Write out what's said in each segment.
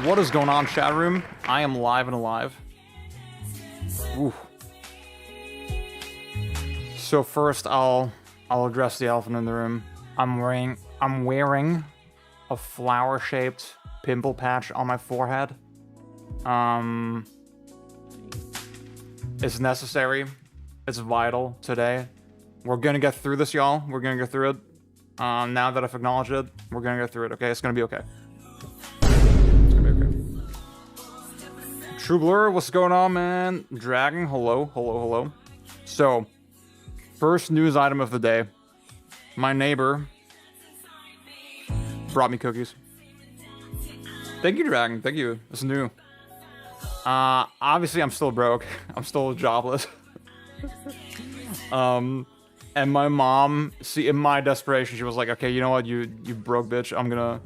What is going on, chat room? I am live and alive. Ooh. So first, I'll address the elephant in the room. I'm wearing a flower-shaped pimple patch on my forehead. It's necessary. It's vital today. We're gonna get through this, y'all. We're gonna get through it. Now that I've acknowledged it, we're gonna get through it, okay? It's gonna be okay. It's gonna be okay. True Blur, what's going on, man? Dragon, hello, hello, hello. So, first news item of the day. My neighbor brought me cookies. Thank you, Dragon. Thank you. It's new. Obviously, I'm still broke. I'm still jobless. And my mom, see, in my desperation, she was like, "Okay, you know what? You broke bitch. I'm gonna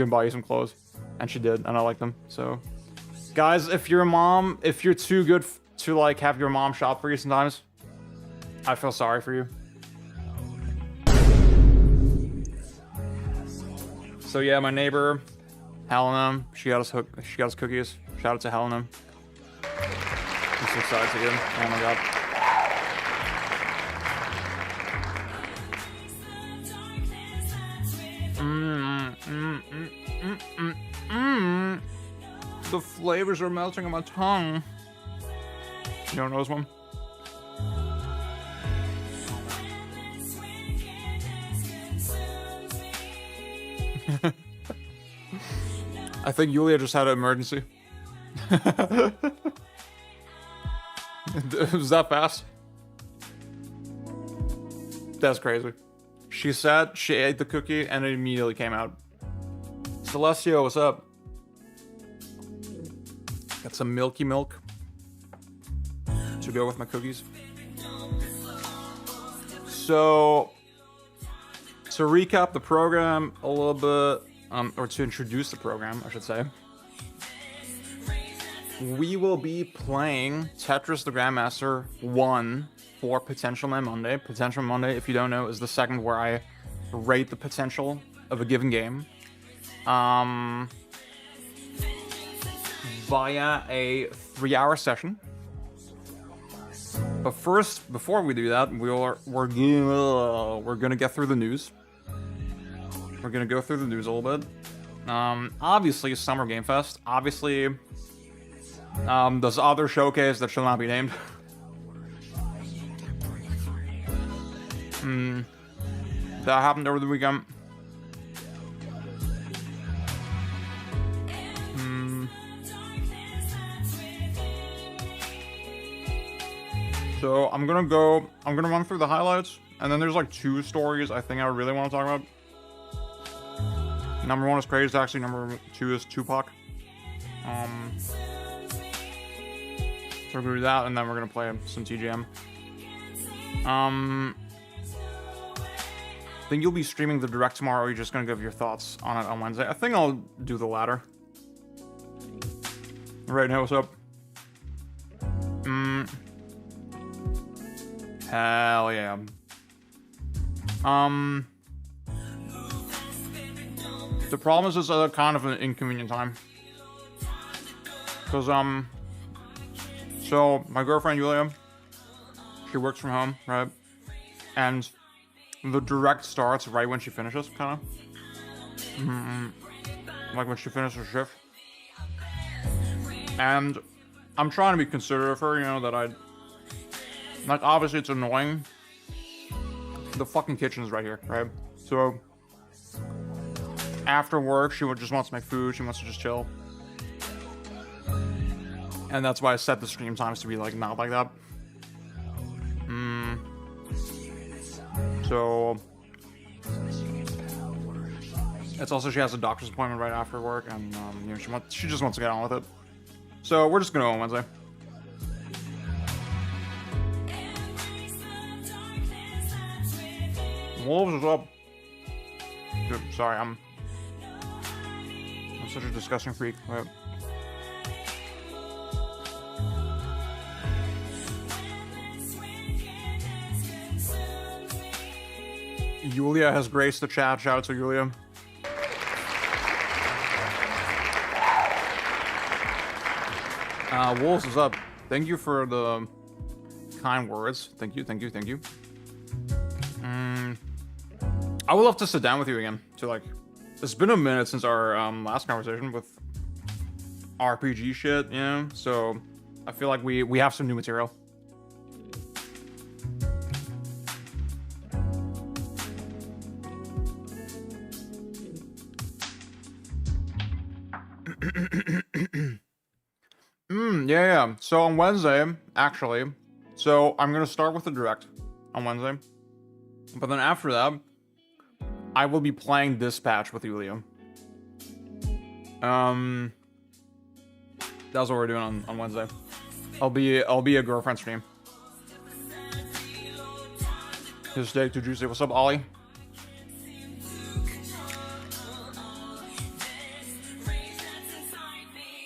buy you some clothes," and she did, and I like them. So, guys, if you're a mom, if you're too good to like have your mom shop for you sometimes, I feel sorry for you. So yeah, my neighbor, Helena, she got us cookies. Shout out to Helena. I'm so excited to get them. Oh my god. The flavors are melting on my tongue. You don't know this one? I think Yulia just had an emergency. Was that fast? That's crazy. She said she ate the cookie and it immediately came out. Celestio, what's up? Got some milky milk to go with my cookies. So, to recap the program a little bit, or to introduce the program, I should say, we will be playing Tetris the Grandmaster 1 for Potential Man Monday. Potential Monday, if you don't know, is the segment where I rate the potential of a given game via a 3-hour session. But first, before we do that, we're gonna get through the news. We're gonna go through the news a little bit. Obviously, Summer Game Fest. Obviously, this other showcase that shall not be named. That happened over the weekend. So I'm gonna run through the highlights, and then there's like 2 stories I think I really want to talk about. Number 1 is Crazy Taxi, number 2 is Tupac. So we're gonna do that, and then we're gonna play some TGM. I think you'll be streaming the direct tomorrow, or you're just gonna give your thoughts on it on Wednesday. I think I'll do the latter. Right now, what's up? Hell yeah. The problem is it's kind of an inconvenient time. Cause so my girlfriend Yulia, she works from home, right? And the direct starts right when she finishes, kind of. Like when she finishes her shift. And I'm trying to be considerate of her, you know, that like, obviously it's annoying. The fucking kitchen's right here, right? So, after work, she just wants to make food, she wants to just chill. And that's why I set the stream times to be, like, not like that. So, it's also, she has a doctor's appointment right after work, and, you know, she just wants to get on with it. So, we're just gonna go on Wednesday. Wolves, what's up? Dude, sorry, I'm such a disgusting freak. Right. Yulia has graced the chat. Shout out to Yulia. Wolves, what's up? Thank you for the kind words. Thank you, thank you, thank you. I would love to sit down with you again. To like, it's been a minute since our last conversation with RPG shit, you know? So I feel like we have some new material. Yeah. So on Wednesday, actually, so I'm gonna start with the direct on Wednesday, but then after that, I will be playing Dispatch with you, Leo. That's what we're doing on Wednesday. I'll be a girlfriend stream. His steak too juicy. What's up, Ollie?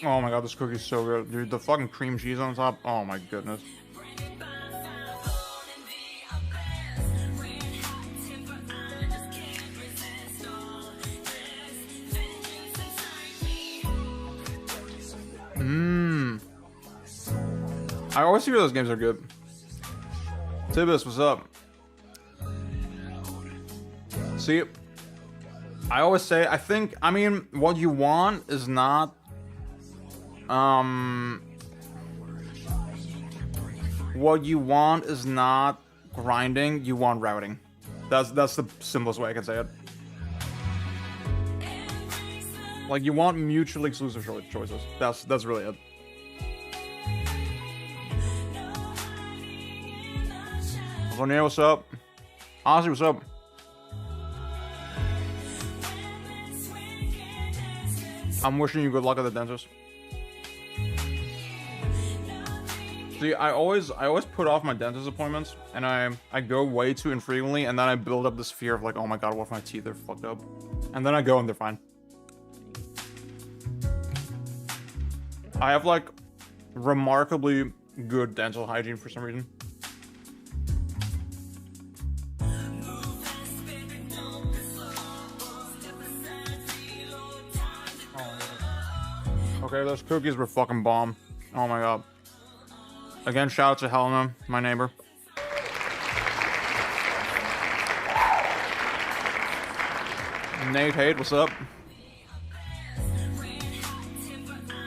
Oh my god, this cookie's so good. Dude, the fucking cream cheese on top. Oh my goodness. I always hear those games are good. Tibbus, what's up? See, I always say, I mean, what you want is not, what you want is not grinding, you want routing. That's the simplest way I can say it. Like, you want mutually exclusive choices. That's really it. Lorne, what's up? Ozzy, what's up? I'm wishing you good luck at the dentist. See, I always put off my dentist appointments, and I go way too infrequently, and then I build up this fear of like, oh my god, what if my teeth are fucked up? And then I go and they're fine. I have like remarkably good dental hygiene for some reason. Okay, those cookies were fucking bomb. Oh my god. Again, shout out to Helena, my neighbor. Nate Hate, what's up?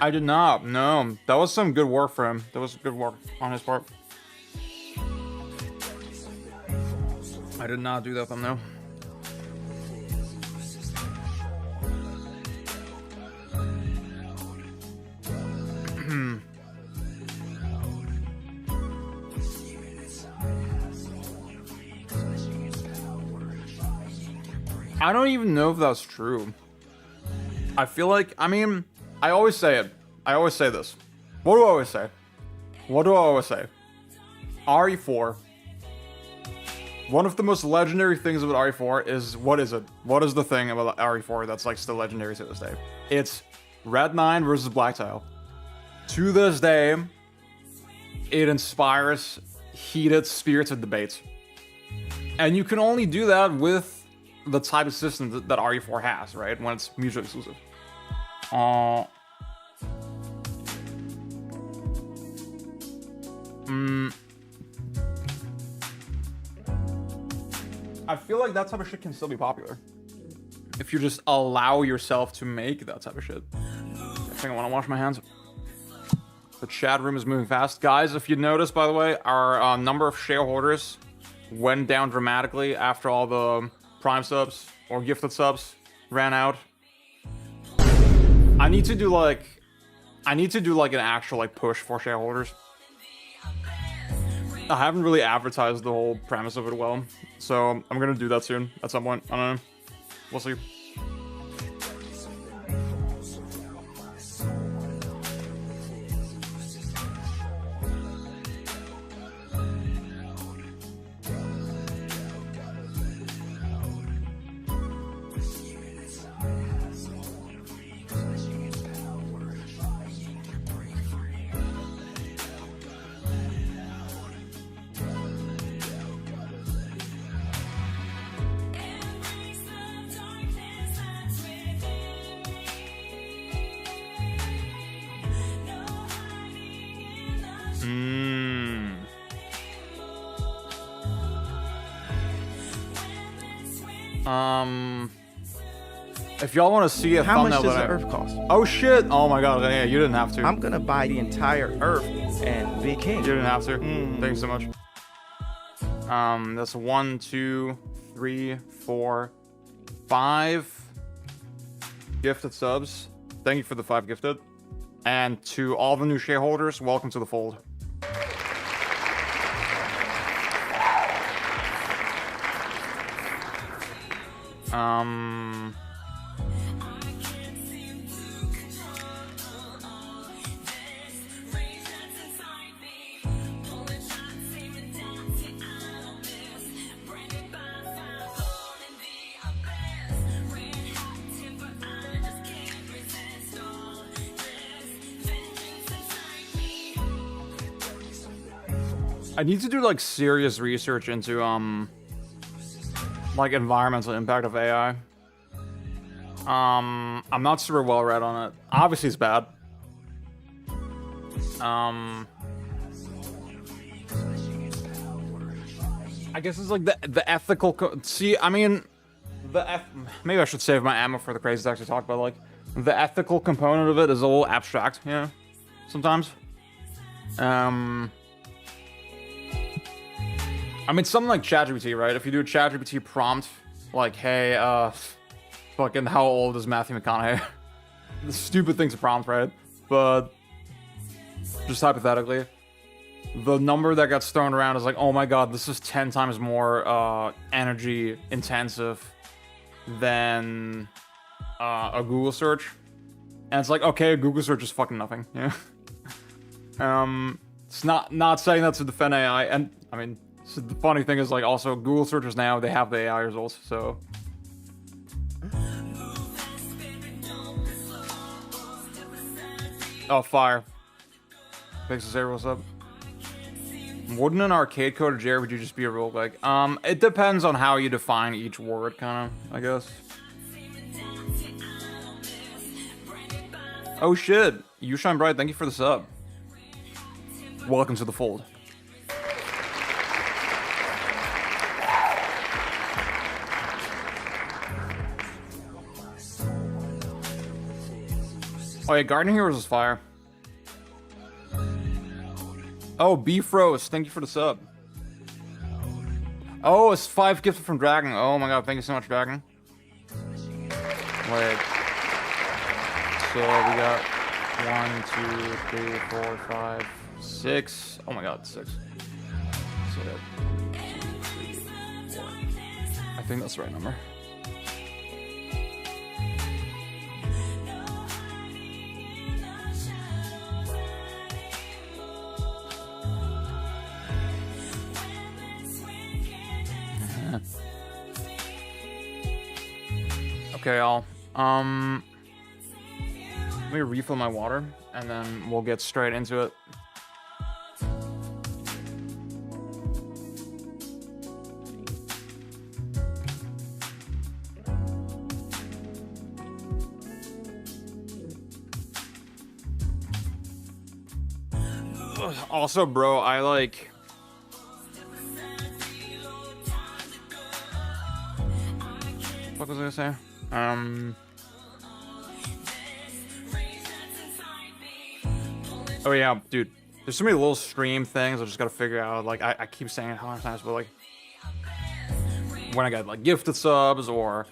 I did not, no. That was some good work for him. That was good work on his part. I did not do that thumbnail. I don't even know if that's true. I feel like, I mean, I always say it. I always say this. What do I always say? What do I always say? RE4. One of the most legendary things about RE4 is, what is it? What is the thing about RE4 that's like still legendary to this day? It's Red 9 versus Black Tile. To this day, it inspires heated, spirited debates. And you can only do that with the type of system that RE4 has, right? When it's mutually exclusive. I feel like that type of shit can still be popular if you just allow yourself to make that type of shit. I think I want to wash my hands. The chat room is moving fast. Guys, if you notice, by the way, our number of shareholders went down dramatically after all the Prime subs or gifted subs ran out. I need to do like an actual like push for shareholders. I haven't really advertised the whole premise of it well, so I'm gonna do that soon at some point. I don't know. We'll see. Mmm. If y'all want to see a How much thumbnail does that the earth cost? Oh shit! Oh my god! Yeah, you didn't have to. I'm gonna buy the entire earth and be king. You didn't have to. Thank you so much. That's 1, 2, 3, 4, 5 gifted subs. Thank you for the 5 gifted. And to all the new shareholders, welcome to the fold. I need to do like serious research into like environmental impact of AI. I'm not super well read on it. Obviously it's bad. I guess it's like the ethical see, I mean maybe I should save my ammo for the crazy to actually talk about, like the ethical component of it is a little abstract, you know, sometimes. I mean, something like ChatGPT, right? If you do a ChatGPT prompt, like, hey, fucking how old is Matthew McConaughey? The stupid thing to prompt, right? But just hypothetically, the number that gets thrown around is like, oh my god, this is 10 times more energy intensive than a Google search. And it's like, okay, a Google search is fucking nothing. Yeah. It's not saying that to defend AI, and I mean, so the funny thing is, like, also Google searches now, they have the AI results, so. Oh, fire. Thanks to say what's up. Wouldn't an arcade code or JRPG just be a roguelike? It depends on how you define each word, kind of, I guess. Oh shit, you shine bright, thank you for the sub. Welcome to the fold. Oh yeah, Garden Heroes is fire. Oh, Beef Roast, thank you for the sub. Oh, it's 5 gifted from Dragon. Oh my god, thank you so much, Dragon. Wait. So we got 1, 2, 3, 4, 5, 6. Oh my god, 6. So 2, 3, 4. I think that's the right number. Okay, y'all. Let me refill my water, and then we'll get straight into it. Also, bro, I like... What was I gonna say? Oh yeah, dude. There's so many little stream things I just gotta figure out. Like, I keep saying it how many times, but like, when I got like gifted subs or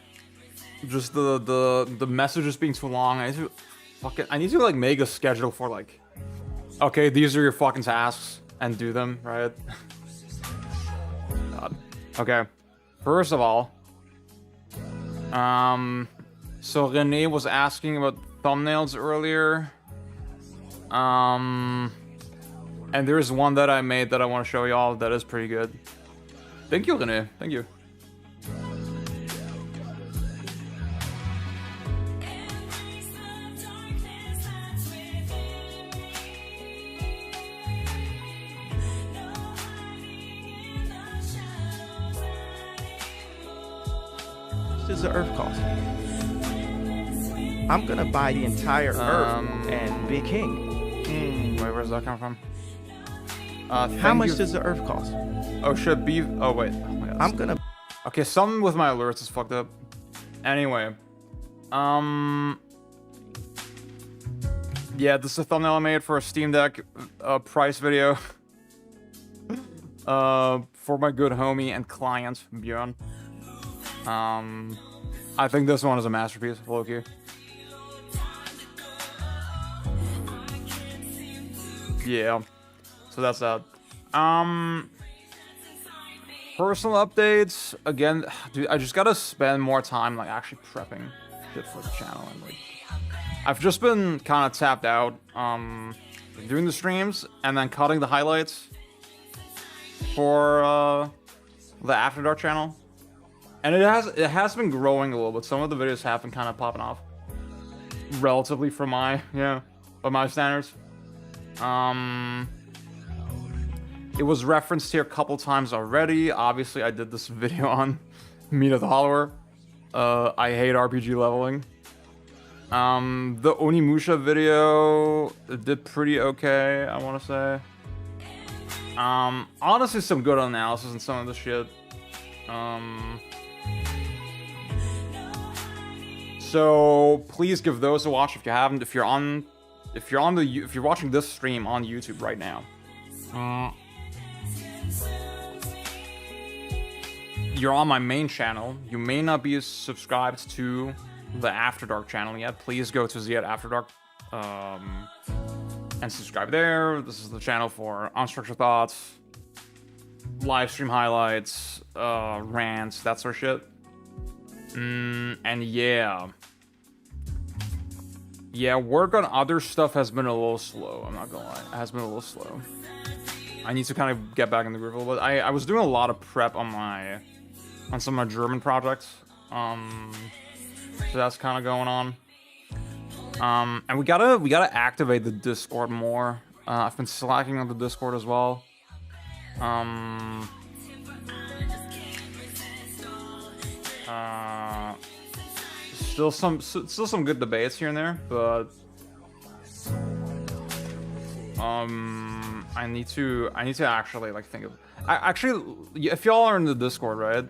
just the messages being too long, I need to like make a schedule for like, okay, these are your fucking tasks and do them, right? God. Okay. First of all, so Renee was asking about thumbnails earlier. And there's one that I made that I want to show y'all that is pretty good. Thank you, Renee. Thank you. Does the earth cost? I'm gonna buy the entire earth and be king. Wait, where's that come from? How much does the earth cost? Oh, should be. Oh wait. Oh my God. I'm gonna. Okay, something with my alerts is fucked up. Anyway, yeah, this is a thumbnail I made for a Steam Deck price video. For my good homie and client Björn. I think this one is a masterpiece, low-key. Yeah, so that's that. Personal updates, again, dude, I just gotta spend more time, like, actually prepping shit for the channel, and, like, I've just been kind of tapped out, doing the streams, and then cutting the highlights for, the After Dark channel. And it has been growing a little bit. Some of the videos have been kind of popping off. Relatively from my, by my standards. It was referenced here a couple times already. Obviously, I did this video on Meat of the Hollower. I hate RPG leveling. The Onimusha video did pretty okay, I want to say. Honestly, some good analysis and some of the shit. So please give those a watch if you haven't. If you're watching this stream on YouTube right now. You're on my main channel. You may not be subscribed to the After Dark channel yet. Please go to Ziad After Dark and subscribe there. This is the channel for unstructured thoughts, live stream highlights, rants, that sort of shit. And yeah, work on other stuff has been a little slow. I'm not gonna lie, it has been a little slow. I need to kind of get back in the groove a little bit. I was doing a lot of prep on some of my German projects. So that's kind of going on. And we gotta activate the Discord more. I've been slacking on the Discord as well. Still some good debates here and there, but I need to actually like think of. If y'all are in the Discord, right?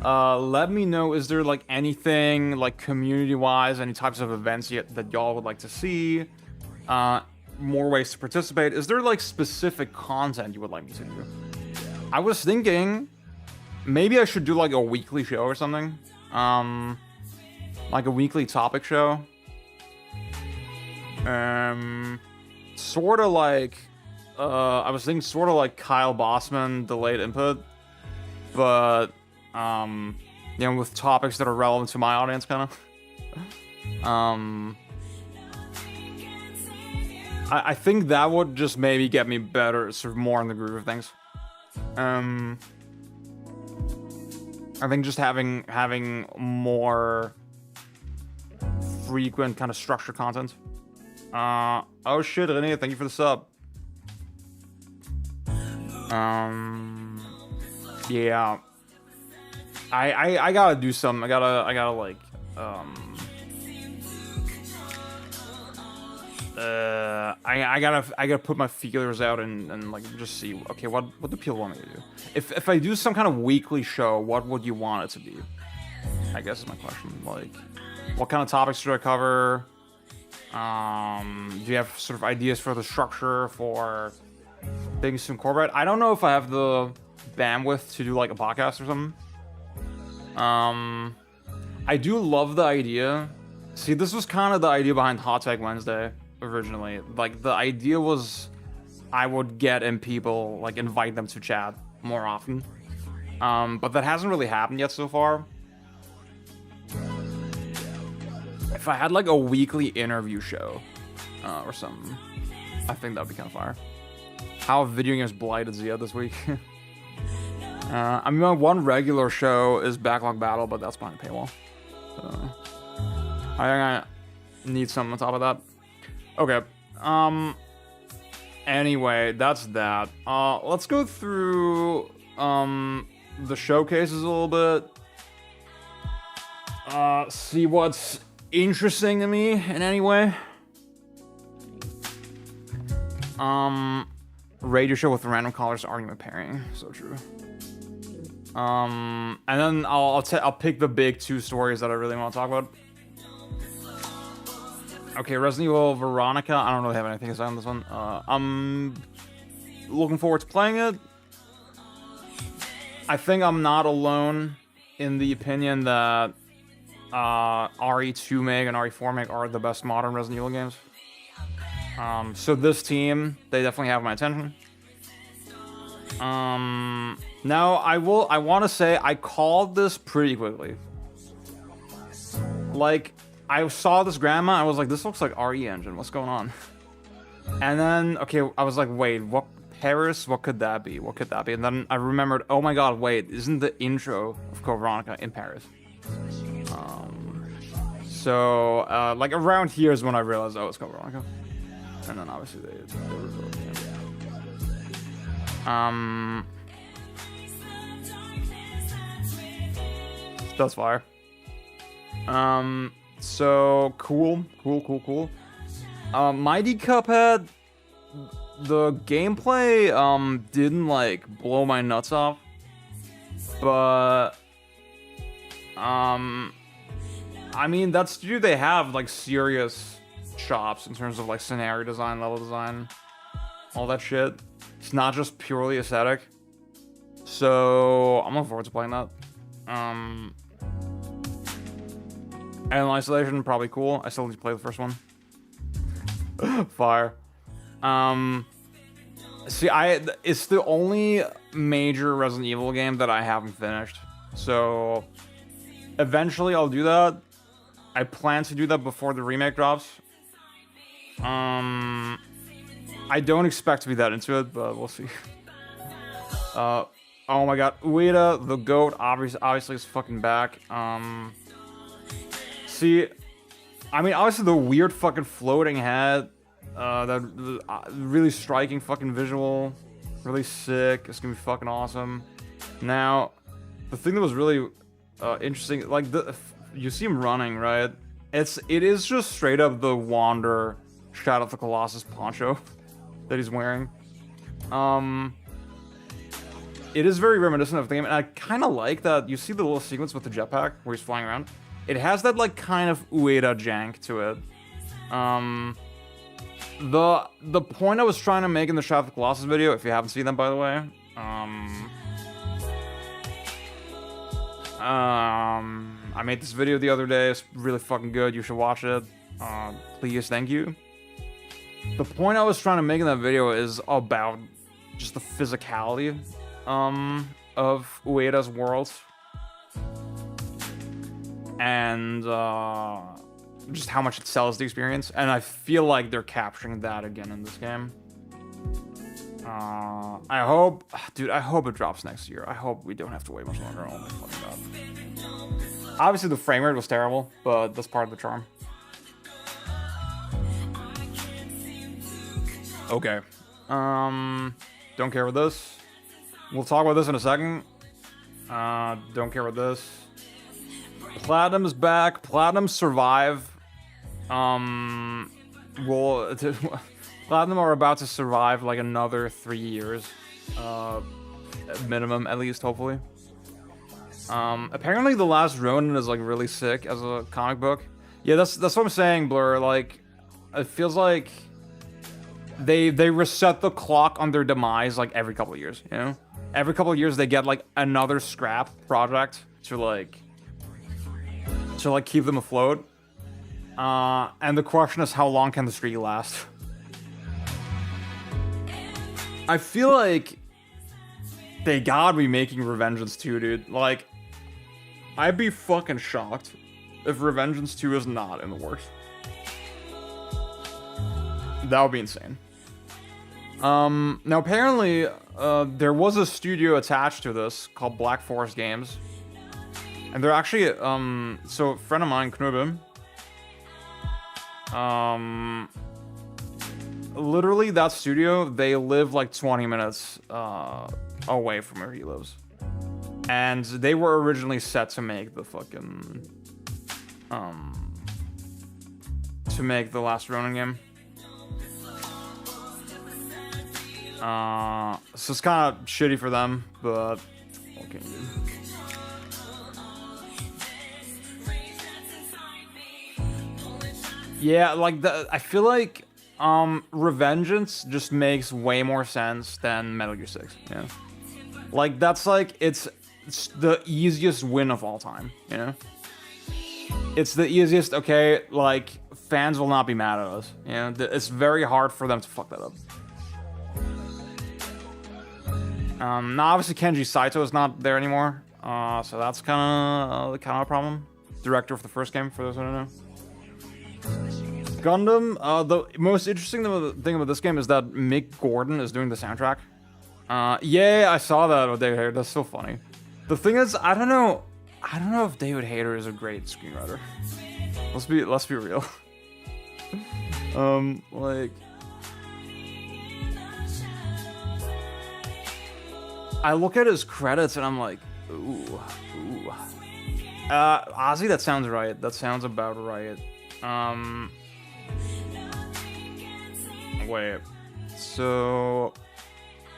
Let me know, is there like anything like community-wise, any types of events that y'all would like to see? More ways to participate. Is there like specific content you would like me to do? I was thinking maybe I should do like a weekly show or something. Like a weekly topic show. Sort of like, I was thinking sort of like Kyle Bossman delayed input, but with topics that are relevant to my audience, kind of. I think that would just maybe get me better, sort of more in the groove of things. I think just having more frequent kind of structured content. Oh shit, René, thank you for the sub. Yeah. I gotta do something. I gotta like I gotta put my feelers out and like just see, okay, what do people want me to do? If I do some kind of weekly show, what would you want it to be? I guess is my question. Like, what kind of topics should I cover? Do you have sort of ideas for the structure, for things to incorporate? I don't know if I have the bandwidth to do like a podcast or something. I do love the idea. See, this was kind of the idea behind Hot Take Wednesday originally. Like, the idea was I would get in people, like, invite them to chat more often. But that hasn't really happened yet so far. If I had, like, a weekly interview show or something, I think that'd be kind of fire. How have video games blighted Zia this week? I mean, my one regular show is Backlog Battle, but that's behind a paywall. So I think I need something on top of that. Okay. Anyway, that's that. Let's go through the showcases a little bit. See what's interesting to me in any way. Radio show with random callers argument pairing. So true. And then I'll pick the big 2 stories that I really want to talk about. Okay, Resident Evil Veronica. I don't really have anything to say on this one. I'm looking forward to playing it. I think I'm not alone in the opinion that RE2 Meg and RE4 Meg are the best modern Resident Evil games. So this team, they definitely have my attention. Now I want to say I called this pretty quickly. Like, I saw this grandma, I was like, this looks like RE Engine, what's going on? And then, okay, I was like, wait, what, Paris, what could that be? What could that be? And then I remembered, oh my god, wait, isn't the intro of Code Veronica in Paris? So, like, around here is when I realized, oh, it's Code Veronica. And then obviously they revealed it. That's fire. So cool. Mighty Cuphead, the gameplay didn't like blow my nuts off, but I mean, that studio, they have like serious chops in terms of like scenario design, level design, all that shit. It's not just purely aesthetic. So I'm looking forward to playing that. Alien Isolation, probably cool. I still need to play the first one. Fire. See, it's the only major Resident Evil game that I haven't finished. So eventually I'll do that. I plan to do that before the remake drops. I don't expect to be that into it, but we'll see. Oh my god, Ueda, the GOAT, obviously is fucking back. See, I mean, obviously the weird fucking floating head, that really striking fucking visual, really sick. It's gonna be fucking awesome. Now, the thing that was really interesting, like you see him running, right? It is just straight up the Wander Shadow of the Colossus poncho that he's wearing. It is very reminiscent of the game, and I kind of like that. You see the little sequence with the jetpack where he's flying around. It has that like kind of Ueda jank to it. The point I was trying to make in the Shadow of the Colossus video, if you haven't seen that, by the way, I made this video the other day. It's really fucking good. You should watch it. Please, thank you. The point I was trying to make in that video is about just the physicality of Ueda's worlds. And just how much it sells the experience. And I feel like they're capturing that again in this game. I hope it drops next year. I hope we don't have to wait much longer. Oh my fucking god. Obviously the frame rate was terrible, but that's part of the charm. Okay. Don't care about this. We'll talk about this in a second. Don't care about this. Platinum's back. Platinum survive. Platinum are about to survive like another 3 years. Minimum, at least, hopefully. Apparently the Last Ronin is like really sick as a comic book. Yeah, that's what I'm saying, Blur. Like, it feels like they reset the clock on their demise like every couple of years, you know? Every couple of years they get like another scrap project to keep them afloat. And the question is, how long can the streak last? I feel like they gotta be making Revengeance 2, dude. Like, I'd be fucking shocked if Revengeance 2 is not in the works. That would be insane. Now apparently, there was a studio attached to this called Black Forest Games. And they're actually, so a friend of mine, Knubbe, literally that studio, they live like 20 minutes away from where he lives. And they were originally set to make the fucking, to make the Last Ronin game. So it's kind of shitty for them, but what can you do? Yeah, like I feel like Revengeance just makes way more sense than Metal Gear 6. Yeah, like that's like it's the easiest win of all time. You know, it's the easiest. Okay, like fans will not be mad at us. You know, it's very hard for them to fuck that up. Now obviously Kenji Saito is not there anymore, so that's kind of a problem. Director of the first game, for those who don't know. Gundam, the most interesting thing about this game is that Mick Gordon is doing the soundtrack. Yeah, I saw that with David Hayter. That's so funny. The thing is, I don't know if David Hayter is a great screenwriter. Let's be real. Like, I look at his credits and I'm like, ooh. Ozzy, that sounds right. That sounds about right. Wait. So,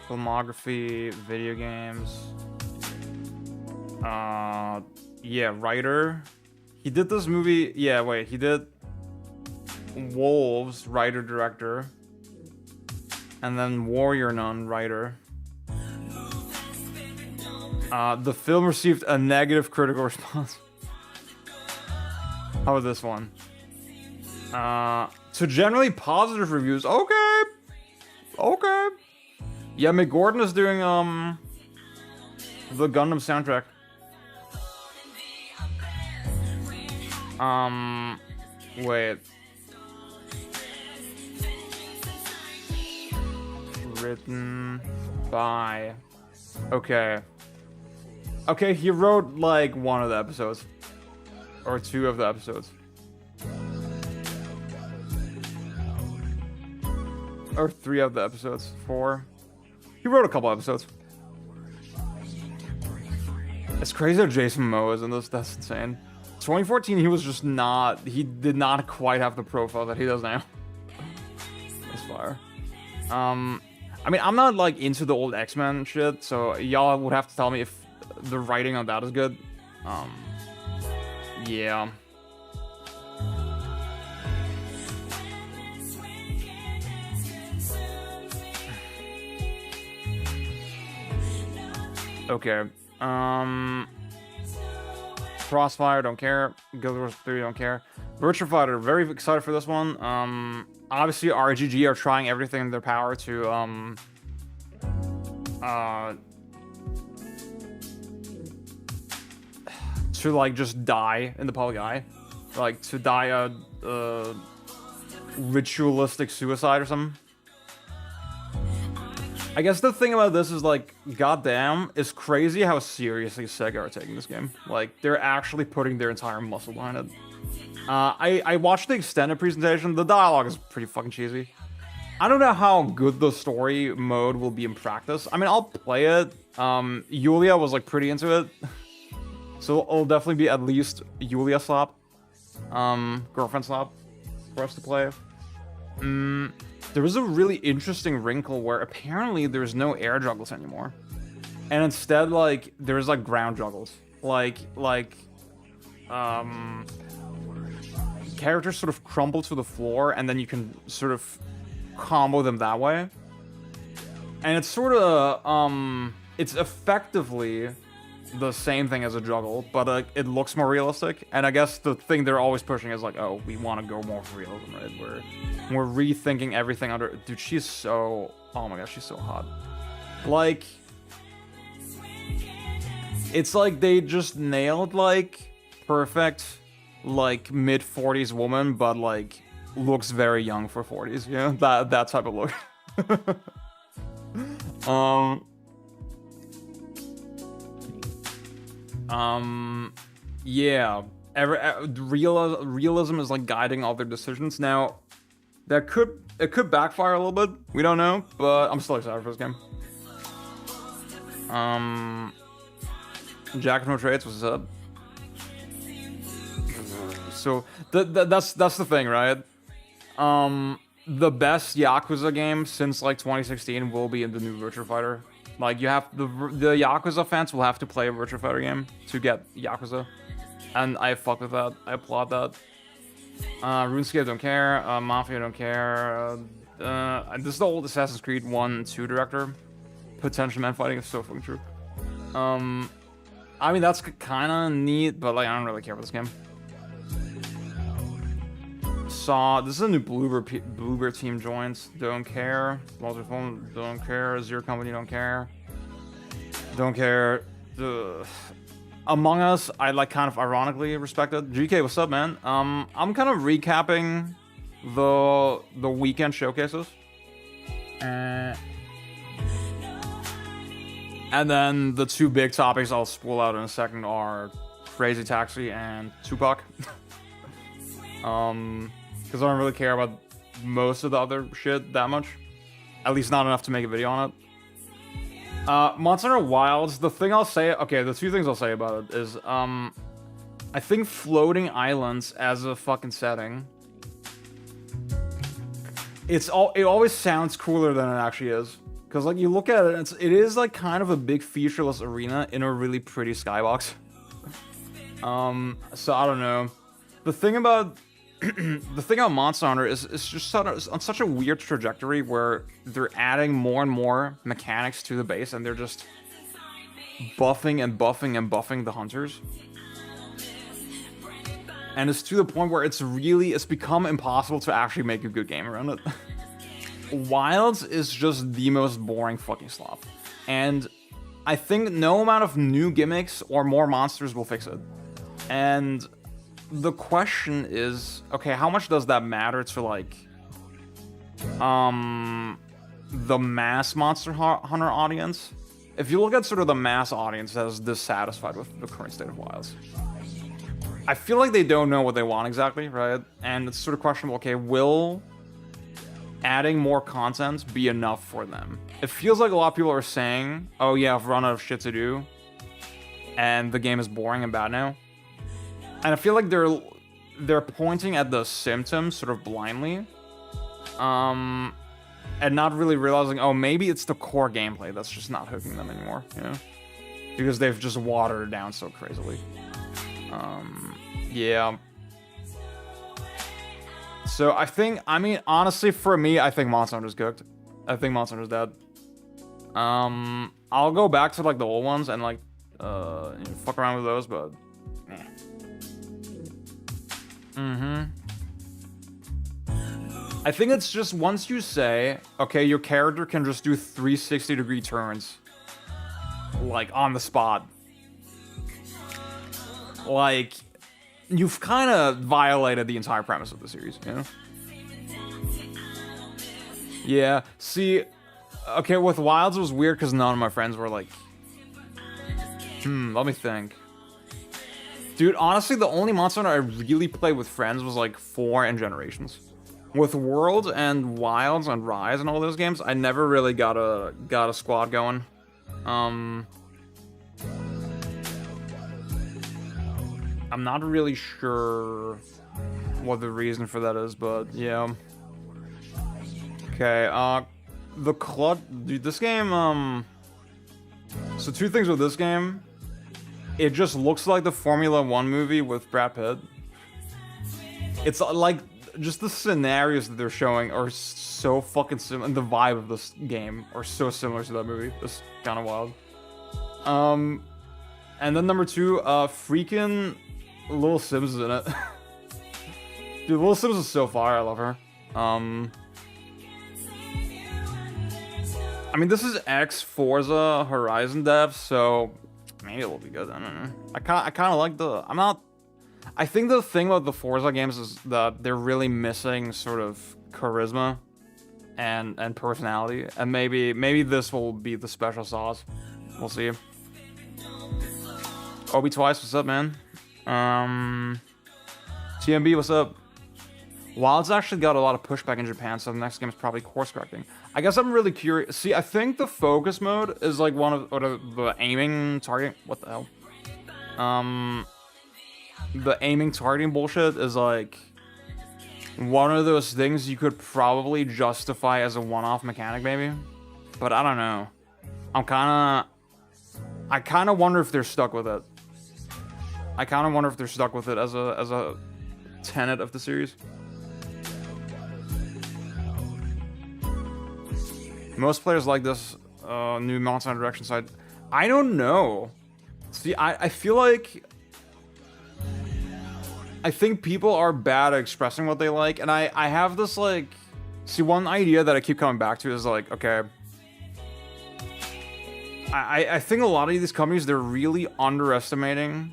filmography, video games. Yeah, writer. He did this movie. Yeah, wait. He did Wolves, writer, director. And then Warrior Nun, writer. The film received a negative critical response. How about this one? So generally positive reviews. Okay. Yeah, Mick Gordon is doing the Gundam soundtrack. Wait. Written by. Okay, he wrote like one of the episodes. Or two of the episodes. Or three of the episodes. Four. He wrote a couple episodes. It's crazy that Jason Momoa is in this. That's insane. 2014, he did not quite have the profile that he does now. That's fire. I mean, I'm not like into the old X-Men shit, so y'all would have to tell me if the writing on that is good. Yeah. Okay. Crossfire, don't care. Guild Wars 3, don't care. Virtua Fighter, very excited for this one. Obviously, RGG are trying everything in their power to like just die in the public eye, like to die a ritualistic suicide or something. I guess the thing about this is like, goddamn, it's crazy how seriously Sega are taking this game. Like, they're actually putting their entire muscle behind it. I watched the extended presentation. The dialogue is pretty fucking cheesy. I don't know how good the story mode will be in practice. I mean, I'll play it. Yulia was like pretty into it. So it'll definitely be at least Yulia Slop. Girlfriend Slop for us to play. There was a really interesting wrinkle where apparently there's no air juggles anymore. And instead, like, there's like ground juggles. Like, characters sort of crumble to the floor and then you can sort of combo them that way. And it's sort of, it's effectively the same thing as a juggle, but it looks more realistic. And I guess the thing they're always pushing is like, oh, we want to go more for realism, right? We're rethinking everything under. Dude, she's so. Oh my gosh, she's so hot. Like, it's like they just nailed like perfect, like mid-40s woman, but like looks very young for 40s. You know, that type of look. Yeah. Realism is like guiding all their decisions. Now, it could backfire a little bit. We don't know, but I'm still excited for this game. Jack of No Trades, what's up? So that's the thing, right? the best Yakuza game since like 2016 will be in the new Virtua Fighter. Like you have the Yakuza fans will have to play a Virtua Fighter game to get Yakuza, and I fuck with that. I applaud that. RuneScape don't care. Mafia don't care. This is the old Assassin's Creed 1 and 2 director. Potential man fighting is so fucking true. I mean that's kind of neat, but like I don't really care for this game. This is a new Bluebird team joins. Don't care. Multiphone don't care. Zero Company don't care. Don't care. Among Us, I like kind of ironically respected. GK, what's up, man? I'm kind of recapping the weekend showcases. And then the two big topics I'll spoil out in a second are Crazy Taxi and Tupac. Because I don't really care about most of the other shit that much. At least not enough to make a video on it. Monster Hunter Wilds, the thing I'll say, okay, the two things I'll say about it is, I think floating islands as a fucking setting, it always sounds cooler than it actually is. Because, like, you look at it, it is, like, kind of a big featureless arena in a really pretty skybox. So, I don't know. The thing about Monster Hunter is it's just on such a weird trajectory where they're adding more and more mechanics to the base, and they're just buffing and buffing and buffing the hunters. And it's to the point where it's become impossible to actually make a good game around it. Wilds is just the most boring fucking slop. And I think no amount of new gimmicks or more monsters will fix it. And the question is, okay, how much does that matter to, like, the mass Monster Hunter audience? If you look at sort of the mass audience that is dissatisfied with the current state of Wilds, I feel like they don't know what they want exactly, right? And it's sort of questionable, okay, will adding more content be enough for them? It feels like a lot of people are saying, oh yeah, I've run out of shit to do, and the game is boring and bad now. And I feel like they're pointing at the symptoms sort of blindly, and not really realizing, oh, maybe it's the core gameplay that's just not hooking them anymore, you know? Because they've just watered it down so crazily. Yeah. So I mean, honestly, for me, I think Monster Hunter's cooked. I think Monster Hunter's dead. I'll go back to, like, the old ones and, like, fuck around with those, but eh. I think it's just once you say, okay, your character can just do 360-degree turns, like, on the spot. Like, you've kind of violated the entire premise of the series, you know? Yeah, see, okay, with Wilds it was weird because none of my friends were like, let me think. Dude, honestly, the only Monster Hunter I really played with friends was, like, 4 and Generations. With World and Wilds and Rise and all those games, I never really got a squad going. I'm not really sure what the reason for that is, but yeah. Okay, the dude, this game, so two things with this game. It just looks like the Formula 1 movie with Brad Pitt. It's like, just the scenarios that they're showing are so fucking similar, and the vibe of this game are so similar to that movie. It's kind of wild. And then number 2, freaking Little Sims is in it. Dude, Little Sims is so fire, I love her. I mean, this is ex-Forza Horizon dev, so maybe it will be good. I don't know. I kind of like the... I think the thing about the Forza games is that they're really missing sort of charisma and personality, and maybe this will be the special sauce. We'll see. Obi Twice, what's up, man? TMB, what's up? Wild's actually got a lot of pushback in Japan, so the next game is probably course correcting. I guess I'm really curious. See, I think the focus mode is like one of the aiming target. What the hell? The aiming targeting bullshit is like one of those things you could probably justify as a one-off mechanic, maybe. But I don't know. I kind of wonder if they're stuck with it. I kind of wonder if they're stuck with it as a tenet of the series. Most players like this new Monster Hunter Direction side. I don't know. See, I feel like I think people are bad at expressing what they like, and I have this like, see, one idea that I keep coming back to is like, okay, I think a lot of these companies, they're really underestimating,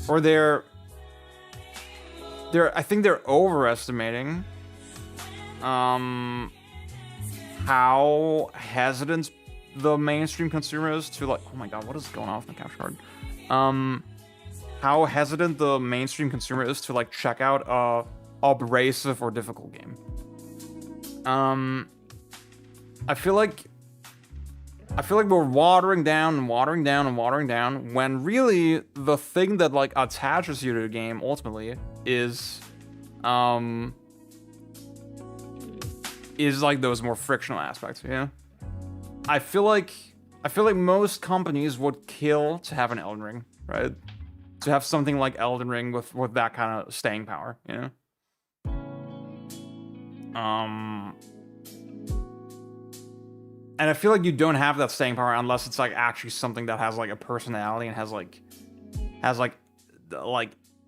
or I think they're overestimating how hesitant the mainstream consumer is to like, oh my god, what is going on with my capture card? How hesitant the mainstream consumer is to like check out a abrasive or difficult game. I feel like we're watering down and watering down and watering down when really the thing that like attaches you to the game ultimately is like those more frictional aspects, you know? I feel like most companies would kill to have an Elden Ring, right? To have something like Elden Ring with that kind of staying power, you know? And I feel like you don't have that staying power unless it's like actually something that has like a personality and has like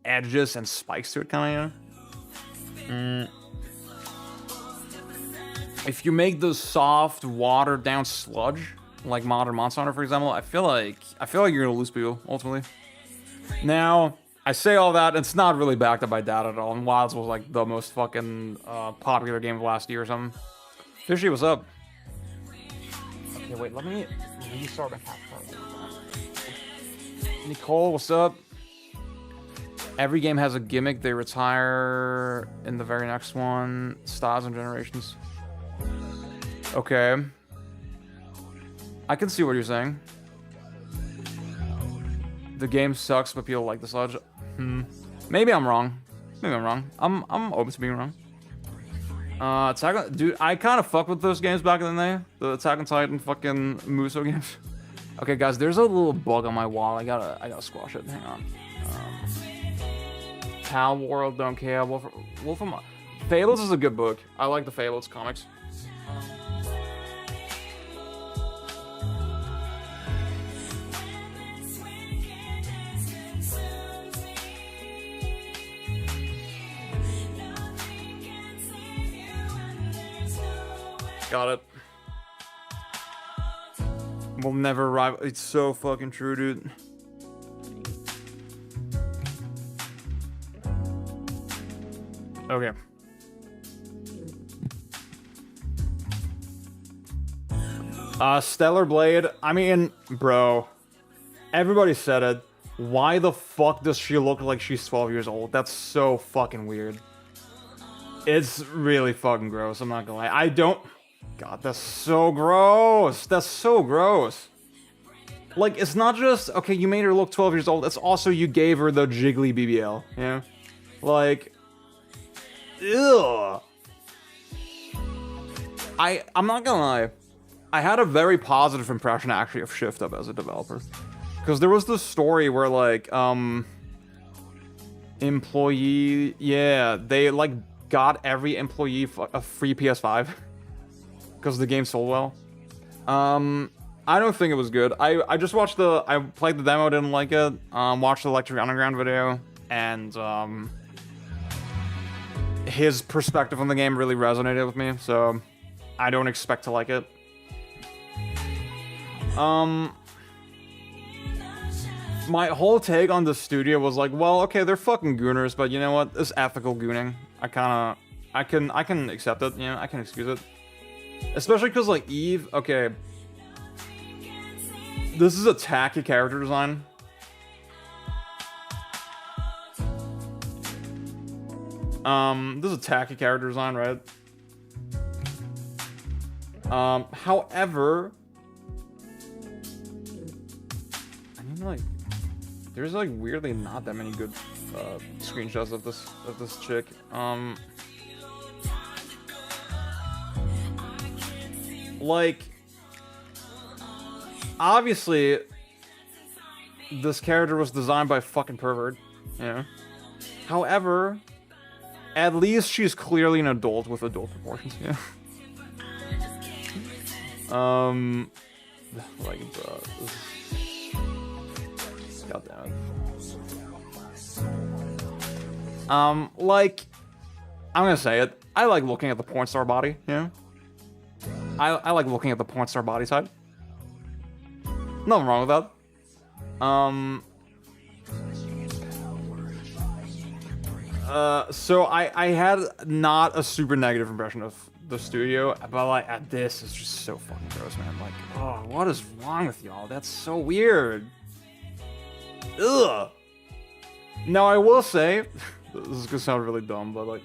edges and spikes to it, kind of. If you make those soft, watered down sludge, like modern Monster Hunter, for example, I feel like you're gonna lose people ultimately. Now, I say all that, it's not really backed up by data at all, and Wilds was like the most fucking popular game of last year or something. Fishy, what's up? Okay, wait, let me restart my capture. Nicole, what's up? Every game has a gimmick. They retire in the very next one. Styles and generations. Okay. I can see what you're saying. The game sucks, but people like the sludge. Maybe I'm wrong. I'm open to being wrong. Dude, I kind of fucked with those games back in the day. The Attack on Titan fucking Muso games. Okay, guys, there's a little bug on my wall. I gotta squash it. Hang on. Pal World, don't care. Wolfram. Fables is a good book. I like the Fables comics. Got it. We'll never arrive. It's so fucking true, dude. Okay. Stellar Blade. I mean, bro. Everybody said it. Why the fuck does she look like she's 12 years old? That's so fucking weird. It's really fucking gross. I'm not gonna lie. I don't... God, that's so gross. That's so gross. Like, it's not just, okay, you made her look 12 years old. It's also you gave her the jiggly BBL, you know? Like, ugh. I'm not gonna lie. I had a very positive impression, actually, of Shift Up as a developer. Because there was this story where, like, employee... Yeah, they, like, got every employee a free PS5. Because the game sold well. I don't think it was good. I just watched I played the demo, didn't like it. Watched the Electric Underground video, and his perspective on the game really resonated with me, so I don't expect to like it. My whole take on the studio was like, well, okay, they're fucking gooners, but you know what? It's ethical gooning. I can accept it, you know, I can excuse it. Especially because, like, Eve, okay. This is a tacky character design. This is a tacky character design, right? However, I mean, like, there's, like, weirdly not that many good screenshots of this chick. like, obviously, this character was designed by a fucking pervert, you know? However, at least she's clearly an adult with adult proportions, yeah? Like, bro, God damn it. Like, I'm gonna say it. I like looking at the porn star body, you know? I like looking at the porn star body side. Nothing wrong with that. So I had not a super negative impression of the studio, but like this is just so fucking gross, man. Like, oh, what is wrong with y'all? That's so weird. Ugh. Now I will say, this is gonna sound really dumb, but like,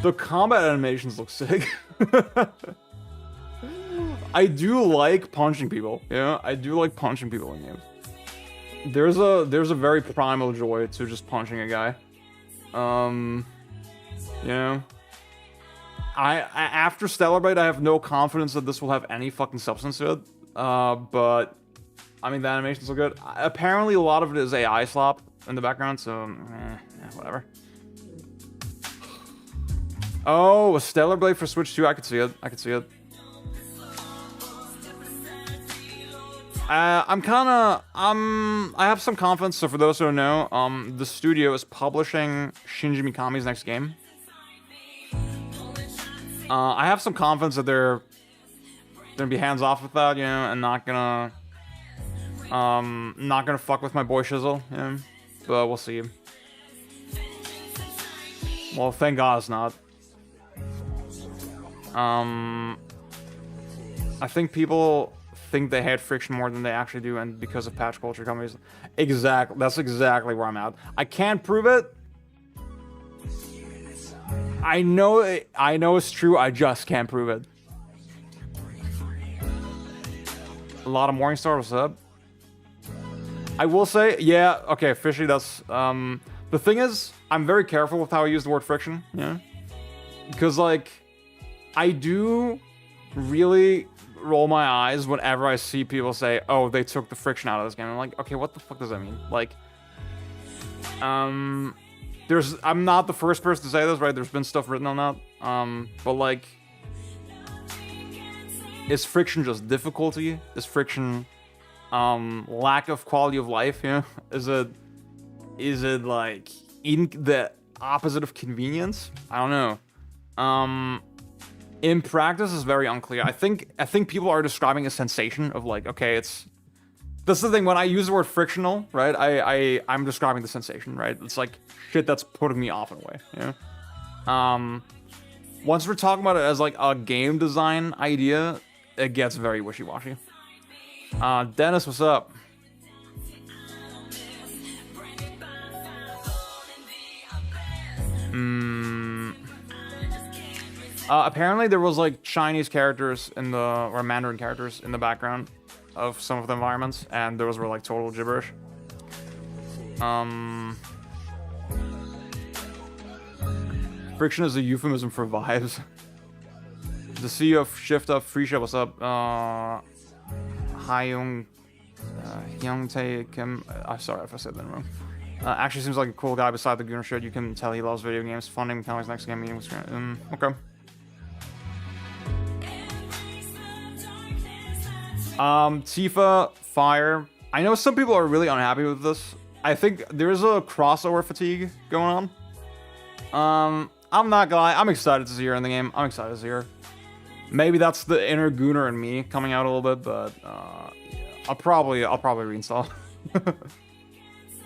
the combat animations look sick. I do like punching people. Yeah, I do like punching people in games. There's a very primal joy to just punching a guy. You know, after Stellar Blade, I have no confidence that this will have any fucking substance to it. But I mean, the animations look good. Apparently, a lot of it is AI slop in the background, so whatever. Oh, a Stellar Blade for Switch 2. I could see it. I could see it. I have some confidence. So for those who don't know, the studio is publishing Shinji Mikami's next game. I have some confidence that they're gonna be hands off with that, you know, and not gonna fuck with my boy Shizzle, you know? But we'll see. Well, thank God it's not. I think people think they hate friction more than they actually do, and because of patch culture companies. Exactly. That's exactly where I'm at. I can't prove it. I know it's true. I just can't prove it. A lot of Morningstar, what's up? I will say, yeah, okay, fishy, that's, the thing is, I'm very careful with how I use the word friction, yeah? Because, like, I do really roll my eyes whenever I see people say, oh, they took the friction out of this game. I'm like, okay, what the fuck does that mean? Like, I'm not the first person to say this, right? There's been stuff written on that. But like, is friction just difficulty? Is friction, lack of quality of life, you know? Is it like the opposite of convenience? I don't know. In practice, it's very unclear. I think people are describing a sensation of like, okay, that's the thing. When I use the word frictional, right? I'm describing the sensation, right? It's like shit that's putting me off in a way. You know? Once we're talking about it as like a game design idea, it gets very wishy-washy. Dennis, what's up? Apparently there was like Chinese characters or Mandarin characters in the background of some of the environments, and those were like total gibberish. Friction is a euphemism for vibes. The CEO of Shift Up Freesha, what's up? Hyung Tae Kim. I'm sorry if I said that wrong. Actually seems like a cool guy beside the Gooner shit. You can tell he loves video games. Funding Kelly's next game meeting was okay. Tifa, Fire. I know some people are really unhappy with this. I think there's a crossover fatigue going on. I'm not gonna lie, I'm excited to see her in the game. I'm excited to see her. Maybe that's the inner Gooner in me coming out a little bit, but yeah. I'll probably reinstall.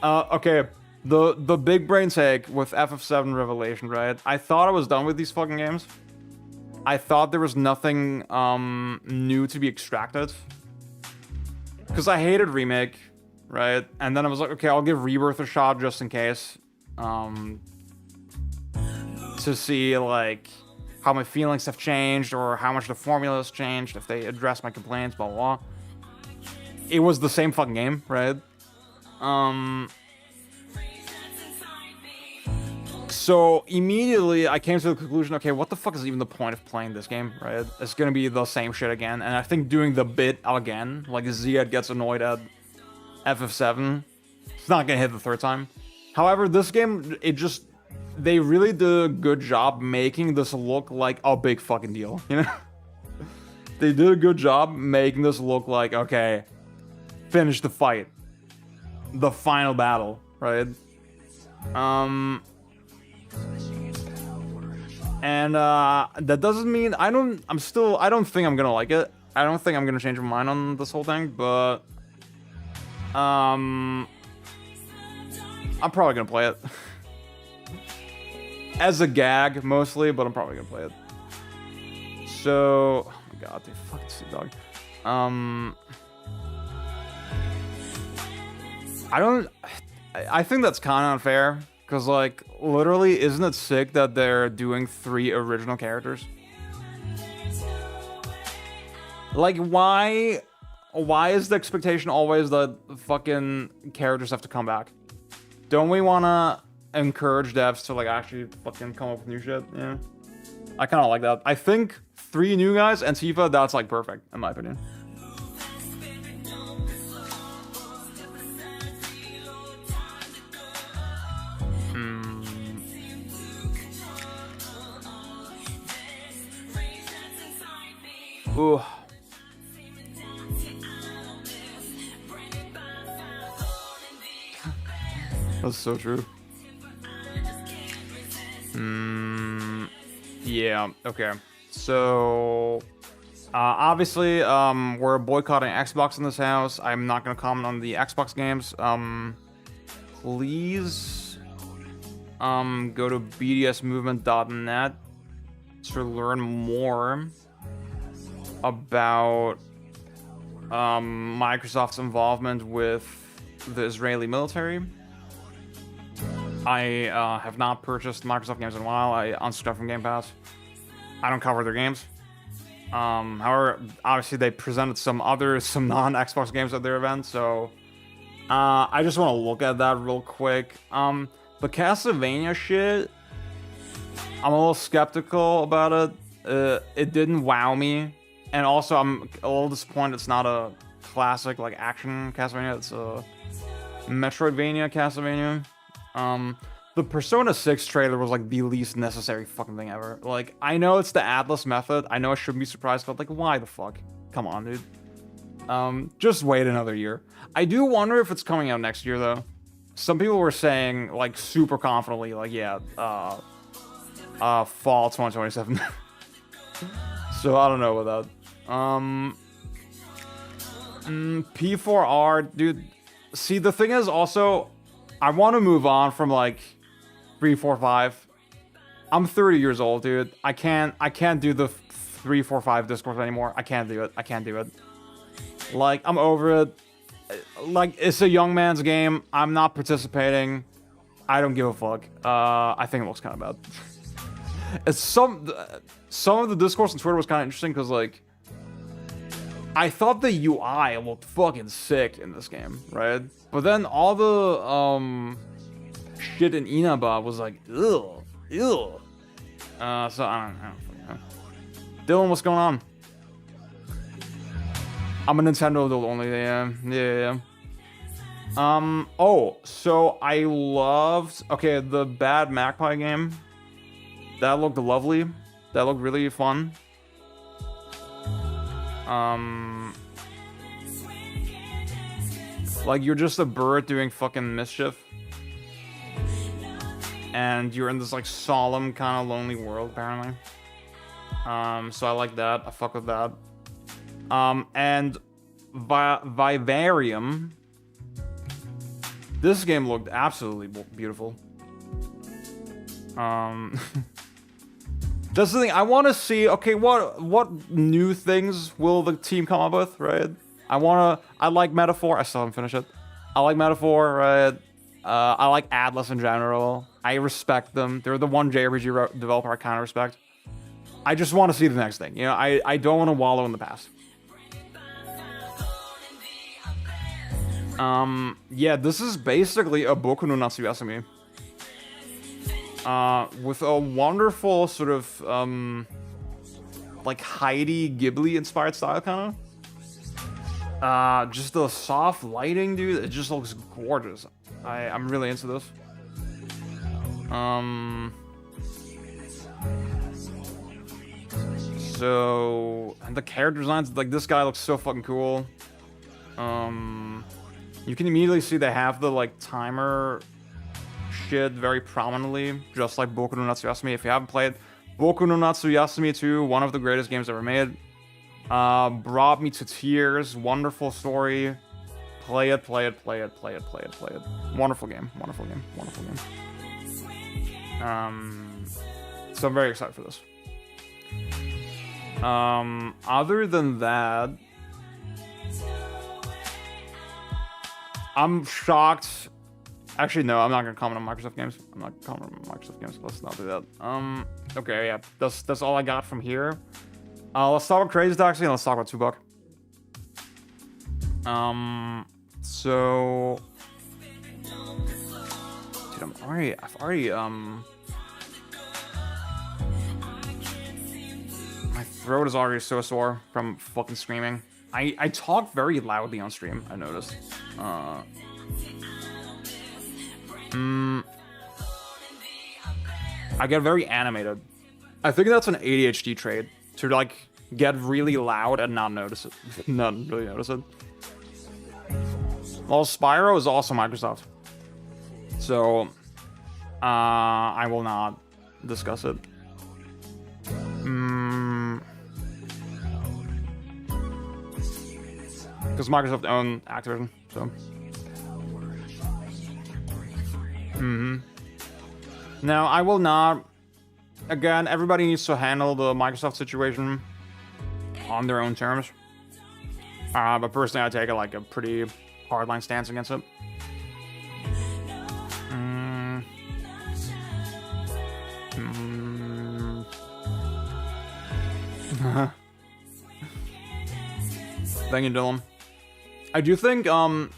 Okay, the big brain take with FF7 Revelation, right? I thought I was done with these fucking games. I thought there was nothing new to be extracted. Because I hated Remake, right? And then I was like, okay, I'll give Rebirth a shot just in case. To see, like, how my feelings have changed or how much the formula has changed, if they address my complaints, blah, blah, blah. It was the same fucking game, So immediately I came to the conclusion, okay, what the fuck is even the point of playing this game, right? It's gonna be the same shit again, and I think doing the bit again, like Zed gets annoyed at FF7, it's not gonna hit the third time. However, this game, they really did a good job making this look like a big fucking deal, you know? They did a good job making this look like, okay, finish the fight. The final battle, right? And that doesn't mean I don't think I'm gonna like it. I don't think I'm gonna change my mind on this whole thing, but I'm probably gonna play it. As a gag, mostly, but I'm probably gonna play it. So, oh my god, dude, fucking sick dog. I think that's kind of unfair, because, like, literally, isn't it sick that they're doing 3 original characters? Like, why is the expectation always that fucking characters have to come back? Don't we want to encourage devs to, like, actually fucking come up with new shit? Yeah. I kind of like that. I think 3 new guys and Tifa, that's, like, perfect, in my opinion. Ooh. That's so true. Yeah, okay. So, obviously, we're boycotting Xbox in this house. I'm not gonna comment on the Xbox games. Please, go to bdsmovement.net to learn more about Microsoft's involvement with the Israeli military. I have not purchased Microsoft games in a while. I unsubscribed from Game Pass. I don't cover their games. However, obviously they presented some non-Xbox games at their event, so I just want to look at that real quick. The Castlevania shit, I'm a little skeptical about it. It didn't wow me. And also, I'm a little disappointed it's not a classic, like, action Castlevania. It's a Metroidvania Castlevania. The Persona 6 trailer was, like, the least necessary fucking thing ever. Like, I know it's the Atlas method. I know I shouldn't be surprised, but, like, why the fuck? Come on, dude. Just wait another year. I do wonder if it's coming out next year, though. Some people were saying, like, super confidently, like, yeah, fall 2027. So, I don't know about that. P4R, dude. See, the thing is also, I want to move on from, like, 3, 4, 5. I'm 30 years old, dude. I can't do the 3, 4, 5 discourse anymore. I can't do it. Like, I'm over it. Like, it's a young man's game. I'm not participating. I don't give a fuck. I think it looks kind of bad. It's some of the discourse on Twitter was kind of interesting because, like, I thought the UI looked fucking sick in this game, right? But then all the shit in Inaba was like, ew. So I don't know. Dylan, what's going on? I'm a Nintendo adult only. Yeah. Oh, so I loved the Bad Magpie game. That looked lovely. That looked really fun. Like, you're just a bird doing fucking mischief. And you're in this, like, solemn, kind of lonely world, apparently. So I like that. I fuck with that. And Vivarium. This game looked absolutely beautiful. That's the thing. I want to see, okay, what new things will the team come up with, right? I like Metaphor. I still haven't finished it. I like Metaphor, right? I like Atlas in general. I respect them. They're the one JRPG developer I kind of respect. I just want to see the next thing. You know, I don't want to wallow in the past. Yeah, this is basically a Boku no Natsu Yasumi. with a wonderful sort of like Heidi Ghibli inspired style, kind of. Just the soft lighting, dude. It just looks gorgeous. I'm really into this. So, and the character designs, like this guy looks so fucking cool. You can immediately see they have the like timer shit very prominently, just like Boku no Natsuyasumi. If you haven't played Boku no Natsuyasumi 2, one of the greatest games ever made. Brought me to tears. Wonderful story. Play it. Wonderful game. So I'm very excited for this. Other than that, I'm shocked. Actually, no, I'm not gonna comment on Microsoft games. Let's not do that. Okay, yeah, that's all I got from here. Let's talk about Crazy Taxi and let's talk about Tupac. So, dude, I've already my throat is already so sore from fucking screaming. I talk very loudly on stream, I noticed. I get very animated. I think that's an ADHD trait, to like get really loud and not notice it. Not really notice it. Well, Spyro is also Microsoft. So, I will not discuss it. Because Microsoft owned Activision, so. Now, I will not. Again, everybody needs to handle the Microsoft situation on their own terms. But personally, I take like a pretty hardline stance against it. Thank you, Dylan. I do think, don't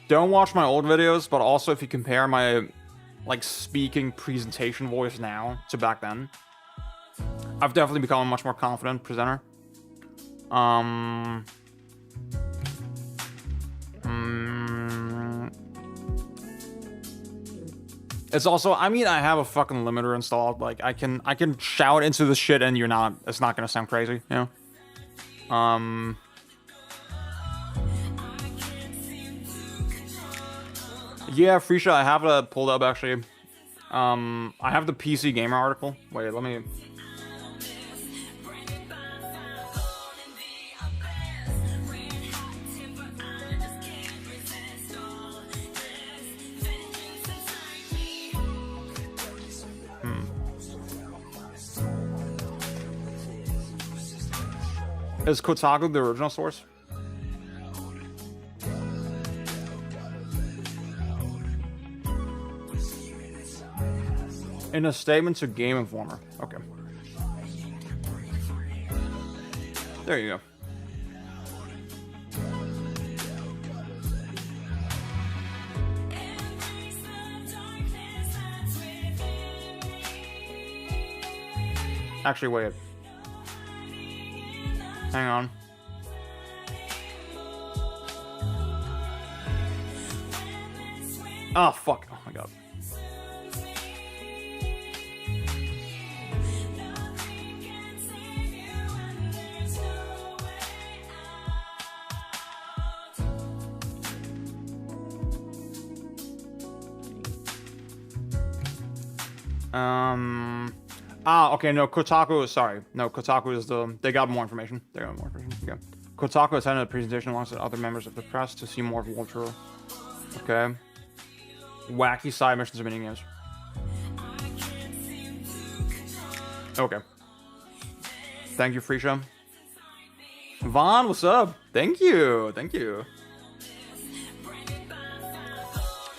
watch my old videos, but also if you compare my, like, speaking presentation voice now to back then, I've definitely become a much more confident presenter. It's also, I mean, I have a fucking limiter installed. Like, I can shout into the shit and it's not gonna sound crazy, you know? Yeah, Freesha, I have it pulled up, actually. I have the PC Gamer article. Wait, let me... Is Kotaku the original source? In a statement to Game Informer. Okay. There you go. Actually, wait. Hang on. Oh, fuck. Oh my god. Okay, no, Kotaku, sorry. No, Kotaku is they got more information. They got more information, okay. Kotaku attended a presentation alongside other members of the press to see more of Volturo. Okay. Wacky side missions and minigames. Okay. Thank you, Freesha. Vaughn, what's up? Thank you.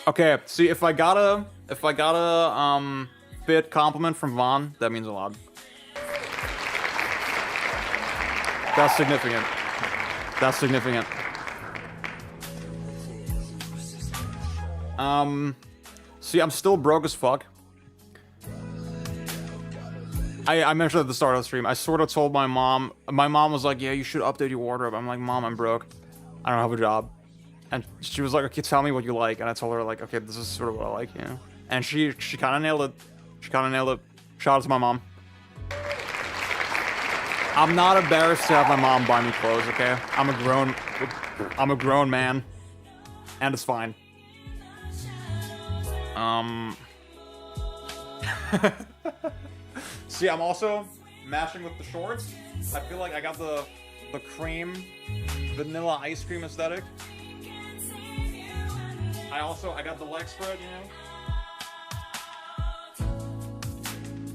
Okay, see, if I got a bit compliment from Vaughn, that means a lot. That's significant. See, I'm still broke as fuck. I mentioned at the start of the stream, I sort of told my mom was like, yeah, you should update your wardrobe. I'm like, Mom, I'm broke. I don't have a job. And she was like, okay, tell me what you like. And I told her, like, okay, this is sort of what I like, you know? And she kind of nailed it. She kind of nailed it. Shout out to my mom. I'm not embarrassed to have my mom buy me clothes, okay? I'm a grown man. And it's fine. See, I'm also matching with the shorts. I feel like I got the cream vanilla ice cream aesthetic. I got the leg spread, you know.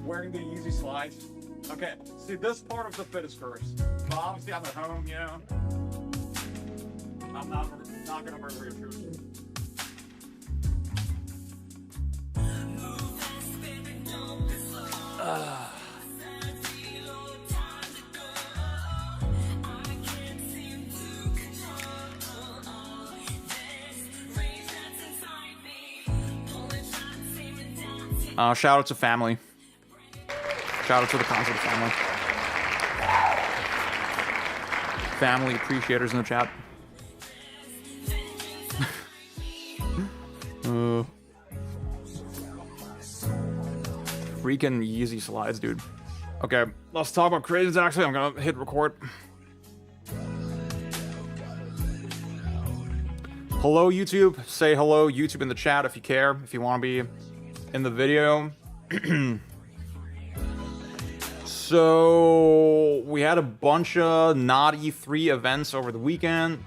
Wearing the Yeezy slides. Okay, see, this part of the fit is first. But obviously I'm at home, you know. I'm not gonna murder your truth. Shout out to family. Shout out to the console family. Family appreciators in the chat. Freaking Yeezy slides, dude. Okay, let's talk about Crazy Taxi. I'm gonna hit record. Hello, YouTube. Say hello, YouTube, in the chat if you care, if you want to be in the video. So we had a bunch of not E3 events over the weekend,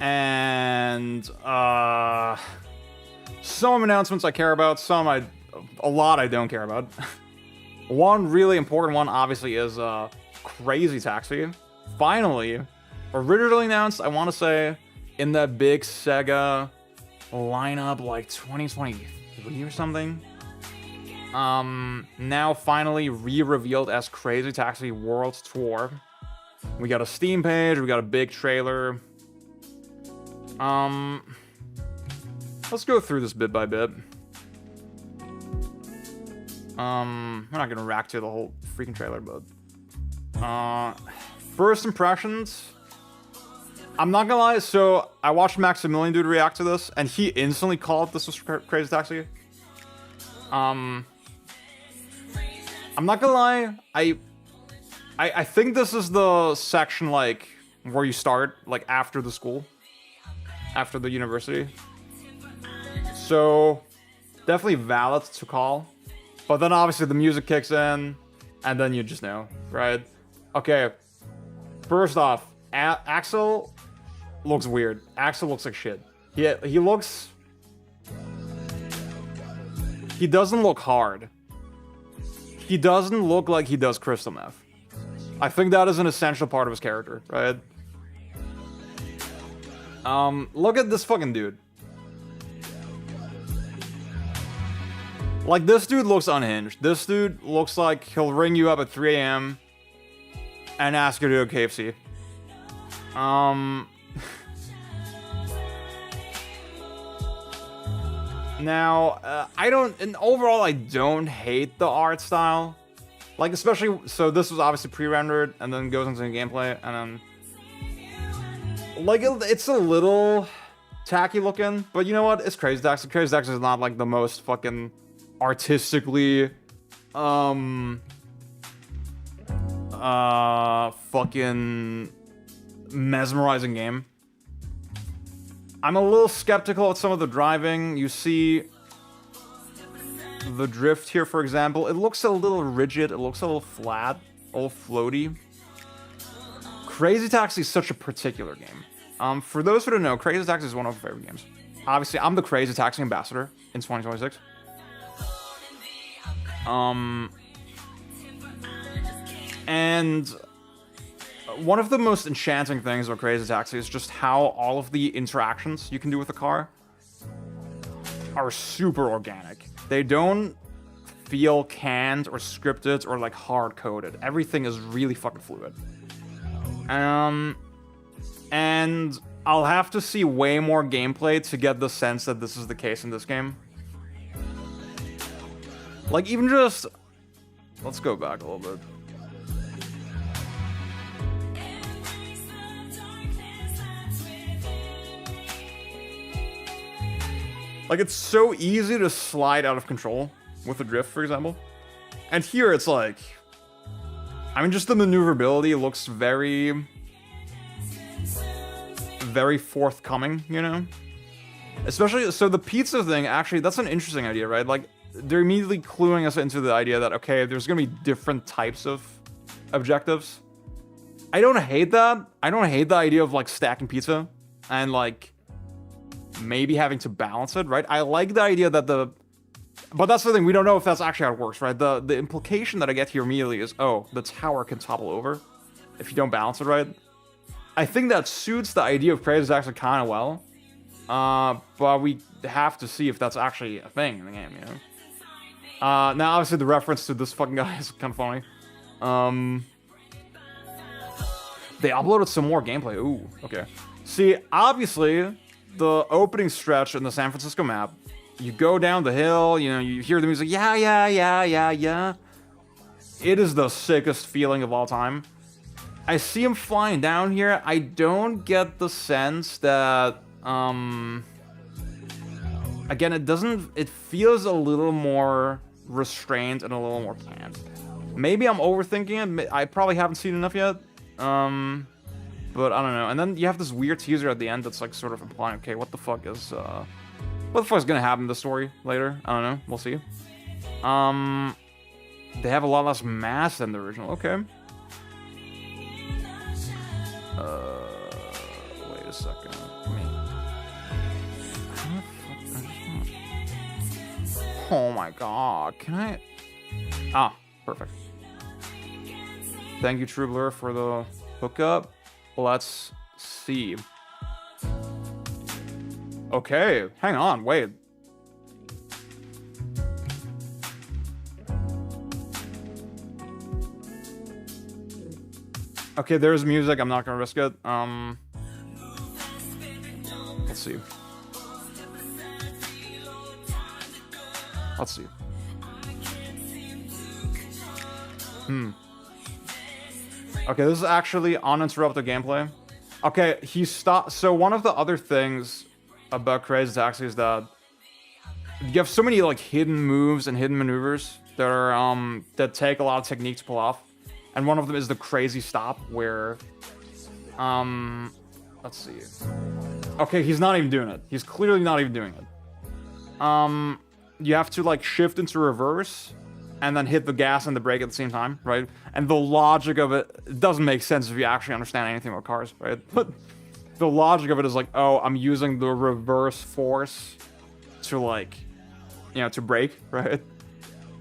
and some announcements I care about, a lot I don't care about. One really important one obviously is Crazy Taxi. Finally, originally announced, I want to say, in that big Sega lineup like 2023 or something. Now finally re-revealed as Crazy Taxi World Tour. We got a Steam page, we got a big trailer. Let's go through this bit by bit. We're not gonna react to the whole freaking trailer, but first impressions. I'm not gonna lie, so I watched Maximilian Dude react to this, and he instantly called this was Crazy Taxi. I'm not gonna lie, I think this is the section, like, where you start, like, after the school. After the university. So, definitely valid to call. But then obviously the music kicks in, and then you just know, right? Okay, first off, Axel looks weird. Axel looks like shit. He looks... He doesn't look hard. He doesn't look like he does crystal meth. I think that is an essential part of his character, right? Look at this fucking dude. Like, this dude looks unhinged. This dude looks like he'll ring you up at 3 a.m. and ask you to go to KFC. Now, overall, I don't hate the art style. Like, especially, so this was obviously pre-rendered, and then goes into the gameplay, and then... Like, it's a little tacky looking, but you know what? It's Crazy Taxi. Crazy Taxi is not, like, the most fucking artistically, fucking mesmerizing game. I'm a little skeptical at some of the driving. You see the drift here, for example. It looks a little rigid. It looks a little flat, a little floaty. Crazy Taxi is such a particular game. For those who don't know, Crazy Taxi is one of my favorite games. Obviously, I'm the Crazy Taxi ambassador in 2026. And one of the most enchanting things about Crazy Taxi is just how all of the interactions you can do with the car are super organic. They don't feel canned or scripted or like hard-coded. Everything is really fucking fluid. And I'll have to see way more gameplay to get the sense that this is the case in this game. Like, even just Let's go back a little bit. Like, it's so easy to slide out of control with the drift, for example. And here it's like, I mean, just the maneuverability looks very, very forthcoming, you know? Especially, so the pizza thing, actually, that's an interesting idea, right? Like, they're immediately cluing us into the idea that, okay, there's gonna be different types of objectives. I don't hate that. I don't hate the idea of, like, stacking pizza and, like, maybe having to balance it, right? I like the idea that but that's the thing, we don't know if that's actually how it works, right? The implication that I get here immediately is, oh, the tower can topple over if you don't balance it right. I think that suits the idea of Crazy actually kind of well, but we have to see if that's actually a thing in the game, you know? Now, obviously, the reference to this fucking guy is kind of funny. They uploaded some more gameplay. Ooh, okay. See, obviously, the opening stretch in the San Francisco map, you go down the hill, you know, you hear the music, yeah, yeah, yeah, yeah, yeah. It is the sickest feeling of all time. I see him flying down here. I don't get the sense that, again, it feels a little more restrained and a little more canned. Maybe I'm overthinking it. I probably haven't seen enough yet. But I don't know. And then you have this weird teaser at the end that's like sort of implying, okay, what the fuck is gonna happen in the story later? I don't know. We'll see. They have a lot less mass than the original. Okay. Wait a second. Oh my god. Can I? Ah, perfect. Thank you, True Blur, for the hookup. Let's see. Okay, hang on, wait. Okay, there's music. I'm not gonna risk it. Let's see. Let's see. Okay, this is actually uninterrupted gameplay. Okay, he stopped. So one of the other things about Crazy Taxi is that you have so many like hidden moves and hidden maneuvers that are that take a lot of technique to pull off. And one of them is the crazy stop where let's see. Okay, he's not even doing it. He's clearly not even doing it. You have to like shift into reverse and then hit the gas and the brake at the same time, right? And the logic of it doesn't make sense if you actually understand anything about cars, right? But the logic of it is like, oh, I'm using the reverse force to like, you know, to brake, right?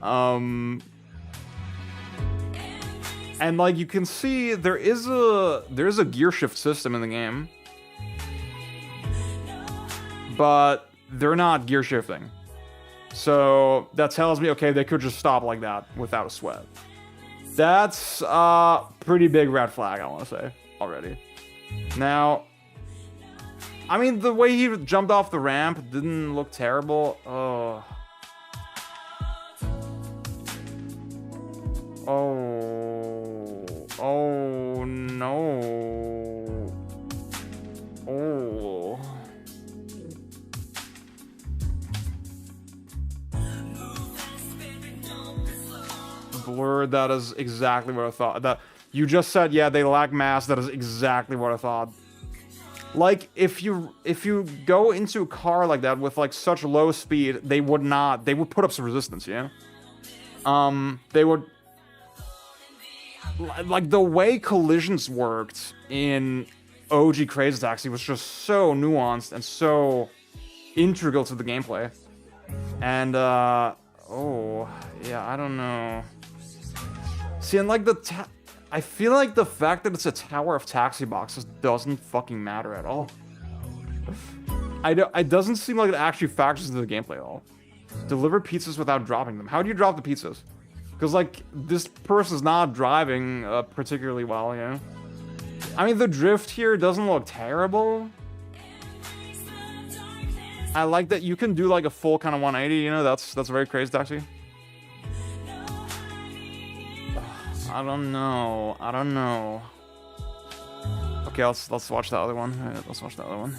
And like you can see there's a gear shift system in the game, but they're not gear shifting. So that tells me, okay, they could just stop like that without a sweat. That's a pretty big red flag, I want to say, already. Now, I mean, the way he jumped off the ramp didn't look terrible. Oh. Oh, no. Oh. Blur, that is exactly what I thought. That you just said, yeah, they lack mass. That is exactly what I thought. Like, if you go into a car like that with like such low speed, they would put up some resistance, you know? They would, like, the way collisions worked in OG Crazy Taxi was just so nuanced and so integral to the gameplay. And, oh, yeah, I don't know. See, and like I feel like the fact that it's a tower of taxi boxes doesn't fucking matter at all. It doesn't seem like it actually factors into the gameplay at all. Deliver pizzas without dropping them. How do you drop the pizzas? Because, like, this person's not driving particularly well, you know? I mean, the drift here doesn't look terrible. I like that you can do, like, a full kind of 180, you know? That's very Crazy Taxi. I don't know. I don't know. Okay, let's watch the other one. All right, let's watch the other one.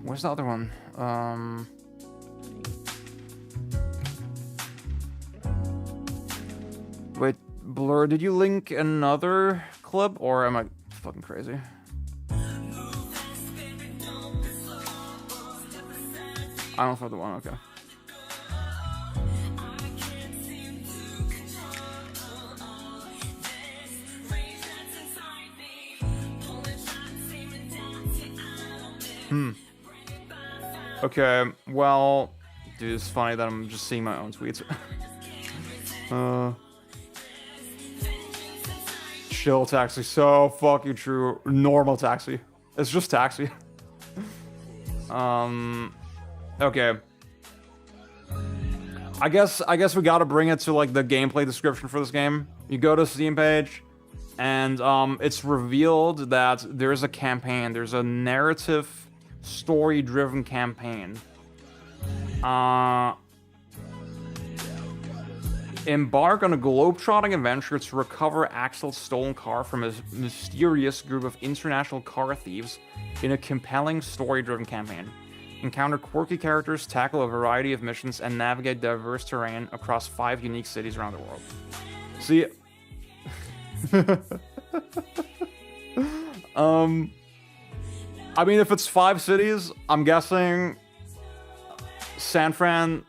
Where's the other one? Wait, Blur, did you link another clip, or am I fucking crazy? I don't know the one, okay. Okay, well, dude, it's funny that I'm just seeing my own tweets. Chill taxi, so fucking true. Normal taxi. It's just taxi. Okay. I guess we gotta bring it to like the gameplay description for this game. You go to Steam page, and it's revealed that there's a campaign. There's a narrative, story-driven campaign. Embark on a globe-trotting adventure to recover Axel's stolen car from a mysterious group of international car thieves in a compelling story-driven campaign. Encounter quirky characters, tackle a variety of missions, and navigate diverse terrain across 5 unique cities around the world. See... I mean, if it's 5 cities, I'm guessing San Fran,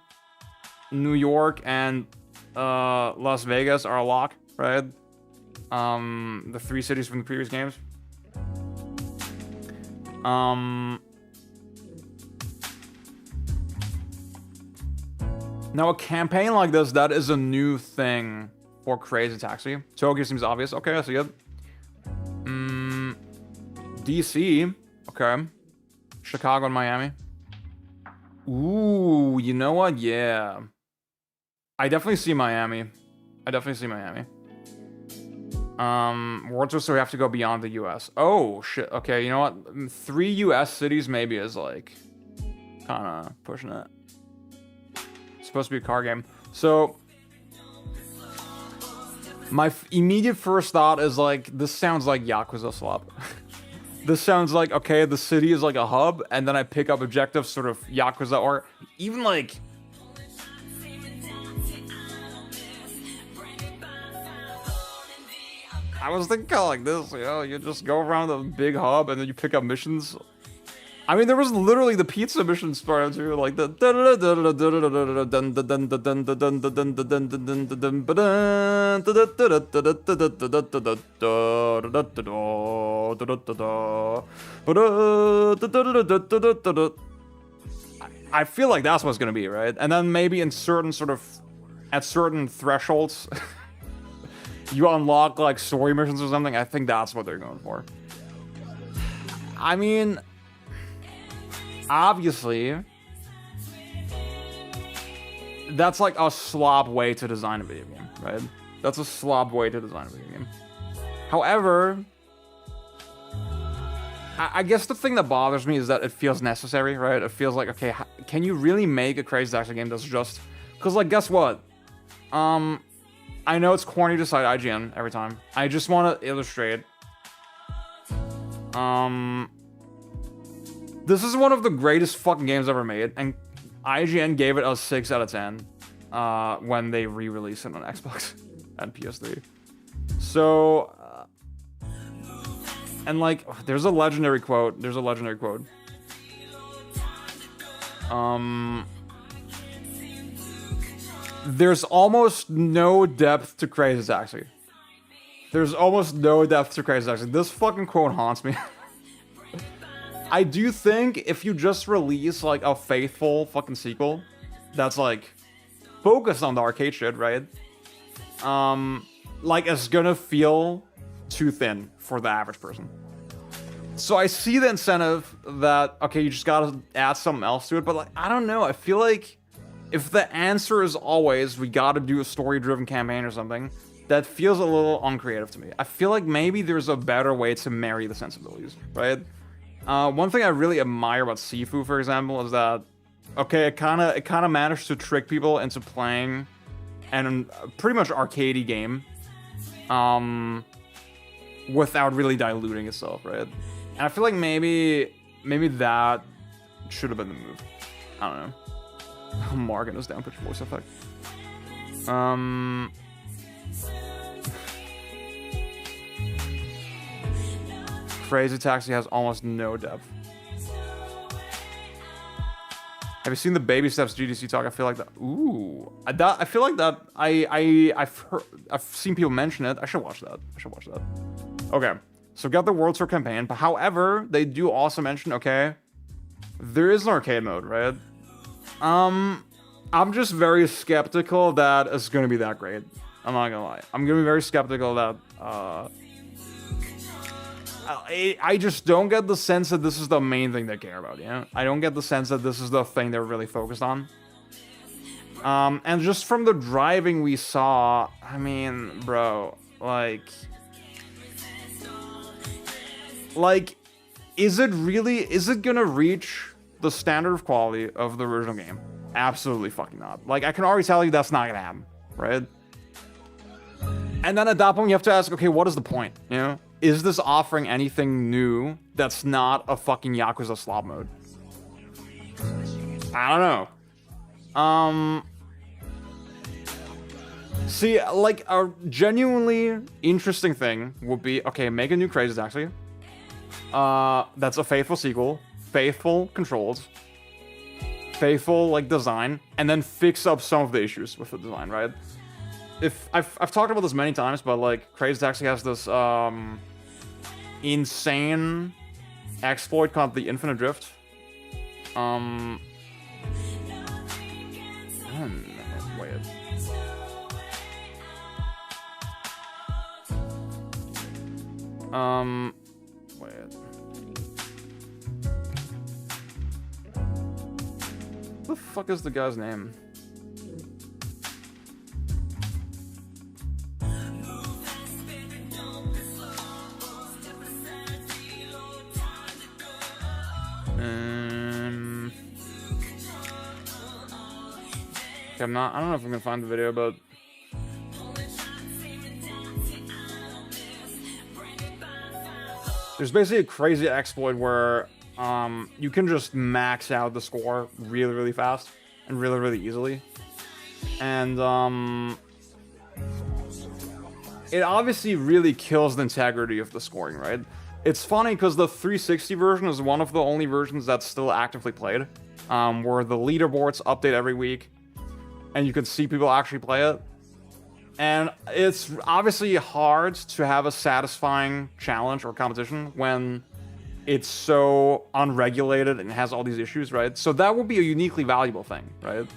New York, and Las Vegas are a lock, right? The 3 cities from the previous games. Now, a campaign like this, that is a new thing for Crazy Taxi. Tokyo seems obvious. Okay, I see it. DC. Okay. Chicago and Miami. Ooh, you know what? Yeah. I definitely see Miami. World tour, so we have to go beyond the US. Oh, shit. Okay, you know what? 3 US cities maybe is like kind of pushing it. It's supposed to be a car game. So my immediate first thought is like, this sounds like Yakuza Slop. This sounds like, okay, the city is like a hub, and then I pick up objectives, sort of Yakuza, or even like... I was thinking kind of like this, you know, you just go around the big hub, and then you pick up missions. I mean, there was literally the pizza mission part too, like the I feel like that's what it's gonna be, right? And then maybe in certain sort of at certain thresholds you unlock like story missions or something. I think that's what they're going for. I mean, obviously, that's like a slop way to design a video game, right? That's a slop way to design a video game. However, I guess the thing that bothers me is that it feels necessary, right? It feels like, okay, can you really make a Crazy Taxi game that's just... Because, like, guess what? I know it's corny to cite IGN every time. I just want to illustrate. This is one of the greatest fucking games ever made, and IGN gave it a 6 out of 10 when they re-released it on Xbox and PS3. So, and like, there's a legendary quote. There's almost no depth to Crazy Taxi. This fucking quote haunts me. I do think if you just release like a faithful fucking sequel that's like focused on the arcade shit, right? Like it's gonna feel too thin for the average person. So I see the incentive that, okay, you just gotta add something else to it, but like, I don't know, I feel like if the answer is always we gotta do a story-driven campaign or something, that feels a little uncreative to me. I feel like maybe there's a better way to marry the sensibilities, right? One thing I really admire about Sifu, for example, is that okay, it kind of managed to trick people into playing an pretty much arcadey game, without really diluting itself, right? And I feel like maybe that should have been the move. I don't know. Morgan is down pitch voice effect. Crazy Taxi has almost no depth. Have you seen the Baby Steps GDC talk? I feel like that. Ooh, I feel like that. I've seen people mention it. I should watch that. Okay, so got the World Tour campaign, but however, they do also mention, okay, there is an arcade mode, right? I'm just very skeptical that it's gonna be that great. I'm not gonna lie. I'm gonna be very skeptical that I just don't get the sense that this is the main thing they care about, you know? I don't get the sense that this is the thing they're really focused on. And just from the driving we saw, I mean, bro, like, is it gonna reach the standard of quality of the original game? Absolutely fucking not. Like, I can already tell you that's not gonna happen, right? And then at that point, you have to ask, okay, what is the point, you know? Is this offering anything new that's not a fucking Yakuza Slop mode? I don't know. See, like, a genuinely interesting thing would be, okay, make a new Crazy Taxi. That's a faithful sequel, faithful controls, faithful, like, design, and then fix up some of the issues with the design, right? If I've talked about this many times, but, like, Crazy Taxi has this, insane exploit called the Infinite Drift. Wait. Wait. What the fuck is the guy's name? I don't know if I'm gonna find the video, but there's basically a crazy exploit where you can just max out the score really, really fast and really, really easily. And it obviously really kills the integrity of the scoring, right? It's funny because the 360 version is one of the only versions that's still actively played, where the leaderboards update every week, and you can see people actually play it. And it's obviously hard to have a satisfying challenge or competition when it's so unregulated and has all these issues, right? So that would be a uniquely valuable thing, right?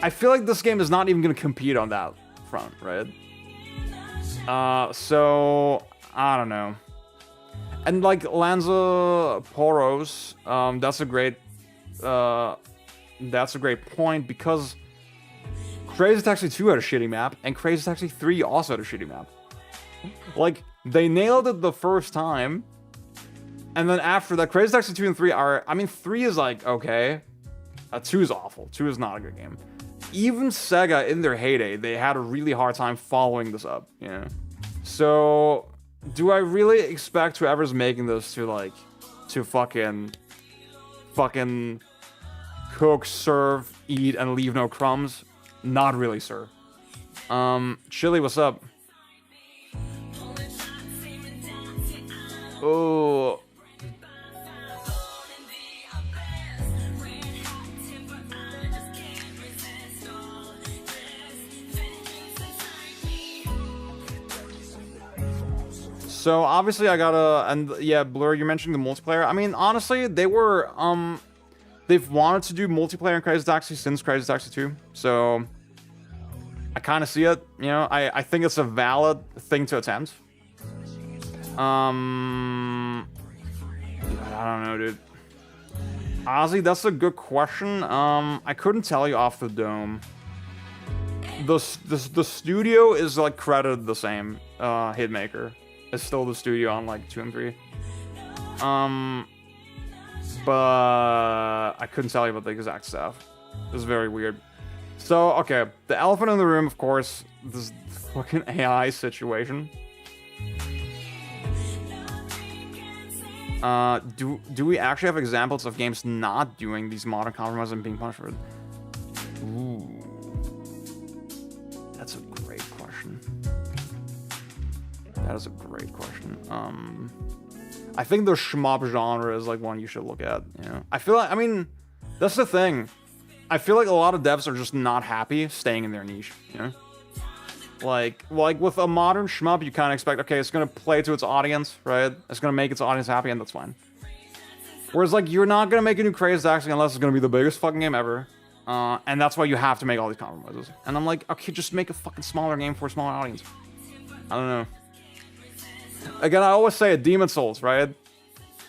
I feel like this game is not even going to compete on that front, right? So I don't know. And like Lanza Poros, that's a great point, because Crazy Taxi 2 had a shitty map, and Crazy Taxi 3 also had a shitty map. Like, they nailed it the first time, and then after that, Crazy Taxi 2 and 3 are, I mean, 3 is like, okay. 2 is awful. 2 is not a good game. Even Sega, in their heyday, they had a really hard time following this up, you know? So, do I really expect whoever's making this to, like, to fucking cook, serve, eat, and leave no crumbs? Not really, sir. Chili, what's up? Oh. So obviously I gotta, and yeah, Blur, you're mentioning the multiplayer. I mean, honestly, they were, they've wanted to do multiplayer in Crazy Taxi since Crazy Taxi 2, so I kind of see it, you know. I think it's a valid thing to attempt. I don't know, dude. Ozzy, that's a good question. I couldn't tell you off the dome. the studio is like credited the same. Hitmaker is still the studio on like 2 and 3. But I couldn't tell you about the exact staff. It was very weird. So, okay, the elephant in the room, of course, this fucking AI situation. Do we actually have examples of games not doing these modern compromises and being punished for it? Ooh. That's a great question. That is a great question. I think the shmup genre is like one you should look at, you know? I feel like, I mean, that's the thing. I feel like a lot of devs are just not happy staying in their niche, you know? Like with a modern shmup, you kind of expect, okay, it's gonna play to its audience, right? It's gonna make its audience happy, and that's fine. Whereas, like, you're not gonna make a new Crazy Taxi unless it's gonna be the biggest fucking game ever. And that's why you have to make all these compromises. And I'm like, okay, just make a fucking smaller game for a smaller audience. I don't know. Again, I always say it, Demon Souls, right?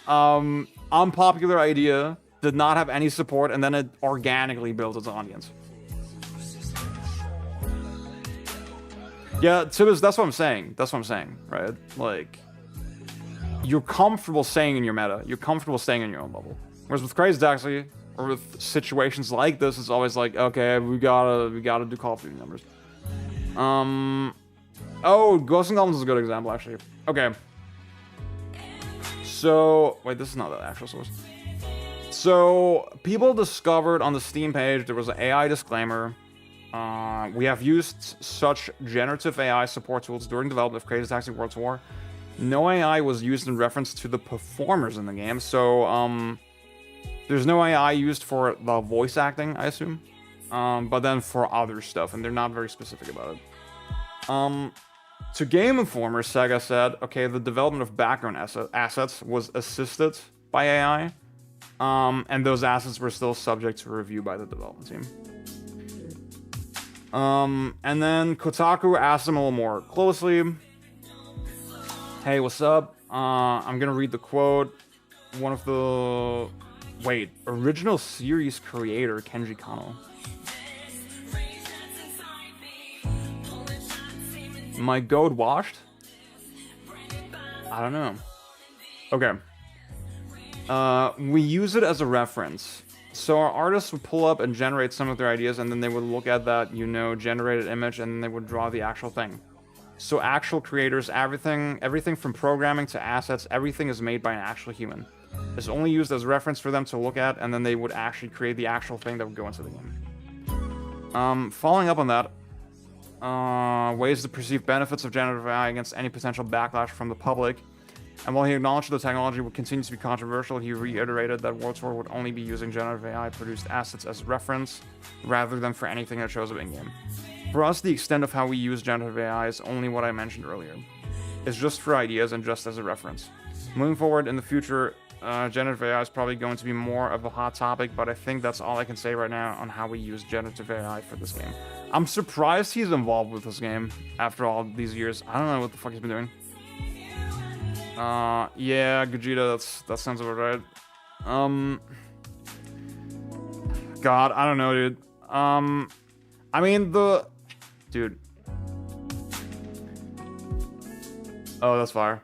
Unpopular idea, did not have any support, and then it organically built its audience. Yeah, Tibbs, that's what I'm saying. That's what I'm saying, right? Like, you're comfortable staying in your meta. You're comfortable staying in your own bubble. Whereas with Crazy Taxi, or with situations like this, it's always like, okay, we gotta do Call of Duty numbers. Oh, Ghosts and Goblins is a good example, actually. Okay. So, wait, this is not the actual source. So, people discovered on the Steam page there was an AI disclaimer. We have used such generative AI support tools during development of Crazy Taxi World Tour. No AI was used in reference to the performers in the game, so there's no AI used for the voice acting, I assume. But then for other stuff, and they're not very specific about it. To Game Informer, Sega said, okay, the development of background assets was assisted by AI, and those assets were still subject to review by the development team. And then Kotaku asked him a little more closely. Hey, what's up? I'm gonna read the quote. One of the... Wait, original series creator, Kenji Kano. My goat washed? I don't know. Okay. We use it as a reference. So our artists would pull up and generate some of their ideas, and then they would look at that, you know, generated image, and then they would draw the actual thing. So actual creators, everything from programming to assets, everything is made by an actual human. It's only used as reference for them to look at, and then they would actually create the actual thing that would go into the game. Following up on that, weighs the perceived benefits of generative AI against any potential backlash from the public. And while he acknowledged the technology would continue to be controversial, he reiterated that World Tour would only be using generative AI-produced assets as reference, rather than for anything that shows up in-game. For us, the extent of how we use generative AI is only what I mentioned earlier. It's just for ideas and just as a reference. Moving forward, in the future, generative AI is probably going to be more of a hot topic, but I think that's all I can say right now on how we use generative AI for this game. I'm surprised he's involved with this game after all these years. I don't know what the fuck he's been doing. Yeah, Gogeta, that sounds about right. God, I don't know, dude. I mean, dude. Oh, that's fire.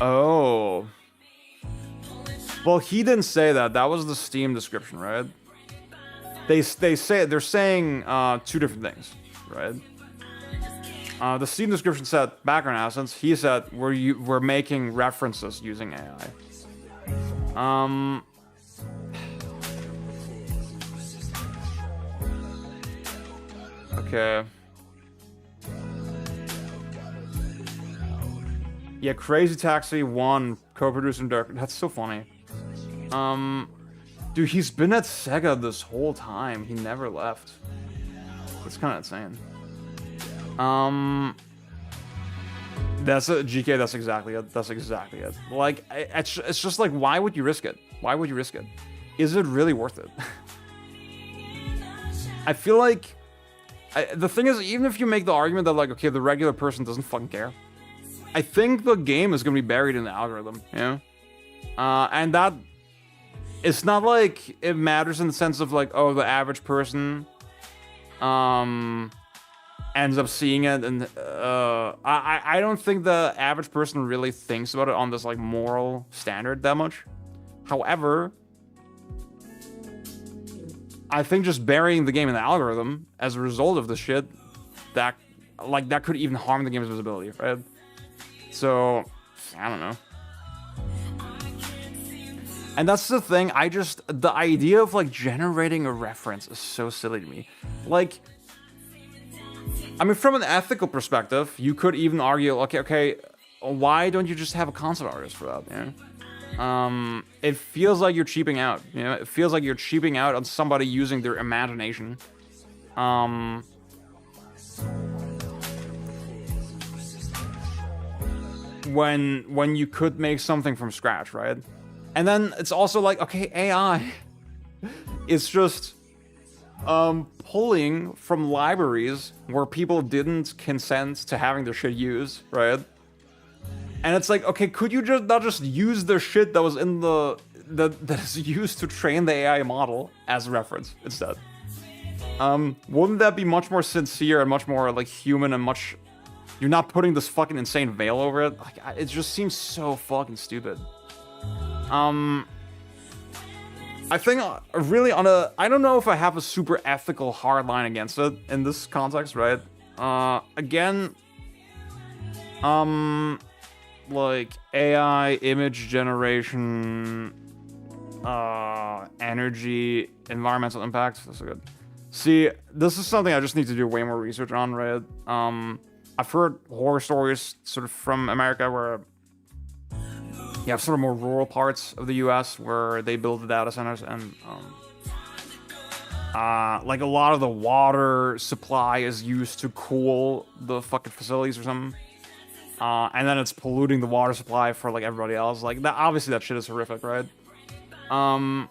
Oh. Well, he didn't say that. That was the Steam description, right? They're saying two different things, right? The Steam description said background assets. He said we're making references using AI. Okay. Yeah, Crazy Taxi 1, co-produced and directed. That's so funny. Dude, he's been at Sega this whole time. He never left. That's kind of insane. That's a GK. That's exactly it. That's exactly it. Like, it's just like, why would you risk it? Why would you risk it? Is it really worth it? I feel like The thing is, even if you make the argument that, like, okay, the regular person doesn't fucking care, I think the game is gonna be buried in the algorithm, you know? And that, it's not like it matters in the sense of, like, oh, the average person ends up seeing it, and I don't think the average person really thinks about it on this, like, moral standard that much. However, I think just burying the game in the algorithm as a result of this shit, that could even harm the game's visibility, right? So, I don't know. And that's the thing, the idea of, like, generating a reference is so silly to me. Like, I mean, from an ethical perspective, you could even argue, okay, why don't you just have a concept artist for that, you know? It feels like you're cheaping out, you know? It feels like you're cheaping out on somebody using their imagination. When you could make something from scratch, right? And then it's also like, okay, AI is just pulling from libraries where people didn't consent to having their shit used, right? And it's like, okay, could you just not just use the shit that was in that is used to train the AI model as a reference instead? Wouldn't that be much more sincere and much more, like, human and much... You're not putting this fucking insane veil over it? Like, it just seems so fucking stupid. I think really I don't know if I have a super ethical hard line against it in this context, right? Again, like, AI, image generation, energy, environmental impact. That's good. See, this is something I just need to do way more research on, right? I've heard horror stories sort of from America where you have sort of more rural parts of the US where they build the data centers, and like, a lot of the water supply is used to cool the fucking facilities or something. And then it's polluting the water supply for, like, everybody else. Like, that, obviously that shit is horrific, right? I'll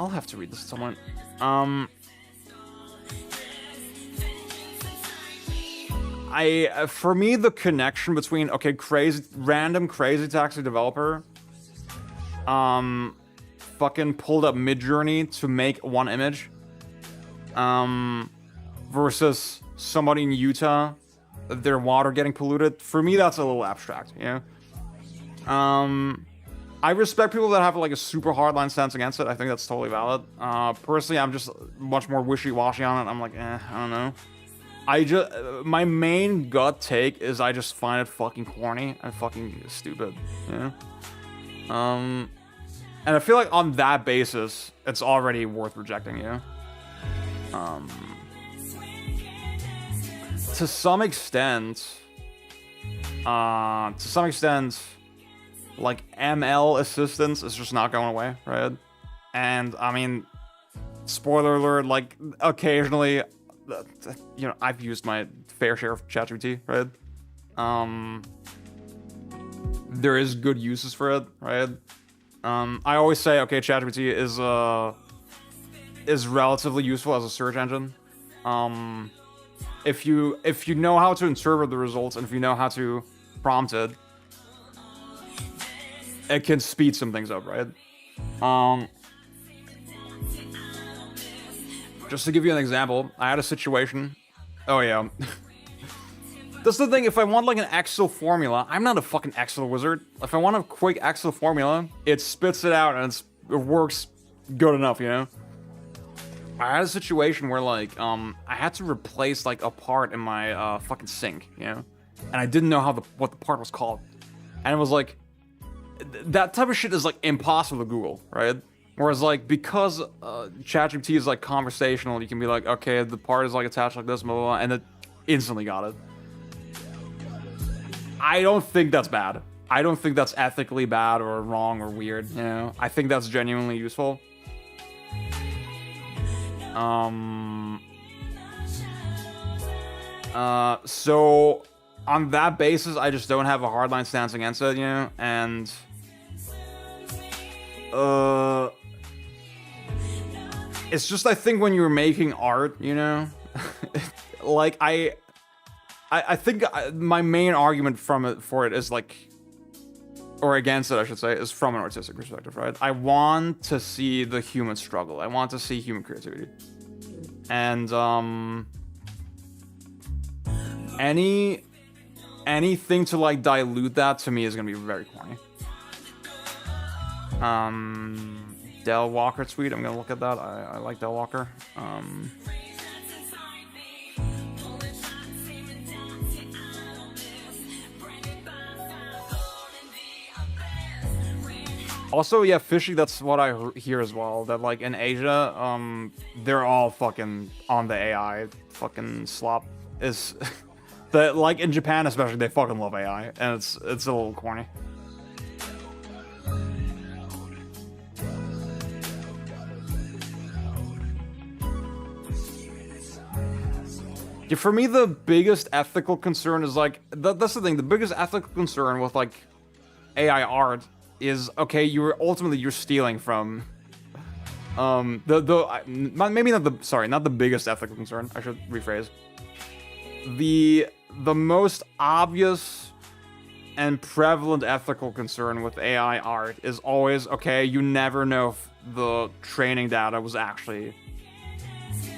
have to read this to someone. For me, the connection between, okay, random crazy taxi developer, fucking pulled up Midjourney to make one image, versus somebody in Utah, their water getting polluted. For me, that's a little abstract, you know? I respect people that have, like, a super hardline stance against it. I think that's totally valid. Personally, I'm just much more wishy-washy on it. I'm like, I don't know. My main gut take is I just find it fucking corny and fucking stupid, you know? And I feel like on that basis, it's already worth rejecting, you know? To some extent, like, ML assistance is just not going away, right? And, I mean, spoiler alert, like, occasionally, you know, I've used my fair share of ChatGPT, right? There is good uses for it, right? I always say, okay, ChatGPT is relatively useful as a search engine. If you know how to interpret the results, and if you know how to prompt it, it can speed some things up, right? Just to give you an example, I had a situation. Oh yeah. That's the thing, if I want, like, an Excel formula, I'm not a fucking Excel wizard. If I want a quick Excel formula, it spits it out and it works good enough, you know? I had a situation where, like, I had to replace, like, a part in my fucking sink, you know? And I didn't know what the part was called. And it was like, that type of shit is, like, impossible to Google, right? Whereas, like, because ChatGPT is, like, conversational, you can be like, okay, the part is, like, attached like this, blah, blah, blah, and it instantly got it. I don't think that's bad. I don't think that's ethically bad or wrong or weird, you know? I think that's genuinely useful. So, on that basis, I just don't have a hardline stance against it, you know? And... It's just, I think when you're making art, you know, like I think my main argument for it is like, or against it, I should say, is from an artistic perspective, right? I want to see the human struggle. I want to see human creativity. And anything to like dilute that to me is gonna be very corny. Del Walker tweet, I'm gonna look at that. I like Del Walker. Also, yeah, fishy, that's what I hear as well. That, like, in Asia, they're all fucking on the AI. Fucking Slop is... that, like, in Japan especially, they fucking love AI. And it's a little corny. Yeah, for me, the biggest ethical concern is, like... That's the thing. The biggest ethical concern with, like, AI art is, okay, you're stealing from maybe not the biggest ethical concern, I should rephrase. The most obvious and prevalent ethical concern with AI art is always, okay, you never know if the training data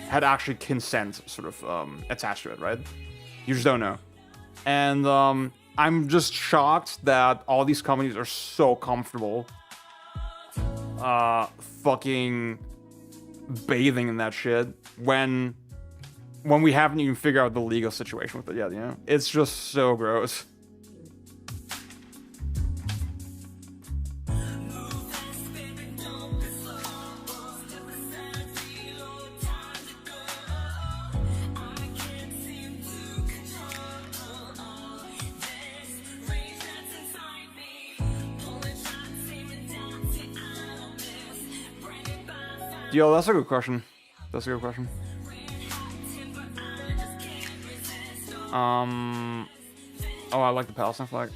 had actually consent sort of attached to it, right? You just don't know. And I'm just shocked that all these companies are so comfortable fucking bathing in that shit when we haven't even figured out the legal situation with it yet, you know? It's just so gross. Yo, that's a good question. That's a good question. Oh, I like the Palestine flag.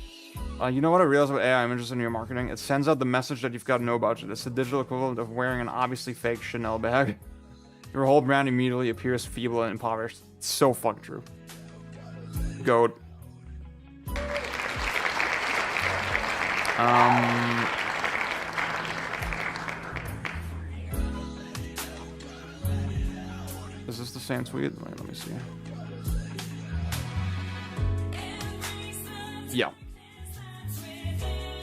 You know what I realized about AI? I'm interested in your marketing. It sends out the message that you've got no budget. It's the digital equivalent of wearing an obviously fake Chanel bag. Your whole brand immediately appears feeble and impoverished. It's so fucking true. Goat. Is this the same tweet? Wait, let me see. Yeah.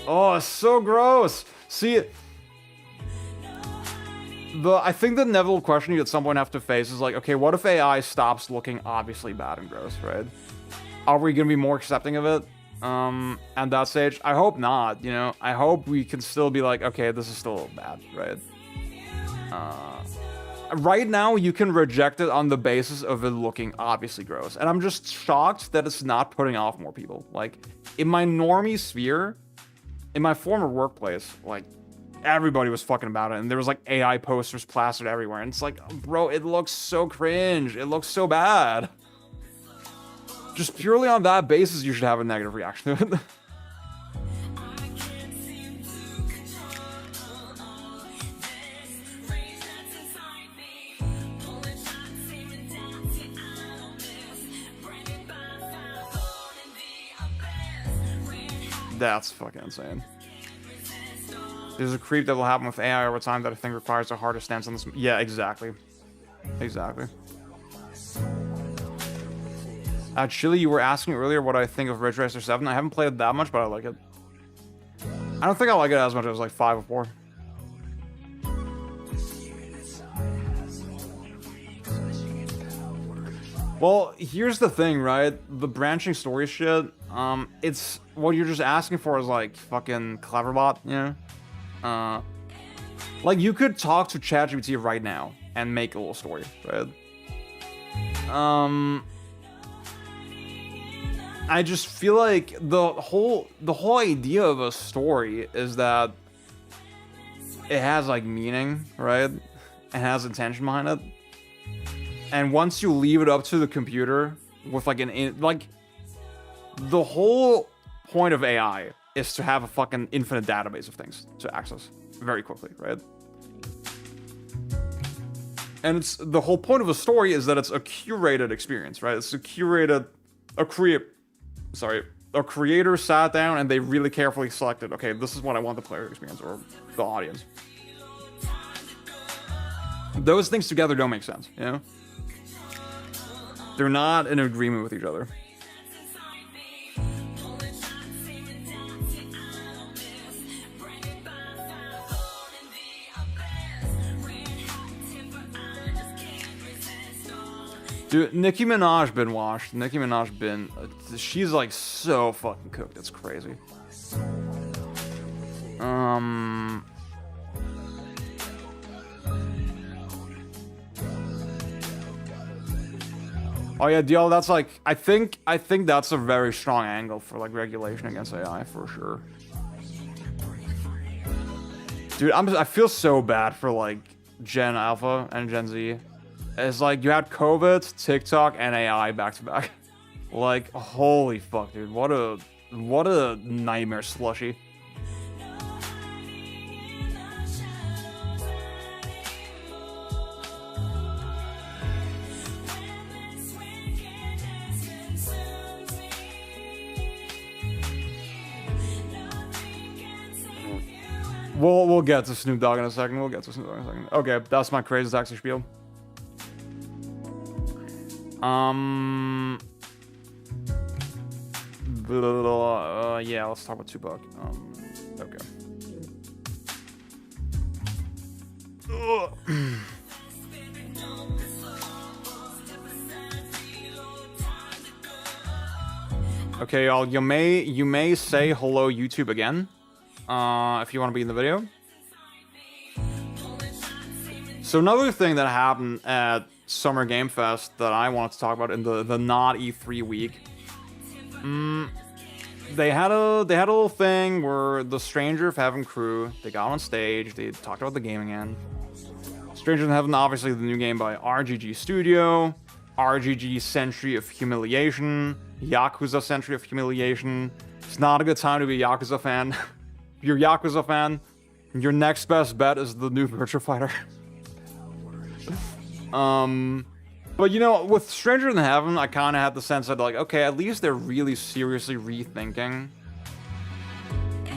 Oh, it's so gross. See, I think the inevitable question you at some point have to face is like, okay, what if AI stops looking obviously bad and gross, right? Are we gonna be more accepting of it? At that stage, I hope not. You know, I hope we can still be like, okay, this is still bad, right? Right now, you can reject it on the basis of it looking obviously gross. And I'm just shocked that it's not putting off more people. Like, in my normie sphere, in my former workplace, like, everybody was fucking about it. And there was, like, AI posters plastered everywhere. And it's like, bro, it looks so cringe. It looks so bad. Just purely on that basis, you should have a negative reaction to it. That's fucking insane. There's a creep that will happen with AI over time that I think requires a harder stance on this. Yeah, exactly. Exactly. Chili, you were asking earlier what I think of Ridge Racer 7. I haven't played it that much, but I like it. I don't think I like it as much as like 5 or 4. Well, here's the thing, right? The branching story shit, it's what you're just asking for is like fucking Cleverbot, you know? Like you could talk to ChatGPT right now and make a little story, right? I just feel like the whole idea of a story is that it has like meaning, right? It has intention behind it. And once you leave it up to the computer with like the whole point of AI is to have a fucking infinite database of things to access very quickly, right? And it's the whole point of a story is that it's a curated experience, right? It's a curated, a creator sat down and they really carefully selected, okay, this is what I want the player to experience, or the audience. Those things together don't make sense, you know? They're not in agreement with each other. Dude, Nicki Minaj been washed. Nicki Minaj been... she's like so fucking cooked. It's crazy. Oh yeah, DL, that's like... I think that's a very strong angle for like regulation against AI for sure. Dude, I feel so bad for like Gen Alpha and Gen Z. It's like you had COVID, TikTok, and AI back to back. Like, holy fuck, dude. What a nightmare slushy. We'll get to Snoop Dogg in a second. Okay, that's my crazy taxi spiel. Yeah, let's talk about Tupac. Okay. Okay, y'all, you may say hello YouTube again, if you want to be in the video. So another thing that happened at Summer Game Fest that I wanted to talk about in the not E3 week. They had a little thing where the Stranger of Heaven crew, they got on stage, they talked about the game again. Stranger of Heaven, obviously the new game by RGG Studio, RGG Century of Humiliation, Yakuza Century of Humiliation. It's not a good time to be a Yakuza fan. If you're a Yakuza fan, your next best bet is the new Virtua Fighter. But you know, with Stranger in Heaven, I kind of had the sense that like, okay, at least they're really seriously rethinking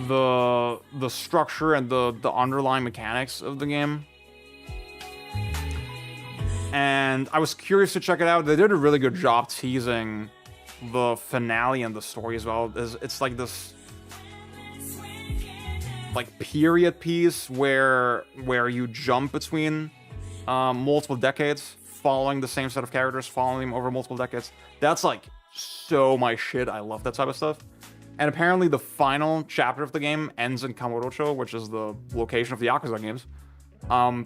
the structure and the underlying mechanics of the game. And I was curious to check it out. They did a really good job teasing the finale and the story as well. It's like this like period piece where you jump between multiple decades, following the same set of characters, following them over multiple decades. That's like so my shit. I love that type of stuff. And apparently the final chapter of the game ends in Kamurocho, which is the location of the Yakuza games,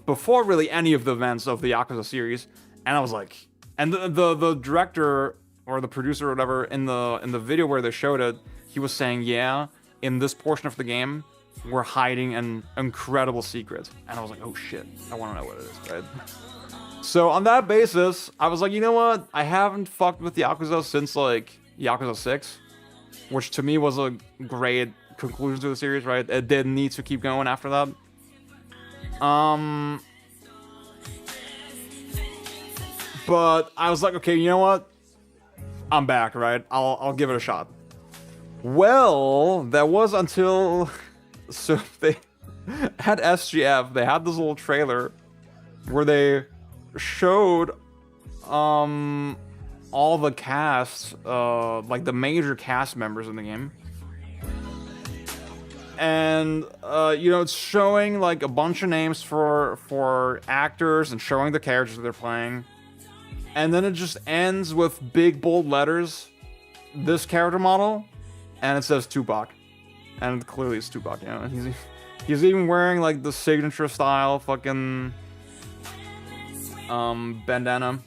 before really any of the events of the Yakuza series. And I was like, and the director or the producer or whatever in the video where they showed it, he was saying, yeah, in this portion of the game, we're hiding an incredible secret. And I was like, oh shit, I want to know what it is, right? So on that basis, I was like, you know what? I haven't fucked with Yakuza since like Yakuza 6, which to me was a great conclusion to the series, right? It didn't need to keep going after that. But I was like, okay, you know what? I'm back, right? I'll give it a shot. Well, that was until so they had SGF. They had this little trailer where they showed all the cast, like the major cast members in the game. And you know, it's showing like a bunch of names for actors and showing the characters that they're playing. And then it just ends with big bold letters, this character model, and it says Tupac. And clearly it's Tupac, you know. And he's even wearing like the signature style fucking bandana.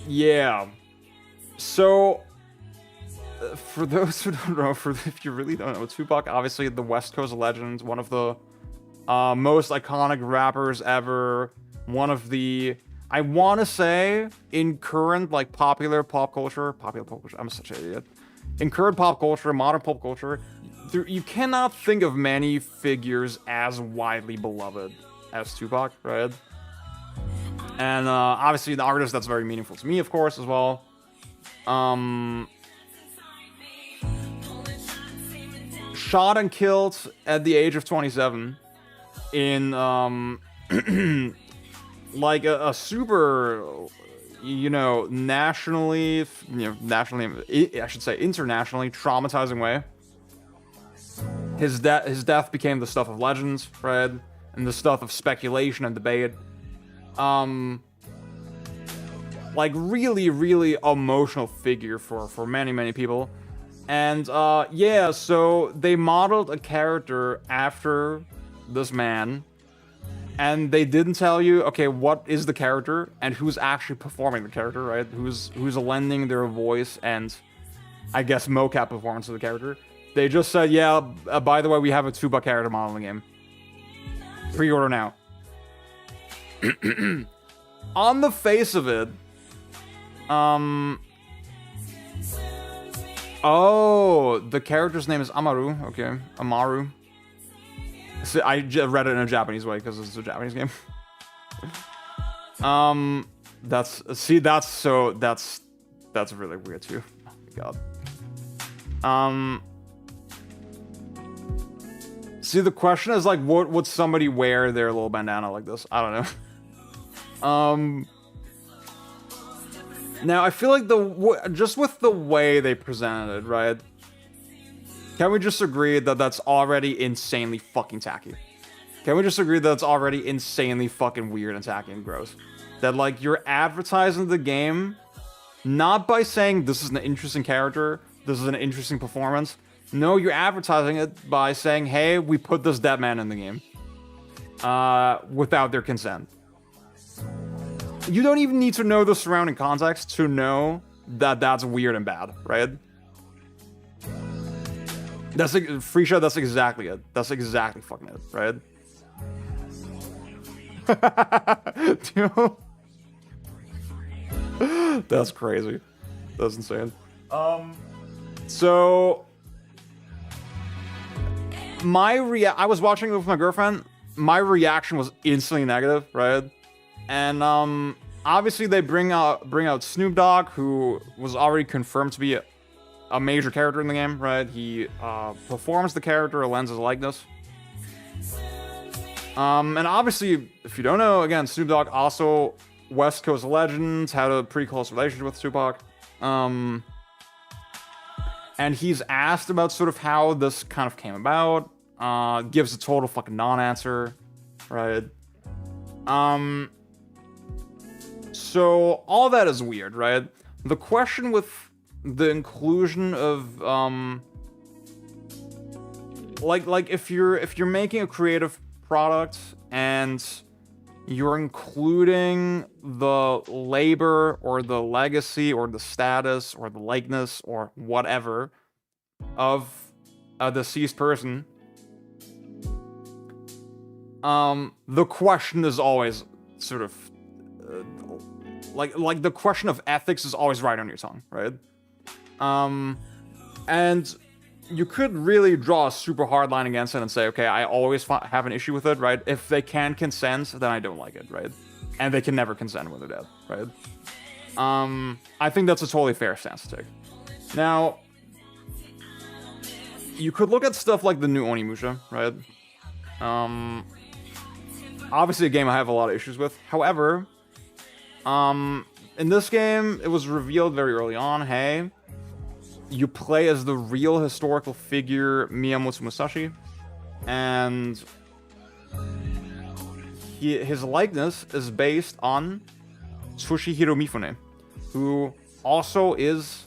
Yeah. So for those who don't know, if you really don't know, Tupac, obviously the West Coast legend, one of the most iconic rappers ever, one of the I want to say in current like popular pop culture, I'm such an idiot. In current pop culture, modern pop culture, you cannot think of many figures as widely beloved as Tupac, right? And obviously the artist that's very meaningful to me, of course, as well. Shot and killed at the age of 27 in like a super, nationally, I should say internationally traumatizing way. His death became the stuff of legends, right? And the stuff of speculation and debate. Like really, really emotional figure for many, many people. And yeah, so they modeled a character after this man. And they didn't tell you, okay, what is the character and who's actually performing the character, right? Who's lending their voice and, I guess, mocap performance of the character. They just said, yeah, by the way, we have a Tupac character model in the game. Pre-order now. On the face of it, oh, the character's name is Amaru. Okay, Amaru. So I read it in a Japanese way because it's a Japanese game. That's really weird too. Oh my god. See, the question is like, what would somebody wear their little bandana like this? I don't know. Now I feel like just with the way they presented it, right? Can we just agree that that's already insanely fucking tacky? Can we just agree that it's already insanely fucking weird and tacky and gross? That, like, you're advertising the game not by saying this is an interesting character, this is an interesting performance. No, you're advertising it by saying, hey, we put this dead man in the game. Without their consent. You don't even need to know the surrounding context to know that that's weird and bad, right? That's like, free show, that's exactly it. That's exactly fucking it, right? Dude. That's crazy. That's insane. So I was watching it with my girlfriend. My reaction was instantly negative, right? And obviously they bring out Snoop Dogg, who was already confirmed to be a major character in the game, right? He performs the character, lends his likeness. And obviously, if you don't know, again, Snoop Dogg also West Coast legend, had a pretty close relationship with Tupac. And he's asked about sort of how this kind of came about. Gives a total fucking non-answer, right? So all that is weird, right? The question with the inclusion of like if you're making a creative product and you're including the labor or the legacy or the status or the likeness or whatever of a deceased person, the question is always sort of like the question of ethics is always right on your tongue, right? And you could really draw a super hard line against it and say, okay, I always have an issue with it, right? If they can consent, then I don't like it, right? And they can never consent when they're dead, right? I think that's a totally fair stance to take. Now, you could look at stuff like the new Onimusha, right? Obviously a game I have a lot of issues with. However, in this game, it was revealed very early on, hey, you play as the real historical figure Miyamoto Musashi, and his likeness is based on Toshihiro Mifune, who also is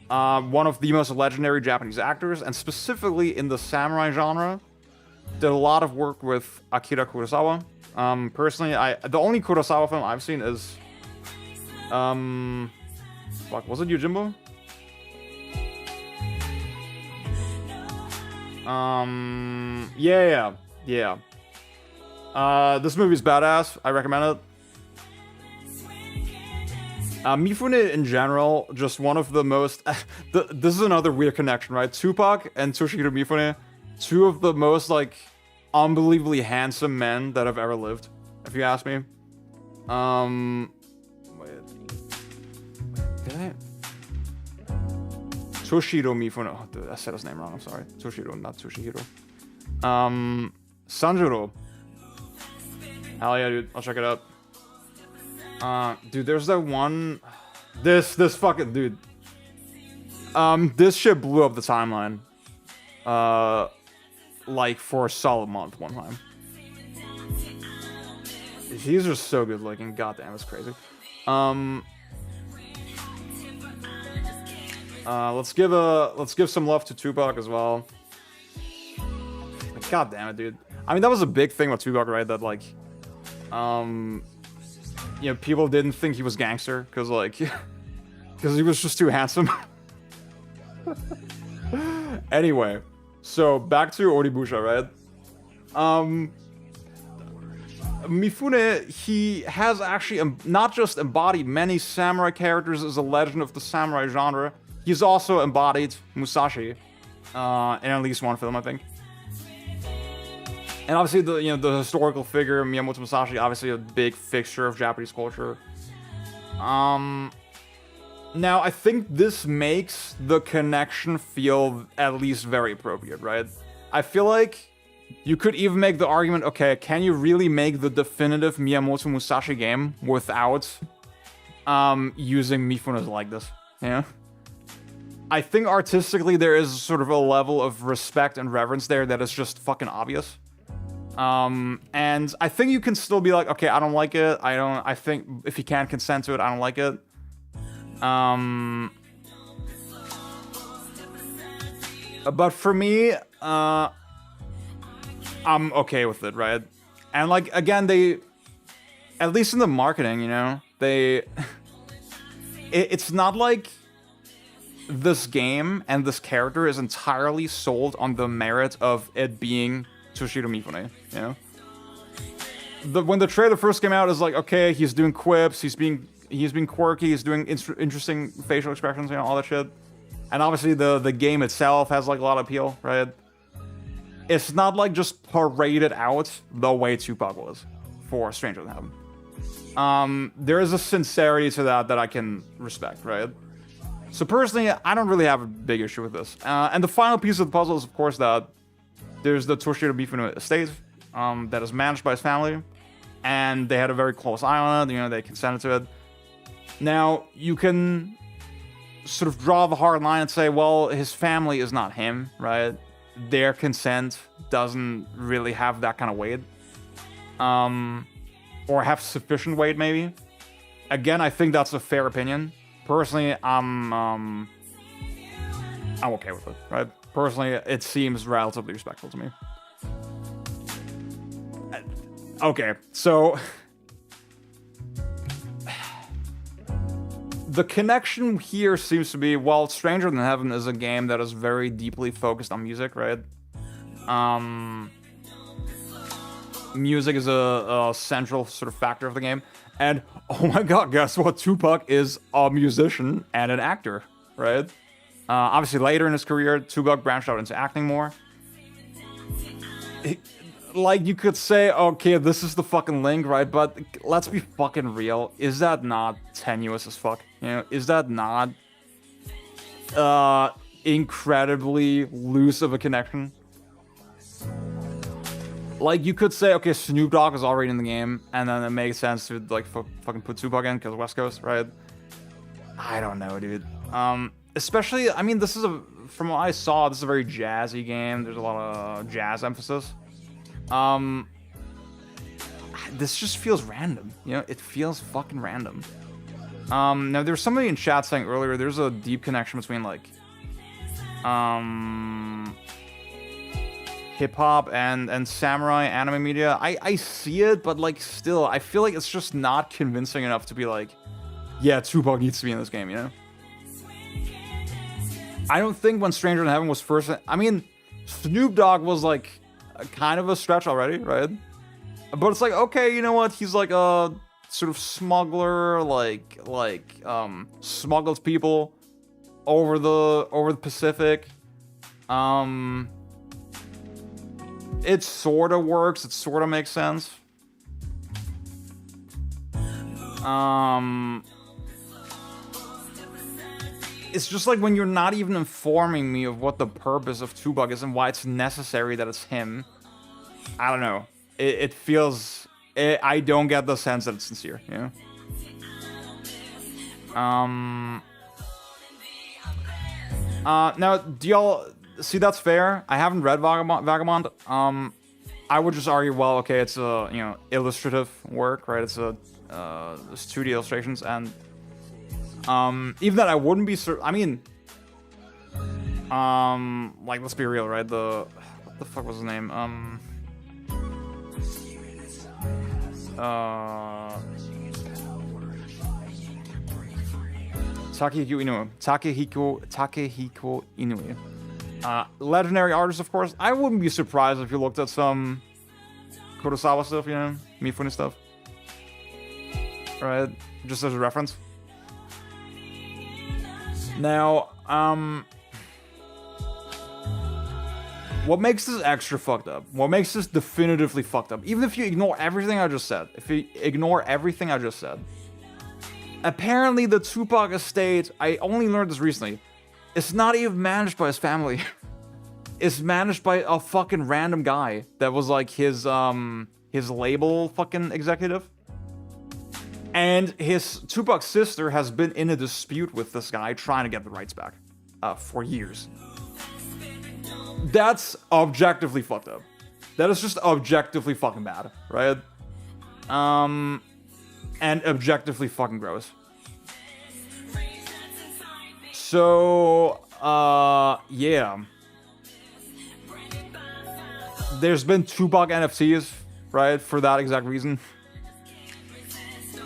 one of the most legendary Japanese actors, and specifically in the samurai genre, did a lot of work with Akira Kurosawa. Personally, the only Kurosawa film I've seen is was it Yojimbo? Yeah. This movie's badass. I recommend it. Mifune in general, just one of the most... this is another weird connection, right? Tupac and Toshihiro Mifune, two of the most, like, unbelievably handsome men that have ever lived, if you ask me. Wait. Did I? Toshihiro Mifune. Oh, dude, I said his name wrong, I'm sorry. Toshihiro, not Toshihiro. Sanjuro. Hell yeah, dude. I'll check it out. Dude, there's that one... This fucking... Dude. This shit blew up the timeline. Like, for a solid month one time. These are so good looking. Goddamn, it's crazy. Let's give some love to Tupac as well. God damn it, dude. I mean, that was a big thing with Tupac, right? That, like, you know, people didn't think he was gangster because, like, because he was just too handsome. Anyway, so back to Oribusha, right? Mifune, he has actually not just embodied many samurai characters as a legend of the samurai genre, he's also embodied Musashi in at least one film, I think. And obviously, the historical figure Miyamoto Musashi, obviously a big fixture of Japanese culture. Now, I think this makes the connection feel at least very appropriate, right? I feel like you could even make the argument, okay, can you really make the definitive Miyamoto Musashi game without using Mifune's like this? Yeah. I think artistically there is sort of a level of respect and reverence there that is just fucking obvious. And I think you can still be like, okay, I don't like it. I think if you can't consent to it, I don't like it. But for me, I'm okay with it, right? And like, again, they, at least in the marketing, you know, it's not like this game and this character is entirely sold on the merit of it being Toshihiro Mifune, you know? When the trailer first came out, it's like, okay, he's doing quips, he's being quirky, he's doing interesting facial expressions, you know, all that shit. And obviously the game itself has like a lot of appeal, right? It's not like just paraded out the way Tupac was for Stranger Than Heaven. There is a sincerity to that I can respect, right? So personally, I don't really have a big issue with this. And the final piece of the puzzle is, of course, that there's the Toshihiro Mifune estate that is managed by his family, and they had a very close eye on it. You know, they consented to it. Now, you can sort of draw the hard line and say, well, his family is not him, right? Their consent doesn't really have that kind of weight, or have sufficient weight, maybe. Again, I think that's a fair opinion. Personally, I'm okay with it, right? Personally, it seems relatively respectful to me. Okay, so the connection here seems to be, well, Stranger Than Heaven is a game that is very deeply focused on music, right? Music is a central sort of factor of the game. And, oh my god, guess what? Tupac is a musician and an actor, right? Obviously, later in his career, Tupac branched out into acting more. Like, you could say, okay, this is the fucking link, right? But let's be fucking real. Is that not tenuous as fuck? You know, is that not incredibly loose of a connection? Like, you could say, okay, Snoop Dogg is already in the game, and then it makes sense to, like, fucking put Tupac in, because West Coast, right? I don't know, dude. Especially, I mean, from what I saw, this is a very jazzy game. There's a lot of jazz emphasis. This just feels random, you know? It feels fucking random. Now, there was somebody in chat saying earlier, there's a deep connection between, like, hip-hop and samurai anime media. I see it, but, like, still, I feel like it's just not convincing enough to be like, yeah, Tupac needs to be in this game, you know? I don't think when Stranger Than Heaven was first... I mean, Snoop Dogg was, like, kind of a stretch already, right? But it's like, okay, you know what? He's like a sort of smuggler, smuggles people over the Pacific. It sort of works. It sort of makes sense. It's just like when you're not even informing me of what the purpose of Tupac is and why it's necessary that it's him. I don't know. It feels... I don't get the sense that it's sincere, you know? Now, do y'all... See, that's fair. I haven't read Vagabond. I would just argue, well, okay, it's a, you know, illustrative work, right? It's a... There's 2D illustrations, and... even that I wouldn't be I mean, like, let's be real, right? What the fuck was his name? Takehiko Inoue. Legendary artist, of course. I wouldn't be surprised if you looked at some Kurosawa stuff, you know, Mifune stuff. Right? Just as a reference. Now, what makes this extra fucked up? What makes this definitively fucked up? Even if you ignore everything I just said. Apparently the Tupac estate, I only learned this recently, it's not even managed by his family. It's managed by a fucking random guy that was like his label fucking executive. And his Tupac's sister has been in a dispute with this guy trying to get the rights back for years. That's objectively fucked up. That is just objectively fucking bad, right? And objectively fucking gross. So, yeah. There's been Tupac NFTs, right, for that exact reason.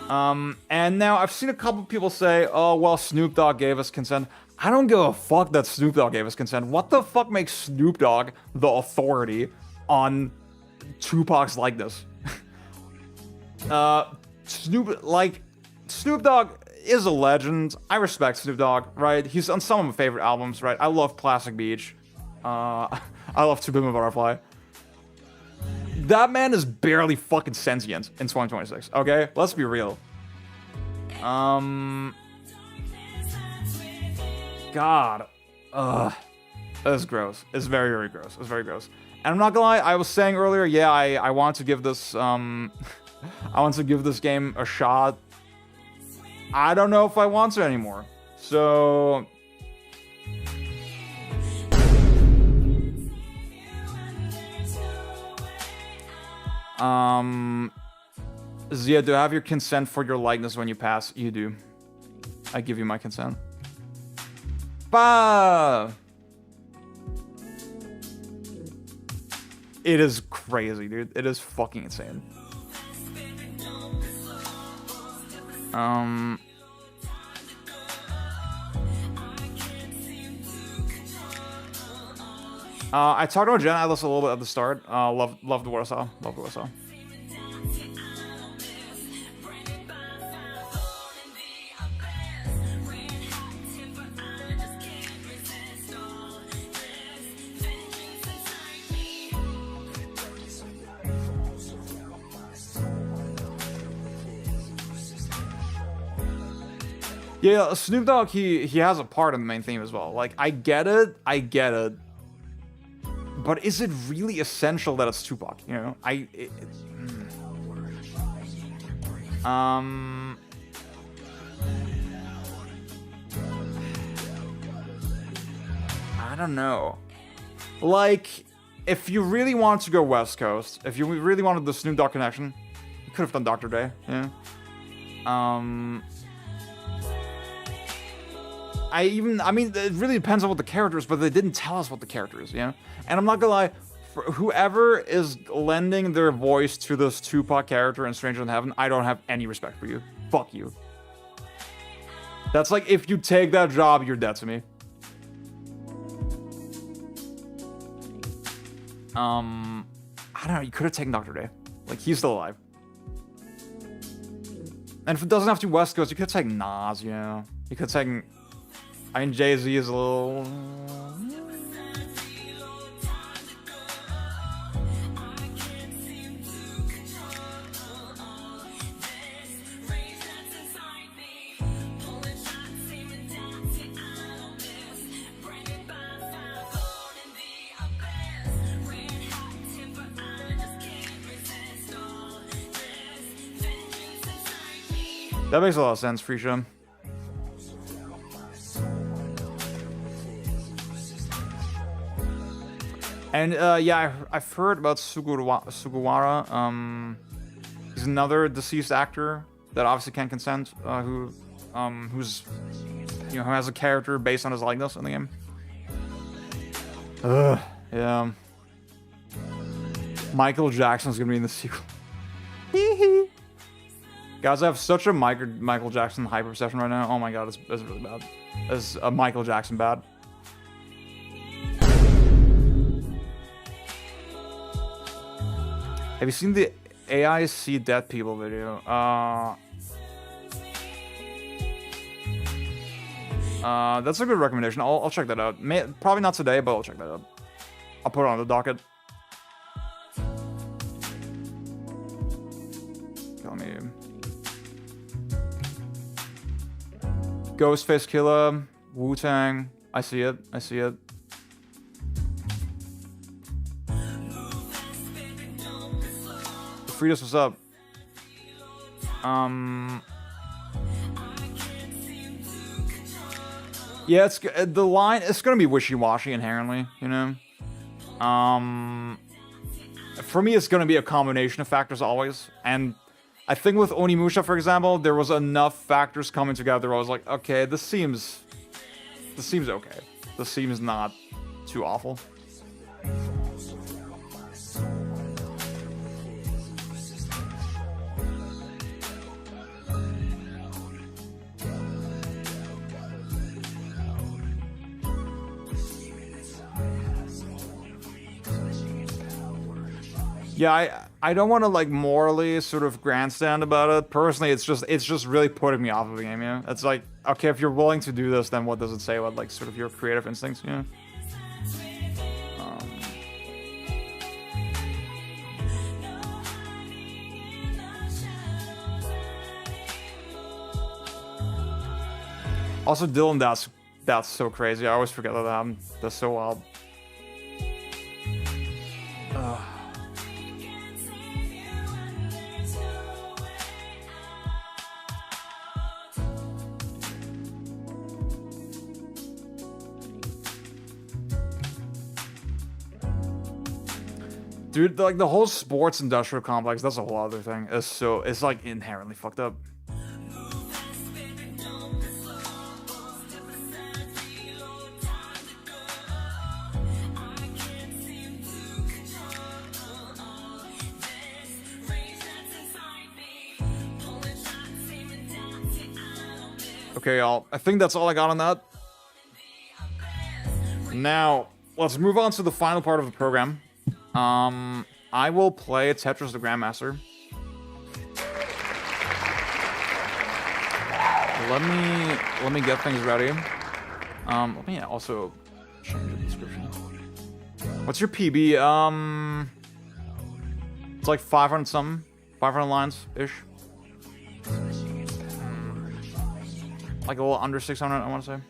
And now I've seen a couple people say, oh, well, Snoop Dogg gave us consent. I don't give a fuck that Snoop Dogg gave us consent. What the fuck makes Snoop Dogg the authority on Tupac's likeness? Snoop Dogg is a legend. I respect Snoop Dogg, right? He's on some of my favorite albums, right? I love Classic Beach. I love To Pimp a Butterfly. That man is barely fucking sentient in 2026, okay? Let's be real. God. That's gross. It's very, very gross. It's very gross. And I'm not gonna lie, I was saying earlier, yeah, I want to give this, I want to give this game a shot. I don't know if I want to anymore. So... Zia, do I have your consent for your likeness when you pass? You do. I give you my consent. Bah! It is crazy, dude. It is fucking insane. I talked about Gen Atlas a little bit at the start. Loved what I saw. Loved what I saw. Yeah, Snoop Dogg, he has a part in the main theme as well. Like, I get it. But is it really essential that it's Tupac? You know, I don't know. Like, if you really wanted to go West Coast, if you really wanted the Snoop Dogg connection, you could have done Dr. Dre. Yeah. I mean, it really depends on what the character is, but they didn't tell us what the character is, you know? And I'm not gonna lie, for whoever is lending their voice to this Tupac character in Stranger in Heaven, I don't have any respect for you. Fuck you. That's like, if you take that job, you're dead to me. I don't know, you could have taken Dr. Dre. Like, he's still alive. And if it doesn't have to be West Coast, you could take Nas, you know. You could take... I mean, Jay-Z is a little... That makes a lot of sense, Freesha. And yeah, I've heard about Sugawara. He's another deceased actor that obviously can't consent, who's who has a character based on his likeness in the game. Yeah. Michael Jackson's gonna be in the sequel. Guys, I have such a Michael Jackson hyper obsession right now. Oh my god, it's really bad. It's a Michael Jackson bad. Have you seen the AI see dead people video? That's a good recommendation. I'll check that out. Probably not today, but I'll check that out. I'll put it on the docket. Tell me. Ghostface Killer, Wu-Tang. I see it. I see it. Fritos, what's up? Yeah, it's the line. It's gonna be wishy-washy inherently, you know. For me, it's gonna be a combination of factors always, and I think with Onimusha, for example, there was enough factors coming together where I was like, okay, this seems okay. This seems not too awful. Yeah, I don't want to like morally sort of grandstand about it. Personally, it's just really putting me off of the game, you know? It's like, okay, if you're willing to do this, then what does it say about like sort of your creative instincts, you know? Also, Dylan, that's so crazy. I always forget that happened. That's so wild. Dude, like the whole sports industrial complex, that's a whole other thing. It's like inherently fucked up. Okay, y'all. I think that's all I got on that. Now, let's move on to the final part of the program. I will play Tetris the Grandmaster. Let me get things ready. Let me also change the description. What's your PB? It's like 500 something, 500 lines ish. Like a little under 600, I want to say.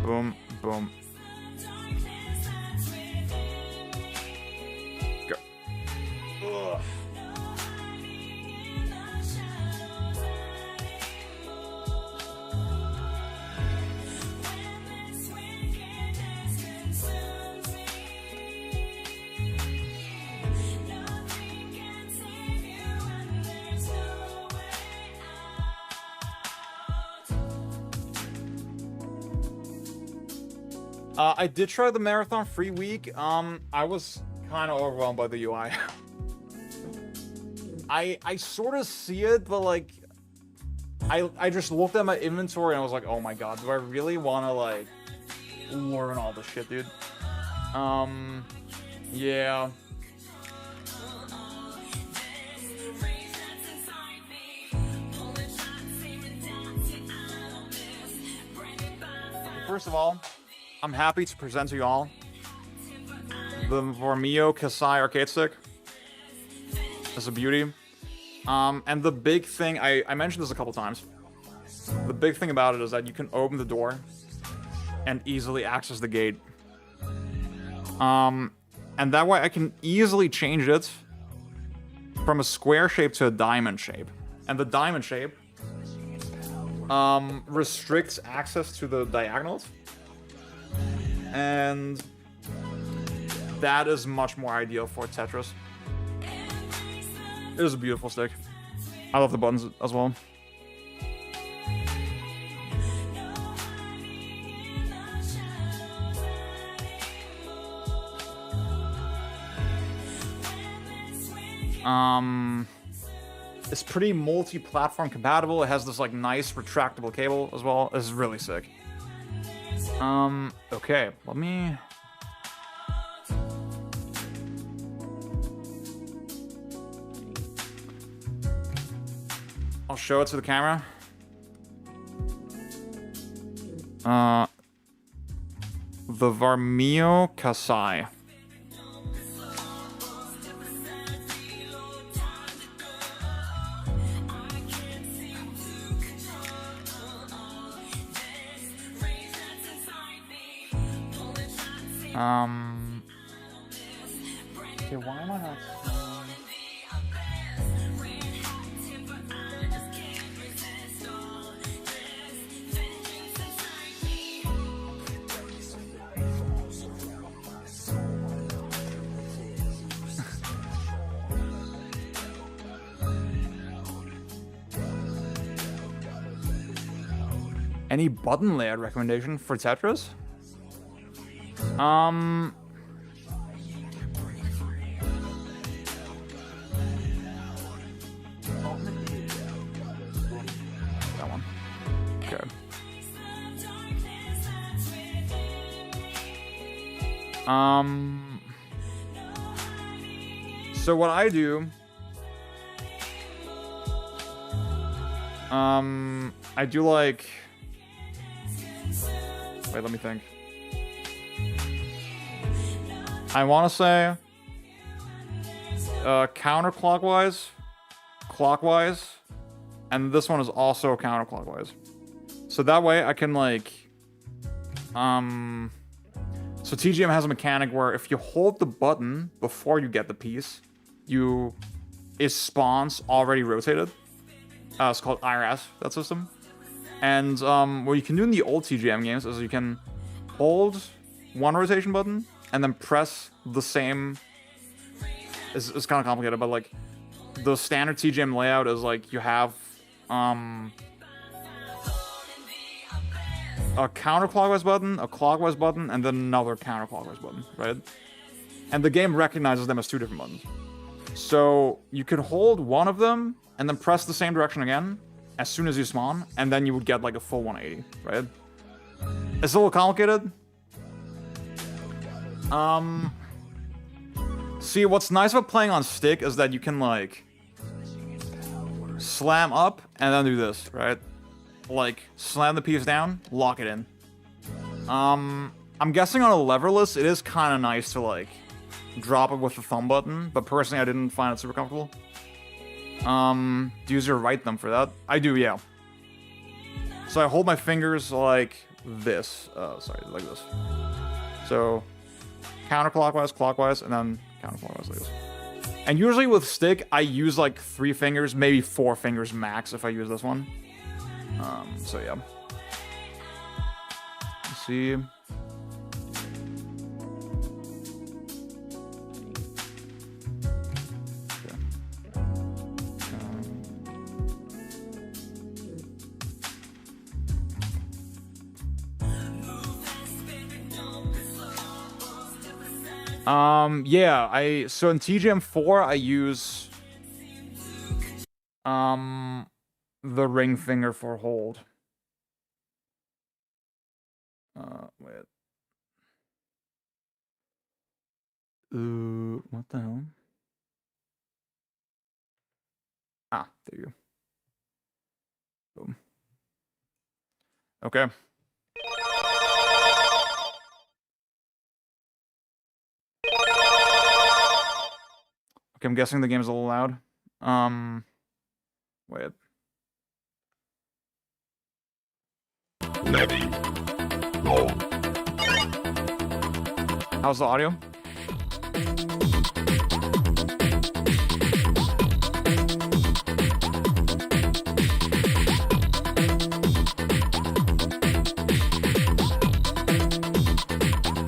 Boom, boom. Go. Ugh. I did try the marathon free week. I was kind of overwhelmed by the UI. I sort of see it, but like, I just looked at my inventory and I was like, oh my god, do I really want to like learn all this shit, dude? Yeah. First of all, I'm happy to present to you all the Vormio Kasai arcade stick. It's a beauty. And the big thing, I mentioned this a couple times. The big thing about it is that you can open the door and easily access the gate. And that way I can easily change it from a square shape to a diamond shape. And the diamond shape restricts access to the diagonals. And that is much more ideal for Tetris. It is a beautiful stick. I love the buttons as well. It's pretty multi-platform compatible. It has this like nice retractable cable as well. This is really sick. Okay, let me... I'll show it to the camera. The Vormio Kasai. Okay, why am I not seeing... Any button layout recommendation for Tetris? That one. Okay. So what I do, I do like, wait, let me think. I want to say counterclockwise, clockwise, and this one is also counterclockwise. So that way I can like, so TGM has a mechanic where if you hold the button before you get the piece, it spawns already rotated. It's called IRS, that system. And what you can do in the old TGM games is you can hold one rotation button and then press the same. It's kind of complicated, but like the standard TGM layout is like you have a counterclockwise button, a clockwise button, and then another counterclockwise button, right? And the game recognizes them as two different buttons. So you could hold one of them and then press the same direction again as soon as you spawn, and then you would get like a full 180, right? It's a little complicated. See, what's nice about playing on stick is that you can like slam up and then do this, right? Like slam the piece down, lock it in. I'm guessing on a leverless, it is kind of nice to like drop it with the thumb button, but personally I didn't find it super comfortable. Do you use your right thumb for that? I do, yeah. So I hold my fingers like this. Sorry, like this. So counterclockwise, clockwise, and then counterclockwise like this. And usually with stick, I use like 3 fingers, maybe 4 fingers max if I use this one. So yeah. Let's see. Yeah, so in TGM4 I use the ring finger for hold. Wait. What the hell? Ah, there you go. Boom. Okay. Okay, I'm guessing the game's a little loud. Wait. Maybe. No. How's the audio?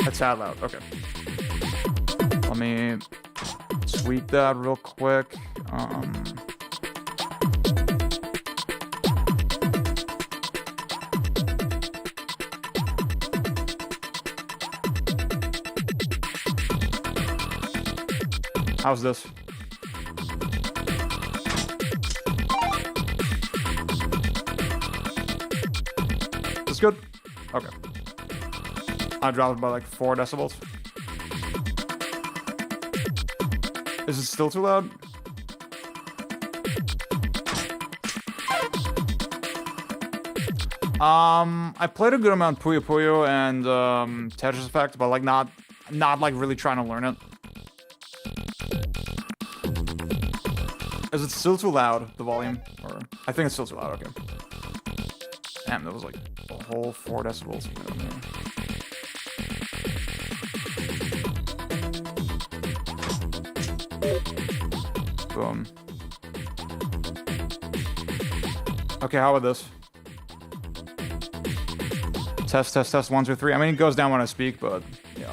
That's that loud. Okay. Let me tweak that real quick. How's this? This good? Okay. I dropped it by like 4 decibels. Is it still too loud? I played a good amount Puyo Puyo and Tetris Effect, but like not like really trying to learn it. Is it still too loud, the volume? Or I think it's still too loud, okay. Damn, that was like a whole 4 decibels. Boom. Okay, how about this? Test, test, test, 1, 2, 3. I mean, it goes down when I speak, but yeah.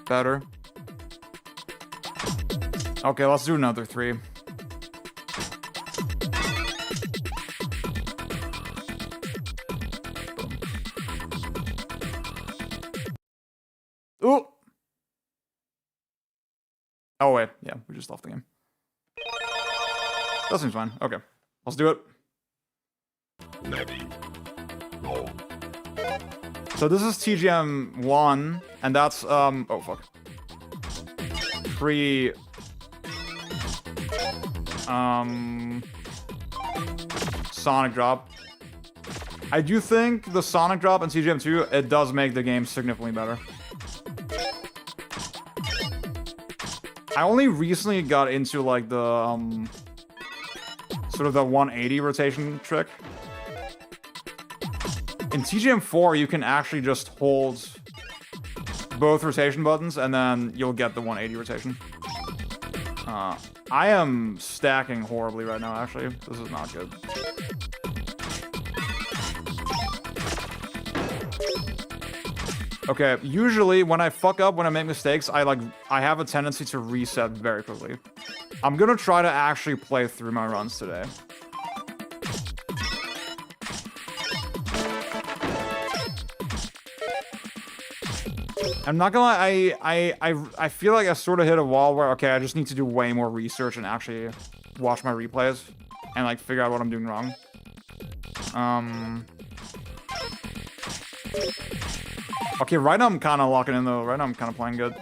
Better. Okay, let's do another 3. Ooh! Oh, wait. Yeah, we just left the game. That seems fine. Okay. Let's do it. Maybe. No. So this is TGM 1, and that's, oh, fuck. Pre... Sonic Drop. I do think the Sonic Drop in TGM 2, it does make the game significantly better. I only recently got into, like, the, sort of the 180 rotation trick. In TGM 4, you can actually just hold both rotation buttons, and then you'll get the 180 rotation. I am stacking horribly right now, actually. This is not good. Okay, usually when I fuck up, when I make mistakes, I have a tendency to reset very quickly. I'm gonna try to actually play through my runs today. I'm not gonna lie, I feel like I sort of hit a wall where, okay, I just need to do way more research and actually watch my replays and, like, figure out what I'm doing wrong. Okay, right now I'm kind of locking in, though. Right now I'm kind of playing good.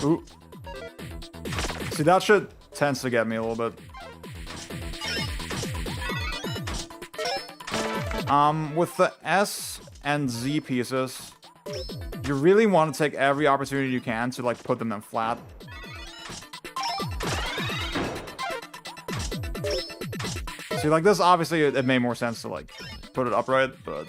Ooh. See, that shit tends to get me a little bit. With the S and Z pieces, you really want to take every opportunity you can to, like, put them in flat. See, like this, obviously, it made more sense to, like, put it upright, but...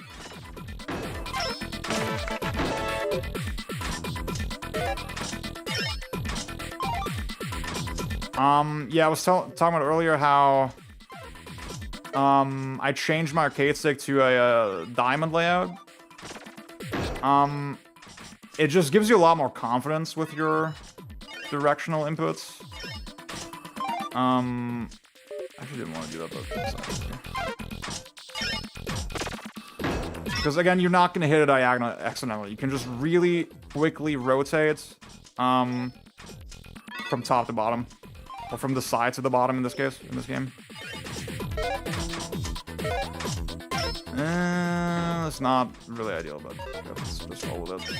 yeah, I was talking about earlier how... I changed my arcade stick to a diamond layout. It just gives you a lot more confidence with your directional inputs. I actually didn't want to do that, but... Because, again, you're not going to hit a diagonal accidentally. You can just really quickly rotate from top to bottom. Or from the side to the bottom, in this case, in this game. It's not really ideal, but let's just roll with it.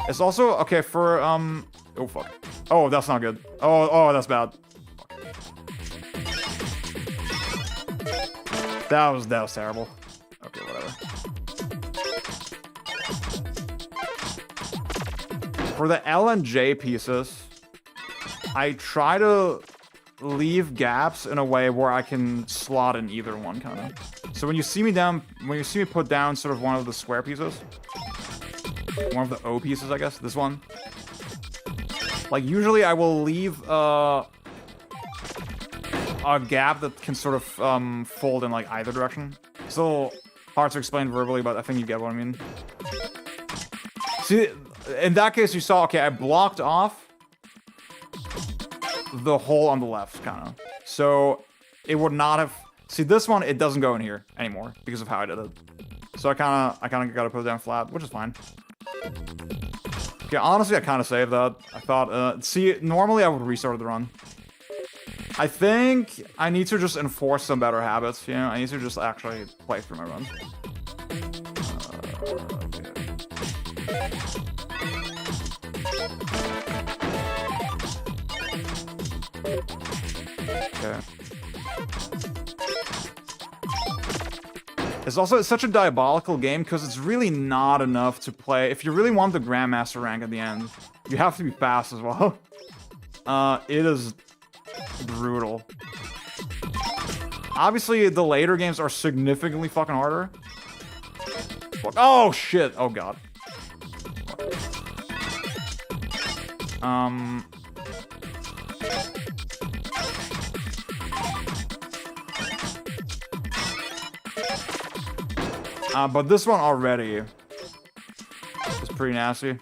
It's also, okay, for, oh, fuck. Oh, that's not good. Oh, that's bad. That was terrible. Okay, whatever. For the L and J pieces, I try to leave gaps in a way where I can slot in either one, kind of. So when you see me put down sort of one of the square pieces, one of the O pieces, I guess, this one. Like, usually I will leave a gap that can sort of fold in, like, either direction. It's a little hard to explain verbally, but I think you get what I mean. See, in that case, you saw, okay, I blocked off the hole on the left, kind of. So it would not have... See, this one, it doesn't go in here anymore because of how I did it. So I kind of got to put it down flat, which is fine. Okay, honestly, I kind of saved that. I thought, see, normally I would restart the run. I think I need to just enforce some better habits, you know? I need to just actually play through my runs. Okay. It's such a diabolical game because it's really not enough to play. If you really want the Grandmaster rank at the end, you have to be fast as well. It is brutal. Obviously, the later games are significantly fucking harder. Oh, shit. Oh, God. But this one already is pretty nasty.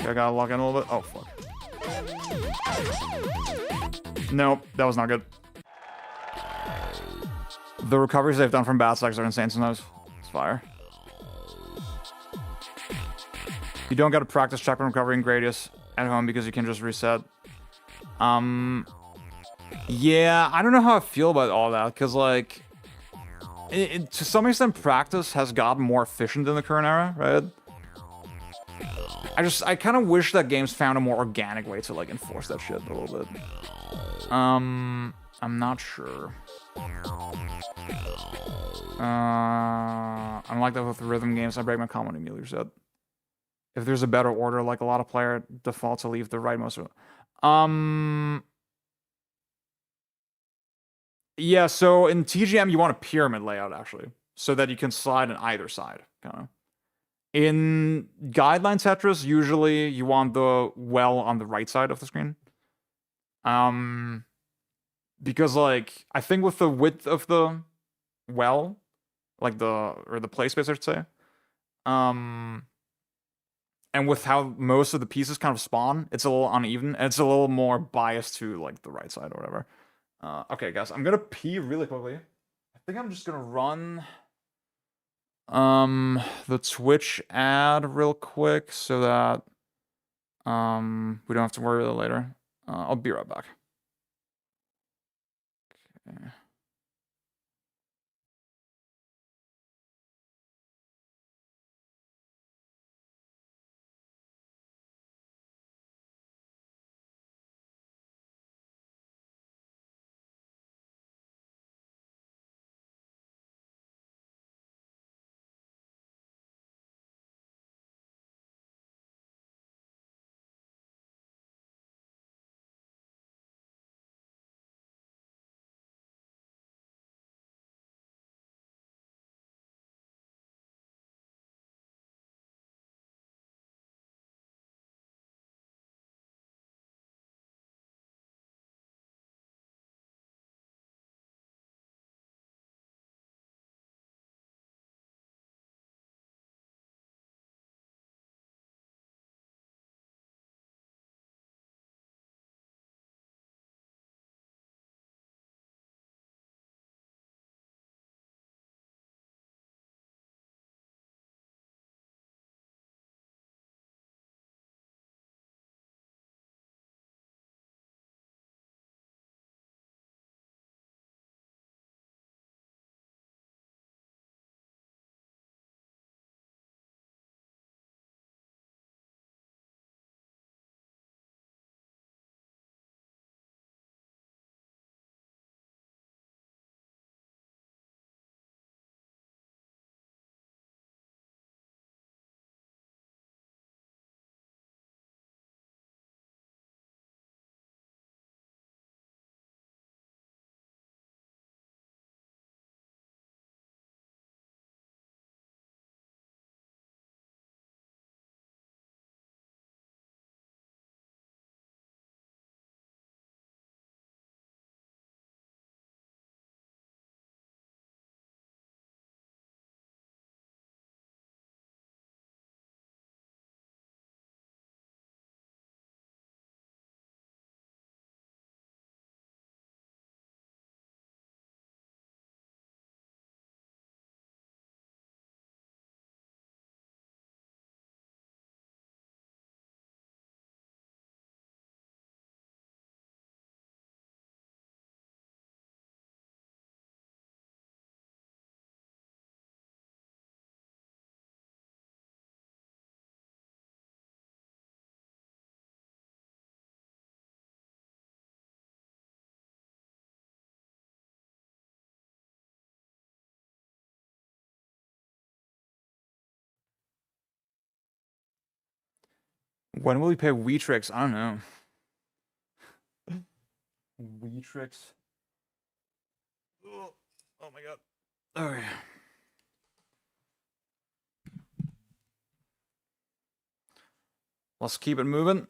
Okay, I gotta log in a little bit. Oh, fuck. Nope, that was not good. The recoveries they've done from bad stacks are insane sometimes. It's fire. You don't get to practice checkpoint recovery in Gradius at home because you can just reset. Yeah, I don't know how I feel about all that, because, like, to some extent, practice has gotten more efficient in the current era, right? I kind of wish that games found a more organic way to, like, enforce that shit a little bit. I'm not sure. I'm like that with rhythm games. I break my common immediately reset. If there's a better order, like a lot of player default to leave the rightmost. Yeah, so in TGM you want a pyramid layout actually, so that you can slide on either side, kind of. In guideline Tetris, usually you want the well on the right side of the screen. Because, like, I think with the width of the well, like the play space, I should say, and with how most of the pieces kind of spawn, it's a little uneven, and it's a little more biased to, like, the right side or whatever. Okay, guys, I'm gonna pee really quickly. I think I'm just gonna run the Twitch ad real quick so that we don't have to worry about it later. I'll be right back. Okay. When will we pay Weetrix? I don't know. Weetrix. Oh my god. Okay. Let's keep it moving.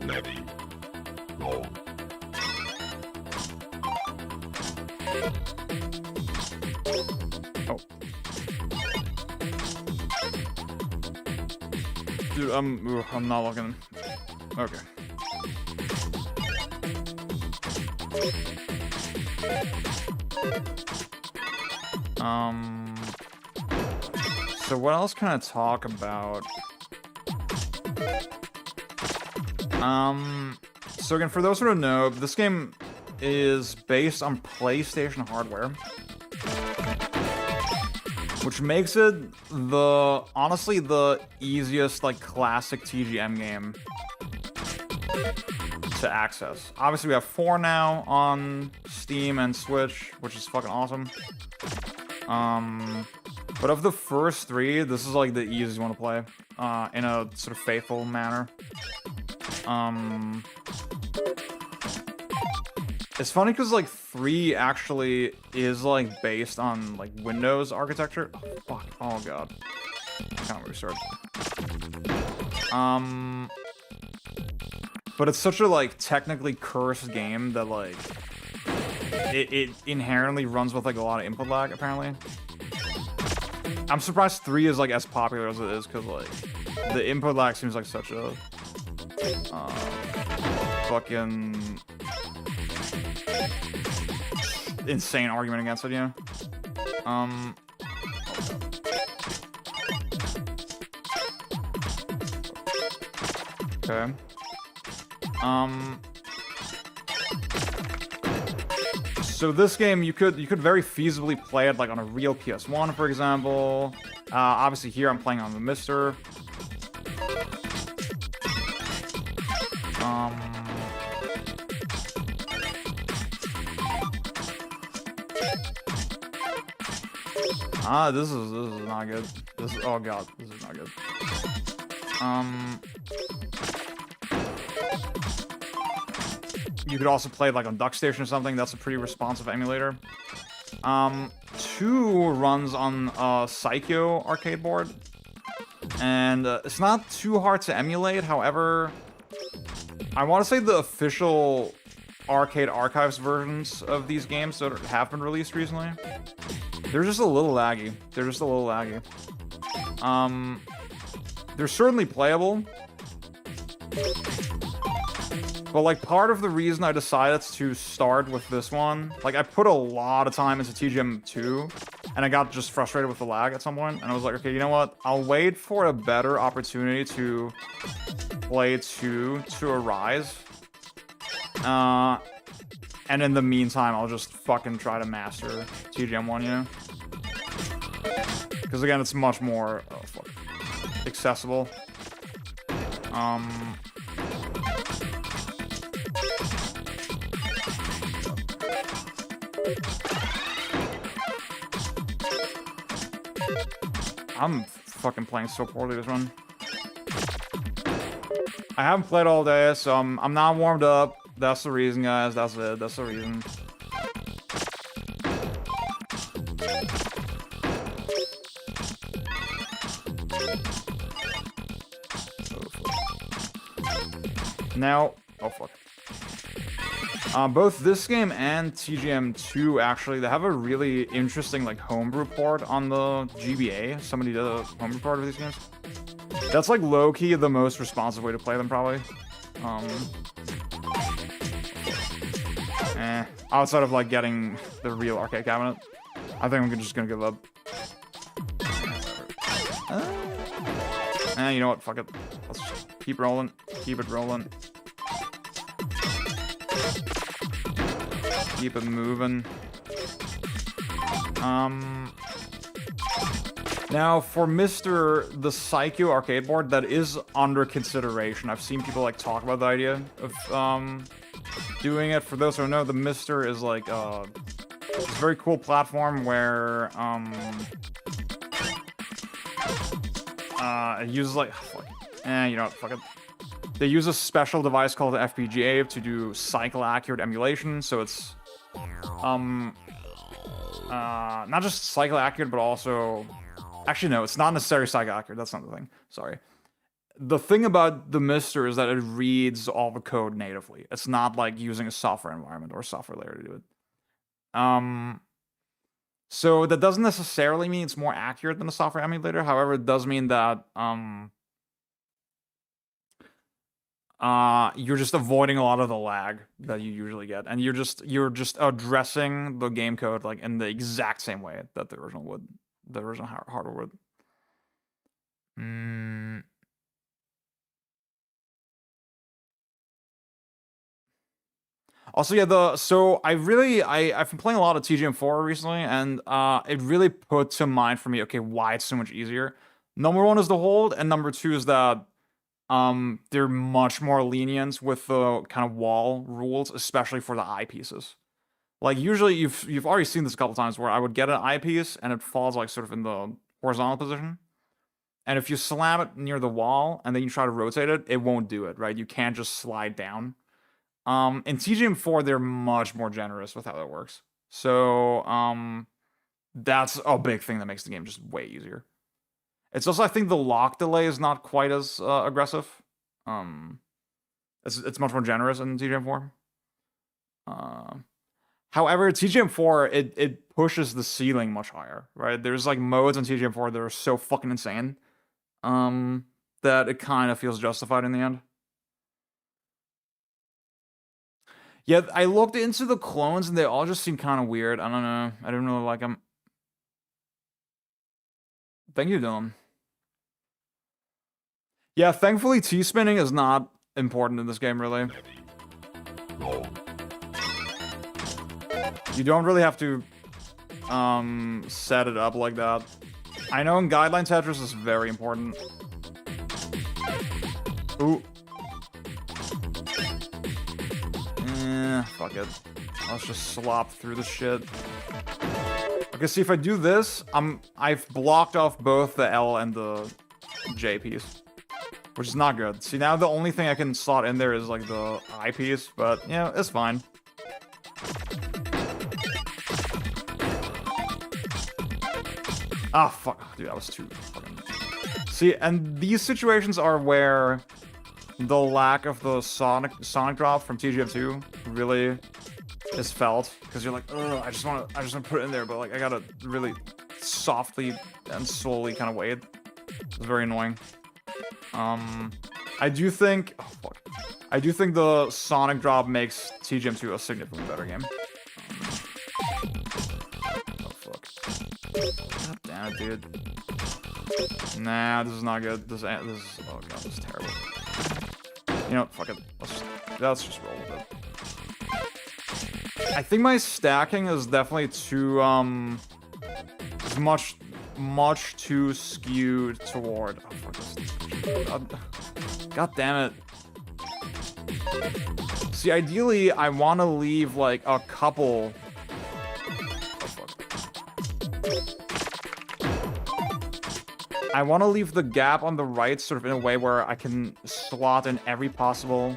Ready. Go. Oh. Dude, I'm not looking. Okay. So what else can I talk about? So again, for those who don't know, this game is based on PlayStation hardware, which makes it honestly the easiest like classic TGM game to access. Obviously we have 4 now on Steam and Switch, which is fucking awesome. But of the first 3, this is like the easiest one to play in a sort of faithful manner. It's funny because like 3 actually is like based on like Windows architecture. Oh, fuck. Oh god. I can't restart. But it's such a like technically cursed game that like it inherently runs with like a lot of input lag apparently. I'm surprised 3 is like as popular as it is because like the input lag seems like such a fucking insane argument against it, you know? Okay. So this game, you could very feasibly play it like on a real PS1, for example. Obviously here I'm playing on the Mister. This is not good. Oh god, this is not good. You could also play like on DuckStation or something. That's a pretty responsive emulator. 2 runs on Psycho arcade board, and it's not too hard to emulate. However, I want to say the official Arcade Archives versions of these games that have been released recently, they're just a little laggy. They're certainly playable. But like part of the reason I decided to start with this one, like I put a lot of time into TGM 2 and I got just frustrated with the lag at some point, and I was like, okay, you know what? I'll wait for a better opportunity to play 2 to arise. And in the meantime, I'll just fucking try to master TGM 1, you know? Because again, it's much more accessible. I'm fucking playing so poorly this run. I haven't played all day, so I'm not warmed up. That's the reason, guys. That's it. That's the reason. Now, oh fuck. Both this game and TGM 2 actually, they have a really interesting like homebrew port on the GBA. Somebody did a homebrew port of these games. That's like low-key the most responsive way to play them probably. Outside of like getting the real arcade cabinet, I think I'm just gonna give up. You know what? Fuck it. Let's just keep rolling. Keep it rolling. Keep it moving. Now for the Psycho arcade board, that is under consideration. I've seen people like talk about the idea of doing it. For those who don't know, the Mister is like it's a very cool platform where It uses like, fuck. You know what, fuck it. They use a special device called the FPGA to do cycle accurate emulation, so it's not just cycle accurate, but also, actually no, it's not necessarily cycle accurate. That's not the thing. Sorry. The thing about the Mister is that it reads all the code natively. It's not like using a software environment or a software layer to do it. So that doesn't necessarily mean it's more accurate than a software emulator. However, it does mean that you're just avoiding a lot of the lag that you usually get, and you're just addressing the game code like in the exact same way that the original hardware would. Also, yeah, so I've been playing a lot of TGM4 recently, and it really put to mind for me, okay, why it's so much easier. Number one is the hold, and number two is that they're much more lenient with the kind of wall rules, especially for the eyepieces. Like usually you've already seen this a couple times where I would get an eyepiece and it falls like sort of in the horizontal position. And if you slam it near the wall and then you try to rotate it, it won't do it, right? You can't just slide down. In TGM4, they're much more generous with how that works. So, that's a big thing that makes the game just way easier. It's also, I think the lock delay is not quite as aggressive. It's much more generous in TGM4. However, TGM4, it pushes the ceiling much higher, right? There's like modes on TGM4 that are so fucking insane, that it kind of feels justified in the end. Yeah, I looked into the clones and they all just seem kind of weird. I don't know. I didn't really like them. Thank you, Dylan. Yeah, thankfully T-spinning is not important in this game, really. You don't really have to set it up like that. I know in Guideline Tetris it's very important. Ooh. Fuck it. Let's just slop through the shit. Okay, see if I do this, I've blocked off both the L and the J piece, which is not good. See, now the only thing I can slot in there is like the I piece, but yeah, it's fine. Ah, fuck. Dude, that was too fucking... See, and these situations are where the lack of the sonic drop from TGM2 really is felt, because you're like, ugh, I just want to put it in there, but like I gotta really softly and slowly kind of wait. It's very annoying. I do think the sonic drop makes TGM2 a significantly better game. Oh fuck. God damn it, dude. Nah, this is not good. This is, oh god, this is terrible. You know, fuck it. Let's just roll with it. I think my stacking is definitely too, much too skewed toward... Oh, fuck this. God damn it. See, ideally, I want to leave, like, a couple... Oh, fuck. I want to leave the gap on the right sort of in a way where I can slot in every possible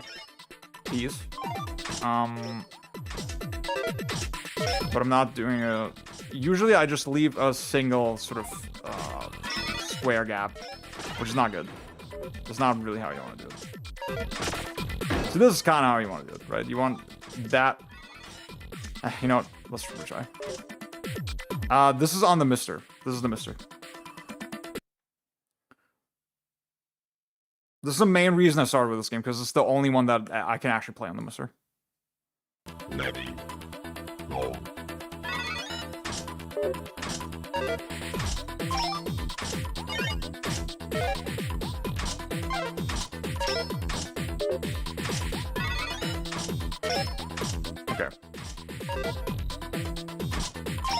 piece. But I'm not doing a... Usually I just leave a single sort of square gap, which is not good. That's not really how you want to do it. So this is kind of how you want to do it, right? You want that... You know what? Let's retry. This is on the Mister. This is the Mister. This is the main reason I started with this game, because it's the only one that I can actually play on the Mister. Ready. Go. Okay.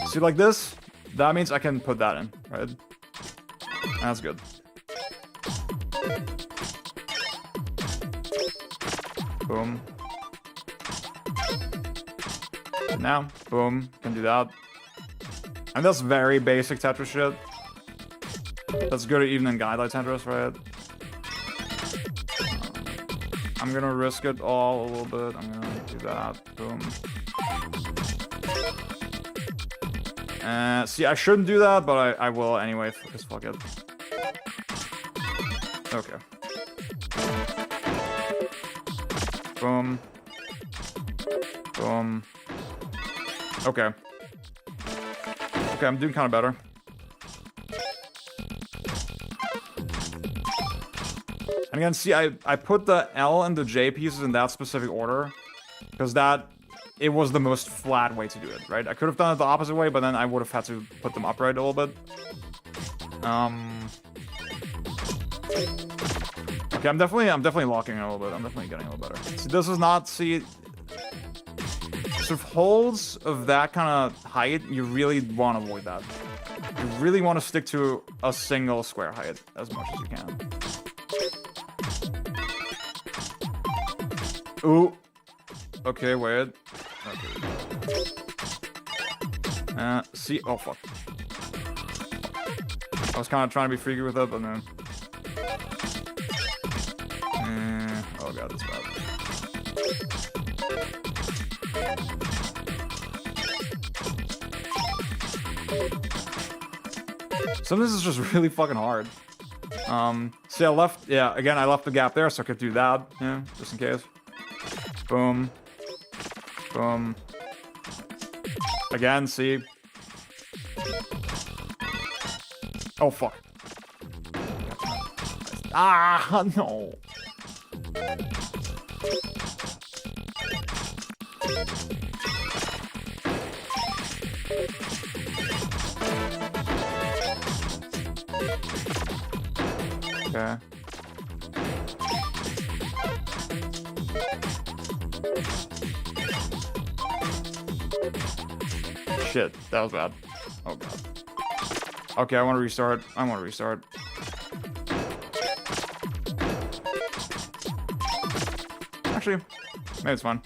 See, like this? That means I can put that in, right? That's good. Boom. Now, boom, can do that. And that's very basic Tetris shit. Let's go to evening guidelines, Tendrils, right? I'm gonna risk it all a little bit. I'm gonna do that. Boom. See, I shouldn't do that, but I will anyway, because fuck it. Okay. Boom. Boom. Okay. Okay, I'm doing kind of better. And again, see, I put the L and the J pieces in that specific order because it was the most flat way to do it, right? I could have done it the opposite way, but then I would have had to put them upright a little bit. Okay, I'm definitely locking in a little bit. I'm definitely getting a little better. See, this is not, sort of holds of that kind of height, you really want to avoid that. You really want to stick to a single square height as much as you can. Ooh. Okay, wait. Okay. See, oh fuck. I was kind of trying to be freaky with it, but no. Oh god, that's bad. Some of this is just really fucking hard. See, I left the gap there so I could do that, yeah, just in case. Boom. Boom. Again, see. Oh, fuck. Ah, no. Okay. Shit, that was bad. Oh god. Okay, I want to restart. Actually, maybe it's fine.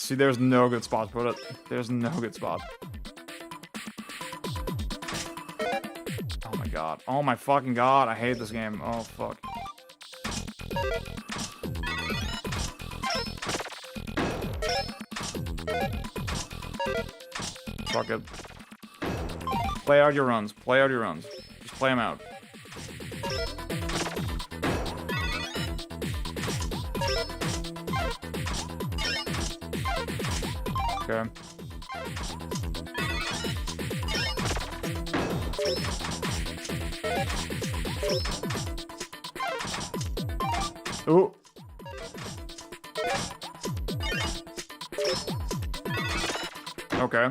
There's no good spot to put it. There's no good spot. Oh my god. Oh my fucking god. I hate this game. Oh fuck. Fuck it. Play out your runs. Play out your runs. Just play them out. Okay. Ooh. Okay.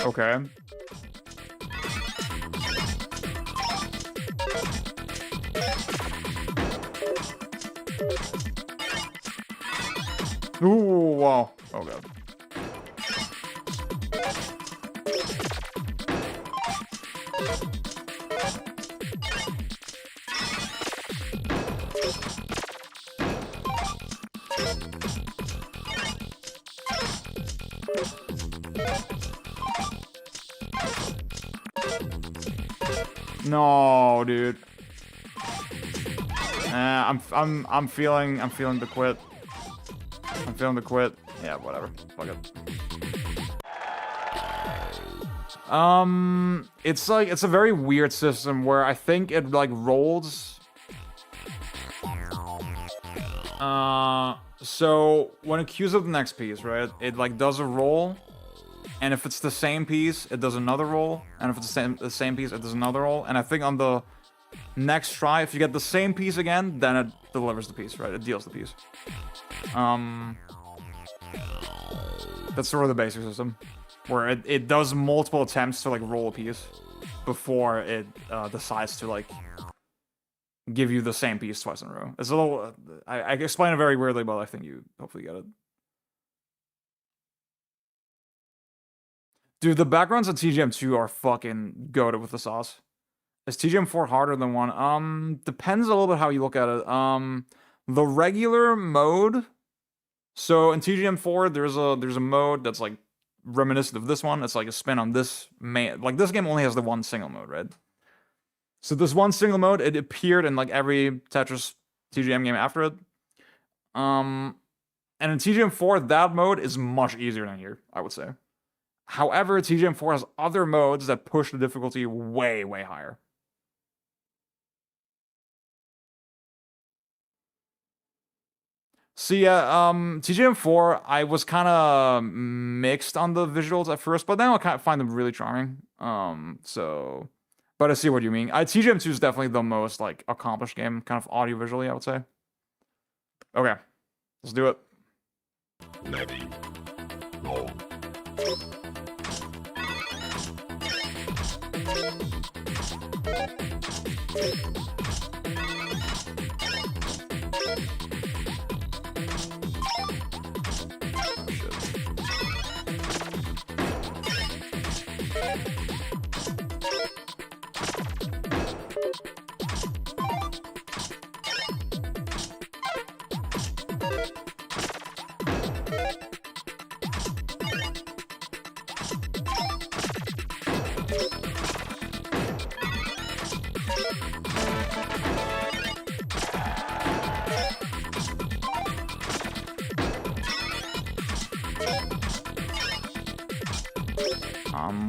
Okay. Ooh, wow. Oh god. No, dude. I'm feeling the quit. I'm feeling the quit. Yeah, whatever. Fuck it. It's a very weird system where I think it like rolls. So when it queues up the next piece, right? It like does a roll. And if it's the same piece, it does another roll. And if it's the same piece, it does another roll. And I think on the next try, if you get the same piece again, then it delivers the piece, right? It deals the piece. That's sort of the basic system, where it does multiple attempts to like roll a piece before it decides to like give you the same piece twice in a row. It's a little. I explain it very weirdly, but I think you hopefully get it. Dude, the backgrounds in TGM2 are fucking goated with the sauce. Is TGM4 harder than 1? Depends a little bit how you look at it. The regular mode. So in TGM4, there's a mode that's like reminiscent of this one. It's like a spin on this main. Like this game only has the one single mode, right? So this one single mode, it appeared in like every Tetris TGM game after it. And in TGM4, that mode is much easier than here, I would say. However, TGM4 has other modes that push the difficulty way, way higher. So yeah, TGM4, I was kind of mixed on the visuals at first, but now I kind of find them really charming. But I see what you mean. TGM2 is definitely the most like accomplished game, kind of audio visually, I would say. Okay, let's do it. Ready. Go.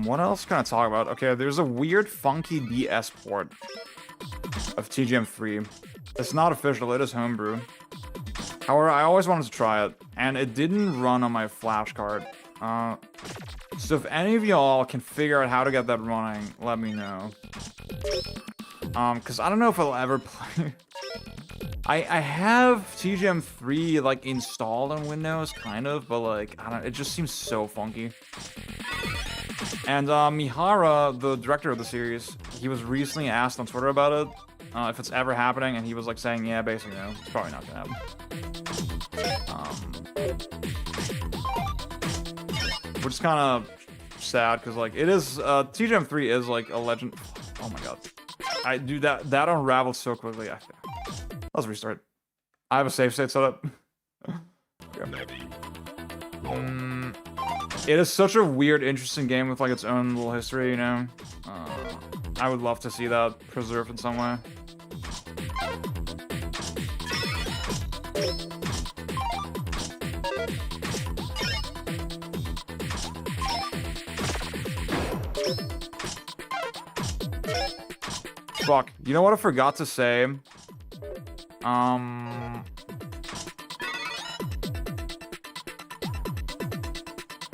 What else can I talk about? Okay, there's a weird, funky DS port of TGM3. It's not official, it is homebrew. However, I always wanted to try it, and it didn't run on my flash card. So if any of y'all can figure out how to get that running, let me know. Because I don't know if I'll ever play... I have TGM3, like, installed on Windows, kind of, but, like, I don't... It just seems so funky. And Mihara, the director of the series, he was recently asked on Twitter about it, if it's ever happening, and he was like saying, yeah, basically no, it's probably not gonna happen. Which is kind of sad, because like it is, TGM3 is like a legend. Oh my god, I do that unraveled so quickly. Let's restart. I have a save state set up. Ready. It is such a weird, interesting game with like its own little history, you know? I would love to see that preserved in some way. Fuck. You know what I forgot to say?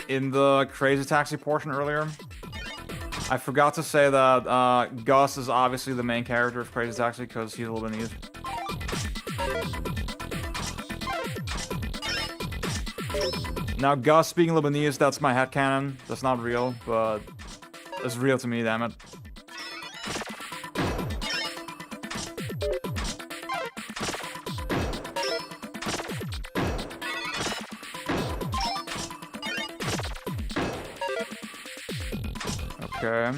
In the Crazy Taxi portion earlier, I forgot to say that Gus is obviously the main character of Crazy Taxi because he's a Lebanese. Now, Gus speaking Lebanese, that's my headcanon. That's not real, but it's real to me, damn it. Okay.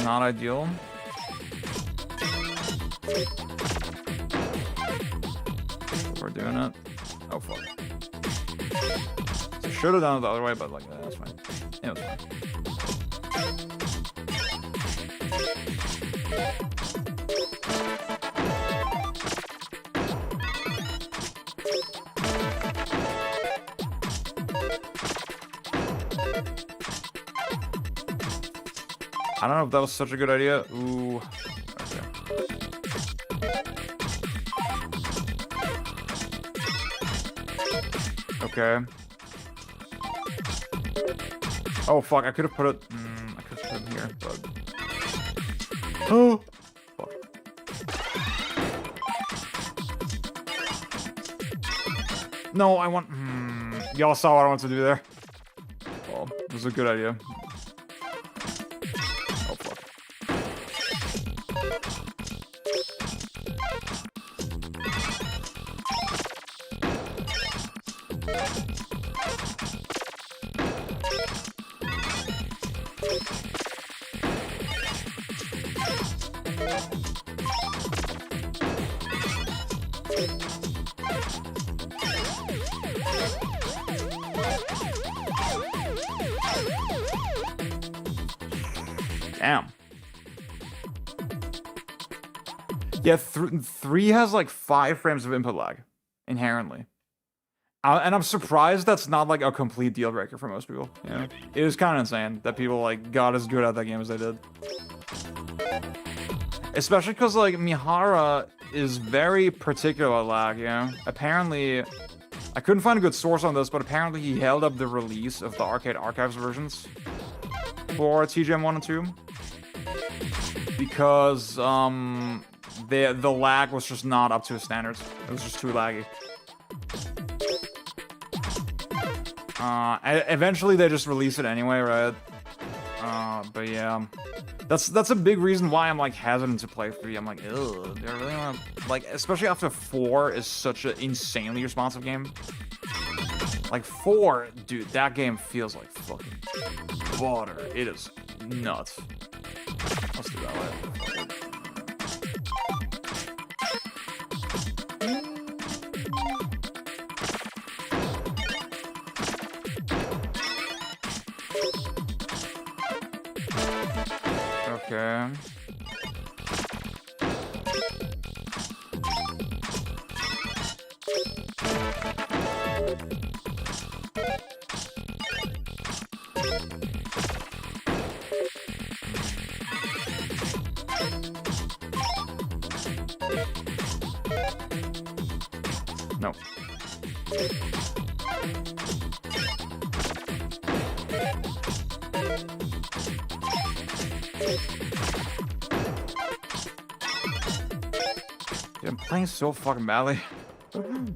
Not ideal. We're doing it. Oh fuck. So should have done it the other way, but like that's fine. Yeah, that's fine. I don't know if that was such a good idea. Ooh. Okay. Okay. Oh fuck! I could have put it. I could here, but... Oh! Fuck. No, I want... Y'all saw what I want to do there. Oh, it was a good idea. Oh, fuck. Damn. Yeah, 3 has like 5 frames of input lag inherently. And I'm surprised that's not like a complete deal breaker for most people. Yeah. It was kind of insane that people like got as good at that game as they did. Especially because like Mihara is very particular at lag, you know? Apparently, I couldn't find a good source on this, but apparently he held up the release of the Arcade Archives versions for TGM 1 and 2. Because the lag was just not up to his standards. It was just too laggy. Eventually they just release it anyway, right? But yeah, that's a big reason why I'm like hesitant to play 3. I'm like, ugh, do I really want to, like, especially after 4 is such an insanely responsive game. Like 4, dude, that game feels like fucking water. It is nuts. Let's do that way. Okay. No. Dude, I'm playing so fucking badly.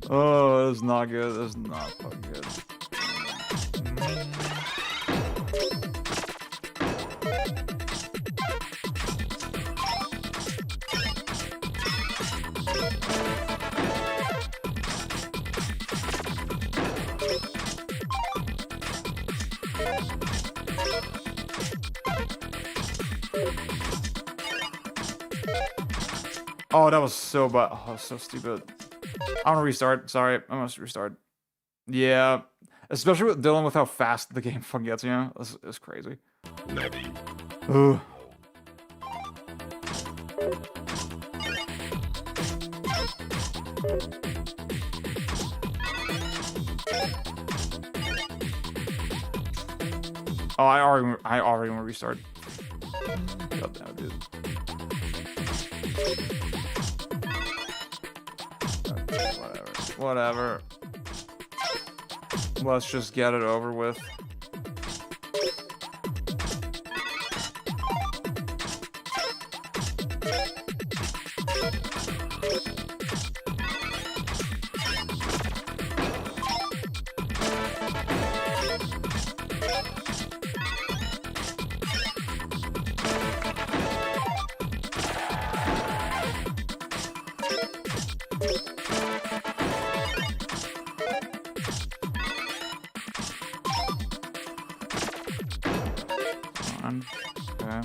Oh, this is not good. This is not fucking good. Oh, that was so bad. Oh, that was so stupid. I want to restart. Sorry, I must restart. Yeah, especially with dealing with how fast the game fucking gets, you know? It's crazy. Ugh. Oh, I already want to restart. God damn it, dude. Okay, whatever. Let's just get it over with. Okay.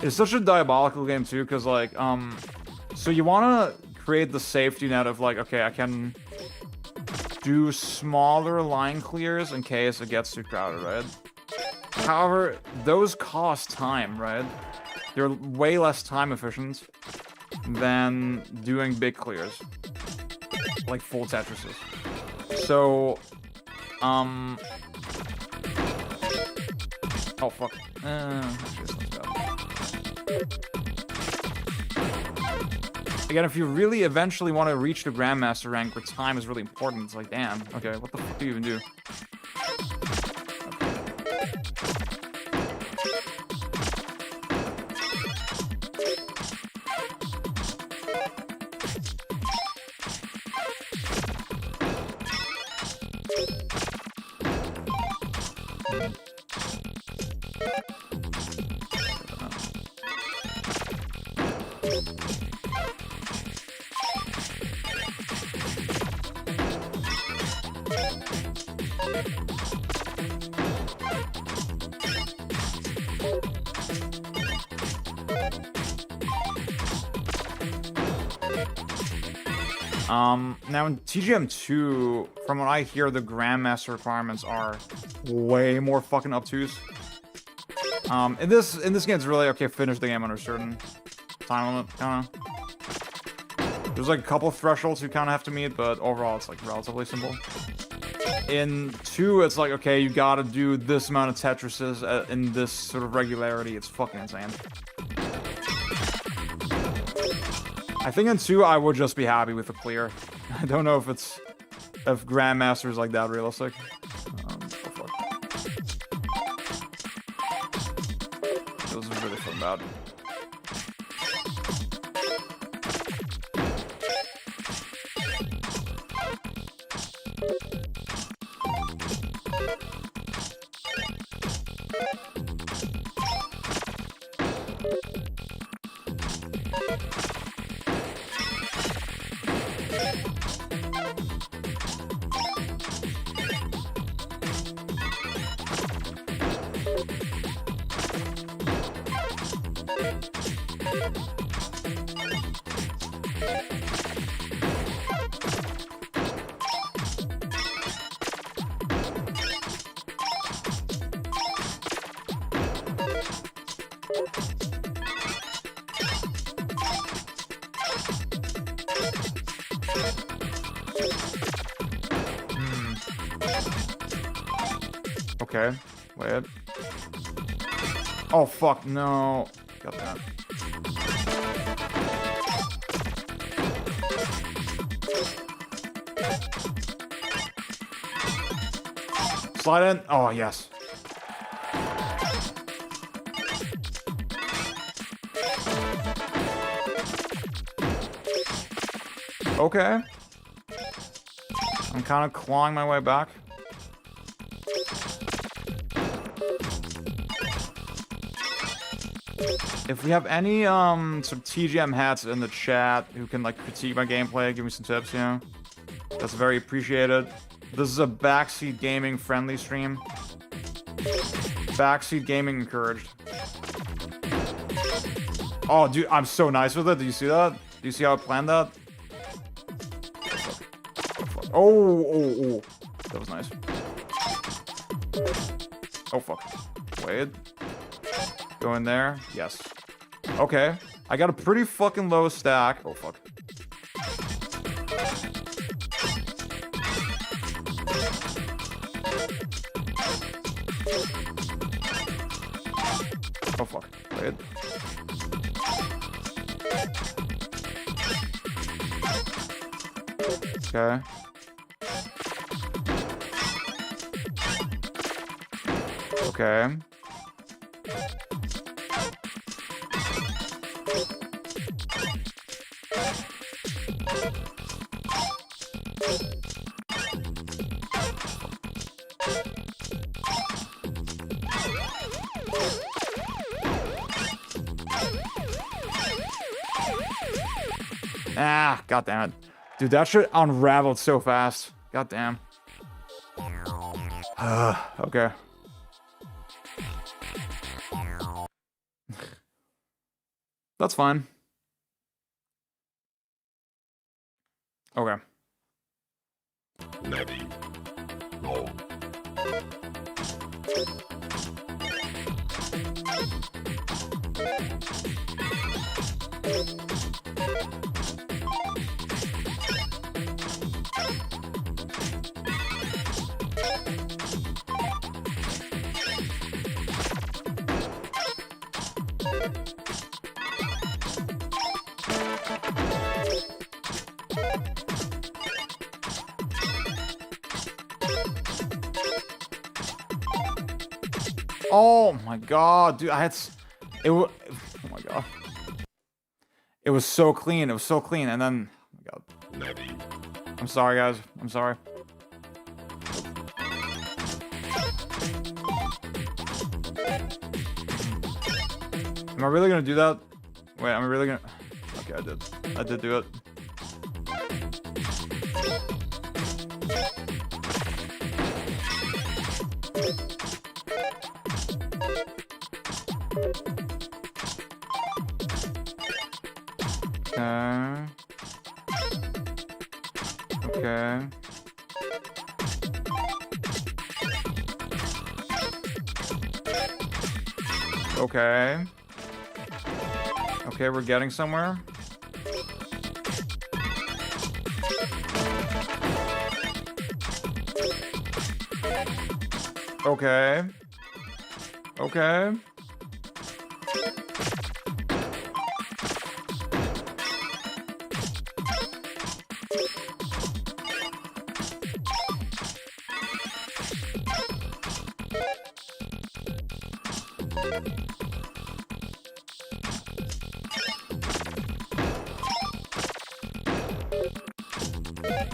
It's such a diabolical game too, because like, so you want to create the safety net of like, okay, I can do smaller line clears in case it gets too crowded, right? However, those cost time, right? They're way less time efficient. than doing big clears. Like full Tetrises. So, oh fuck. Actually, it's not bad. Again, if you really eventually want to reach the Grandmaster rank where time is really important, it's like, damn, okay, what the fuck do you even do? Now in TGM2, from what I hear, the Grandmaster requirements are way more fucking obtuse. In this game, it's really okay. Finish the game under a certain time limit, kind of. There's like a couple of thresholds you kind of have to meet, but overall, it's like relatively simple. In 2, it's like, okay, you gotta do this amount of Tetrises in this sort of regularity. It's fucking insane. I think in 2, I would just be happy with the clear. I don't know if Grandmaster is like that realistic. Oh fuck. Those are really fun bad. Okay, wait. Oh fuck, no. Got that. Slide in. Oh, yes. Okay. I'm kind of clawing my way back. If we have any some TGM hats in the chat who can like critique my gameplay, give me some tips, you know, that's very appreciated. This is a backseat gaming friendly stream. Backseat gaming encouraged. Oh, dude, I'm so nice with it. Do you see that? Do you see how I planned that? Oh, that was nice. Oh fuck. Wait. Go in there. Yes. Okay. I got a pretty fucking low stack. Oh, fuck. Oh, fuck. Wait. Okay. Okay. Ah, god damn it. Dude, that shit unraveled so fast. God damn. Okay. That's fine. Okay. Ready. Go. Oh my god, dude, I had... oh my god. It was so clean, it was so clean, and then... Oh my god. Maybe. I'm sorry, guys. I'm sorry. Am I really gonna do that? Wait, am I really gonna... Okay, I did. I did do it. Okay. Okay. Okay. Okay, we're getting somewhere. Okay. Okay.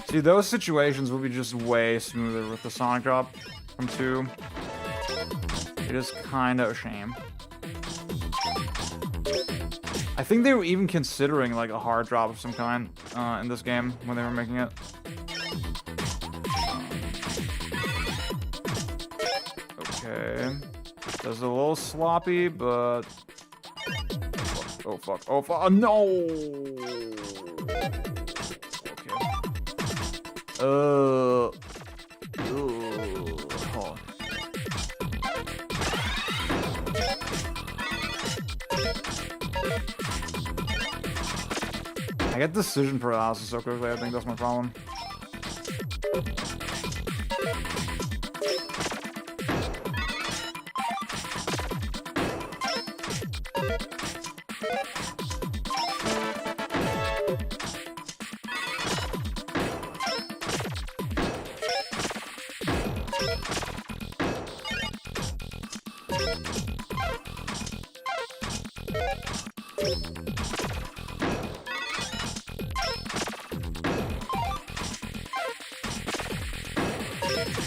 See, those situations will be just way smoother with the Sonic drop from 2. It is kind of a shame. I think they were even considering like a hard drop of some kind in this game when they were making it. Okay. This is a little sloppy, but... Oh fuck, oh fuck, oh no! Okay. Hold on. I get decision paralysis so quickly, I think that's my problem.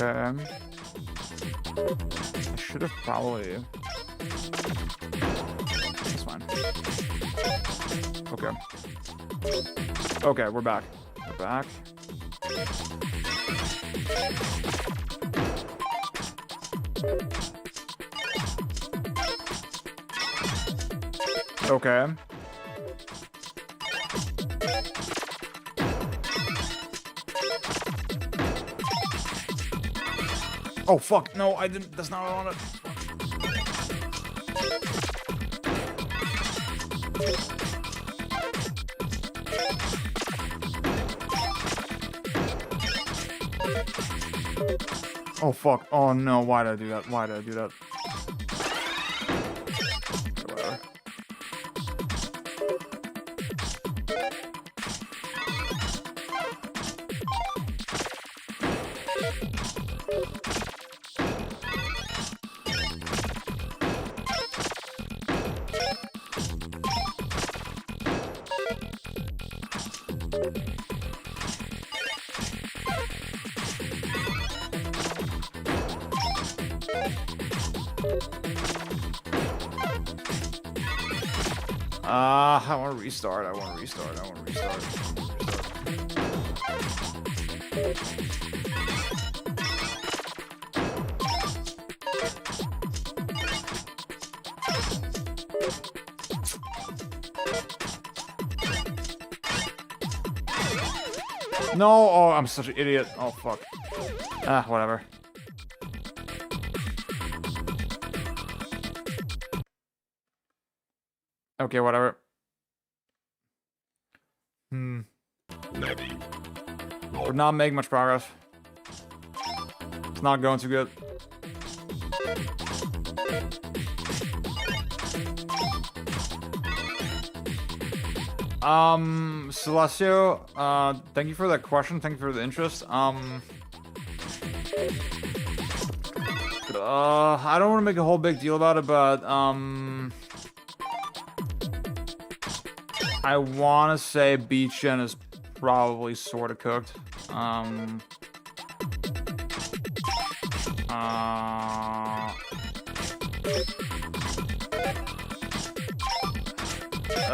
Okay. I should have probably... That's fine. Okay. Okay, we're back. We're back. Okay. Oh fuck, no, I didn't, that's not what I wanted. Oh fuck, oh no, why did I do that? Why did I do that? Whatever. I want to restart. I want to restart. I want to restart. No! Oh, I'm such an idiot. Oh, fuck. Ah, whatever. Okay, whatever. Maybe. We're not making much progress. It's not going too good. Celestio, thank you for that question. Thank you for the interest. I don't want to make a whole big deal about it, but I want to say Beachin is probably sort of cooked.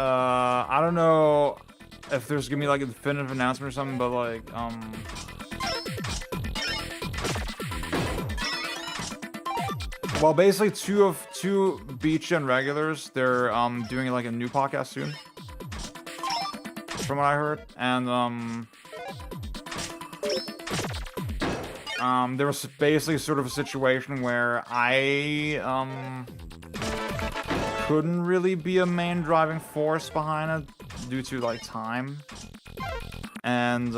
I don't know if there's gonna be like a definitive announcement or something, but like, well, basically two Beachin regulars, they're doing like a new podcast soon, from what I heard, and there was basically sort of a situation where I couldn't really be a main driving force behind it due to like time, and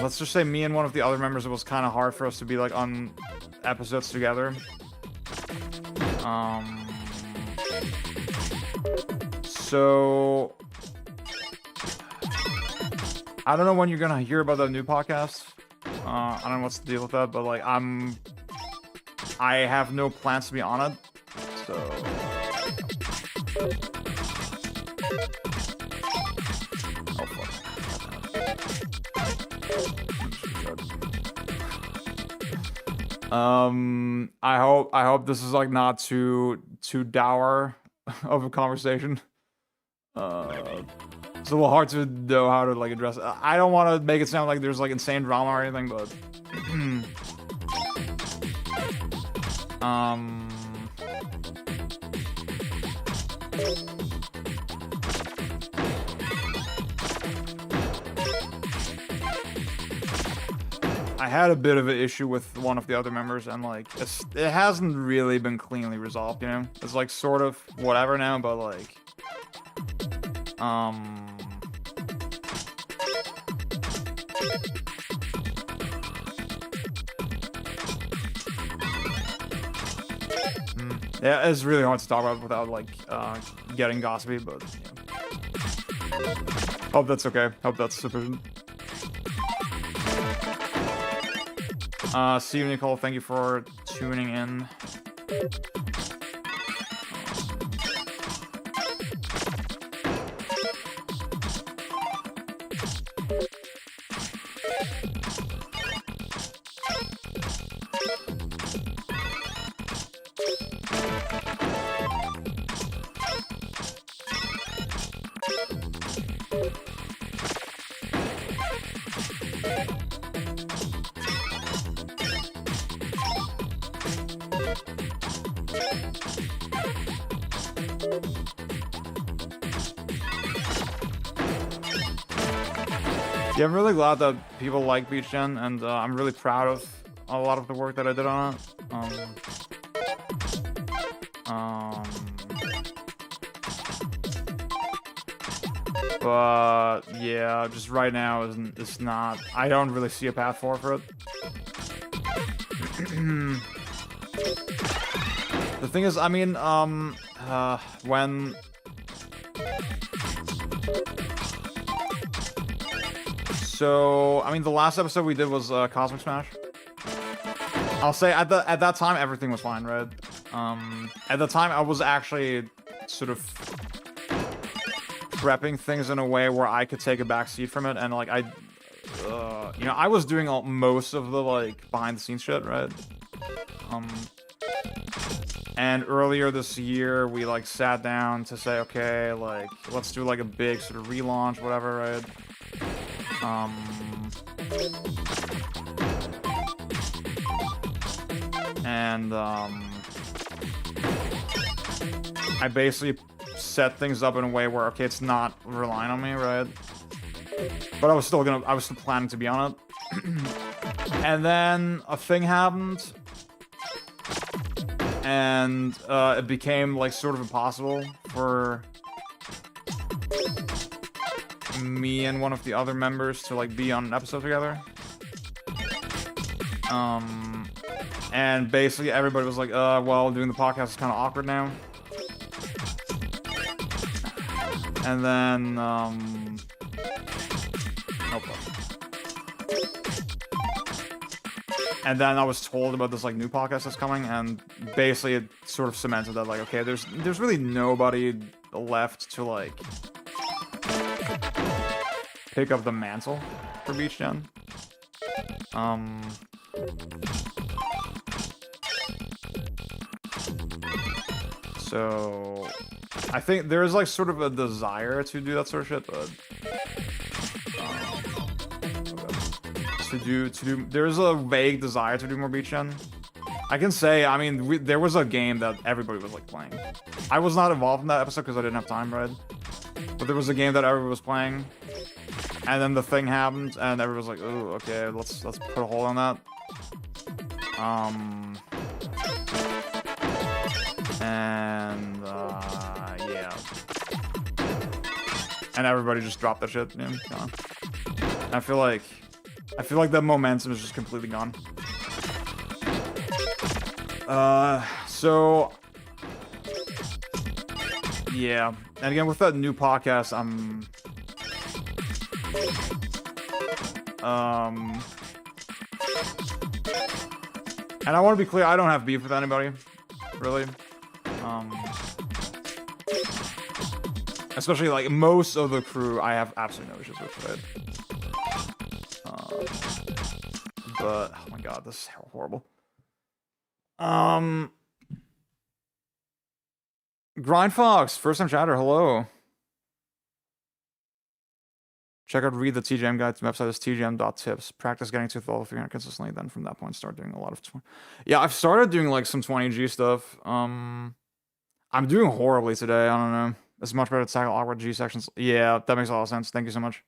let's just say me and one of the other members, it was kind of hard for us to be like on episodes together. So I don't know when you're gonna hear about that new podcast. I don't know what's the deal with that, but like I have no plans to be on it. So oh fuck. I hope this is like not too dour of a conversation. It's a little hard to know how to like address it. I don't want to make it sound like there's like insane drama or anything, but I had a bit of an issue with one of the other members, and like it hasn't really been cleanly resolved, you know? It's like sort of whatever now, but like yeah, it's really hard to talk about without like getting gossipy, but yeah. Hope that's okay. Hope that's sufficient. See you, Nicole. Thank you for tuning in. Yeah, I'm really glad that people like Beach Gen, and I'm really proud of a lot of the work that I did on it. But yeah, just right now it's not. I don't really see a path forward for it. The thing is, I mean, when. So, I mean, the last episode we did was Cosmic Smash. I'll say at that time everything was fine, right? At the time I was actually sort of prepping things in a way where I could take a back seat from it, and like you know, I was doing most of the like behind the scenes shit, right? And earlier this year we like sat down to say, okay, like let's do like a big sort of relaunch, whatever, right? And I basically set things up in a way where, okay, it's not relying on me, right? But I was still planning to be on it. And then a thing happened, and it became like sort of impossible for me and one of the other members to like be on an episode together. And basically everybody was like, well, doing the podcast is kind of awkward now. And then, and then I was told about this like new podcast that's coming, and basically it sort of cemented that like, okay, there's really nobody left to like pick up the mantle for Beach Gen. So I think there's like sort of a desire to do that sort of shit, but there's a vague desire to do more Beach Gen. I can say, I mean, there was a game that everybody was like playing. I was not involved in that episode because I didn't have time, right? But there was a game that everybody was playing, and then the thing happened, and everybody was like, "Oh, okay, let's put a hold on that." Yeah, and everybody just dropped that shit. You know? I feel like the momentum is just completely gone. So yeah, and again with that new podcast, and I want to be clear, I don't have beef with anybody, really. Especially like most of the crew, I have absolutely no issues with, right? But oh my god, this is horrible. Grind Fox, first time chatter, hello. Check out read the TGM guide to the website is tgm.tips. Practice getting to level 300 consistently, then from that point start doing a lot of yeah, I've started doing like some 20G stuff. I'm doing horribly today, I don't know. It's much better to tackle awkward G sections. Yeah, that makes a lot of sense. Thank you so much.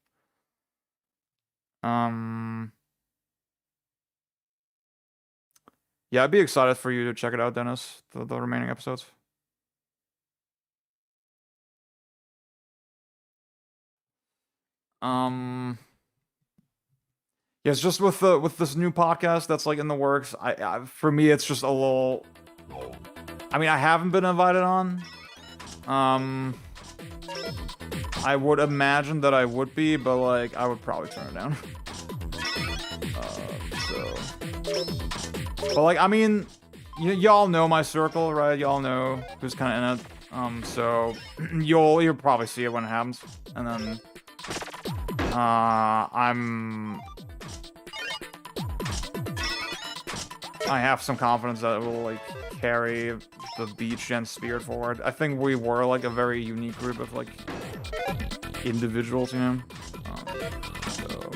Yeah, I'd be excited for you to check it out, Dennis, the remaining episodes. Yeah, it's just with this new podcast that's like in the works. For me, it's just a little. I mean, I haven't been invited on. I would imagine that I would be, but like I would probably turn it down. But like, I mean, y'all know my circle, right? Y'all know who's kind of in it. So you'll probably see it when it happens, and then I have some confidence that it will like carry the Beach Gen spirit forward. I think we were like a very unique group of like individuals, you know. So.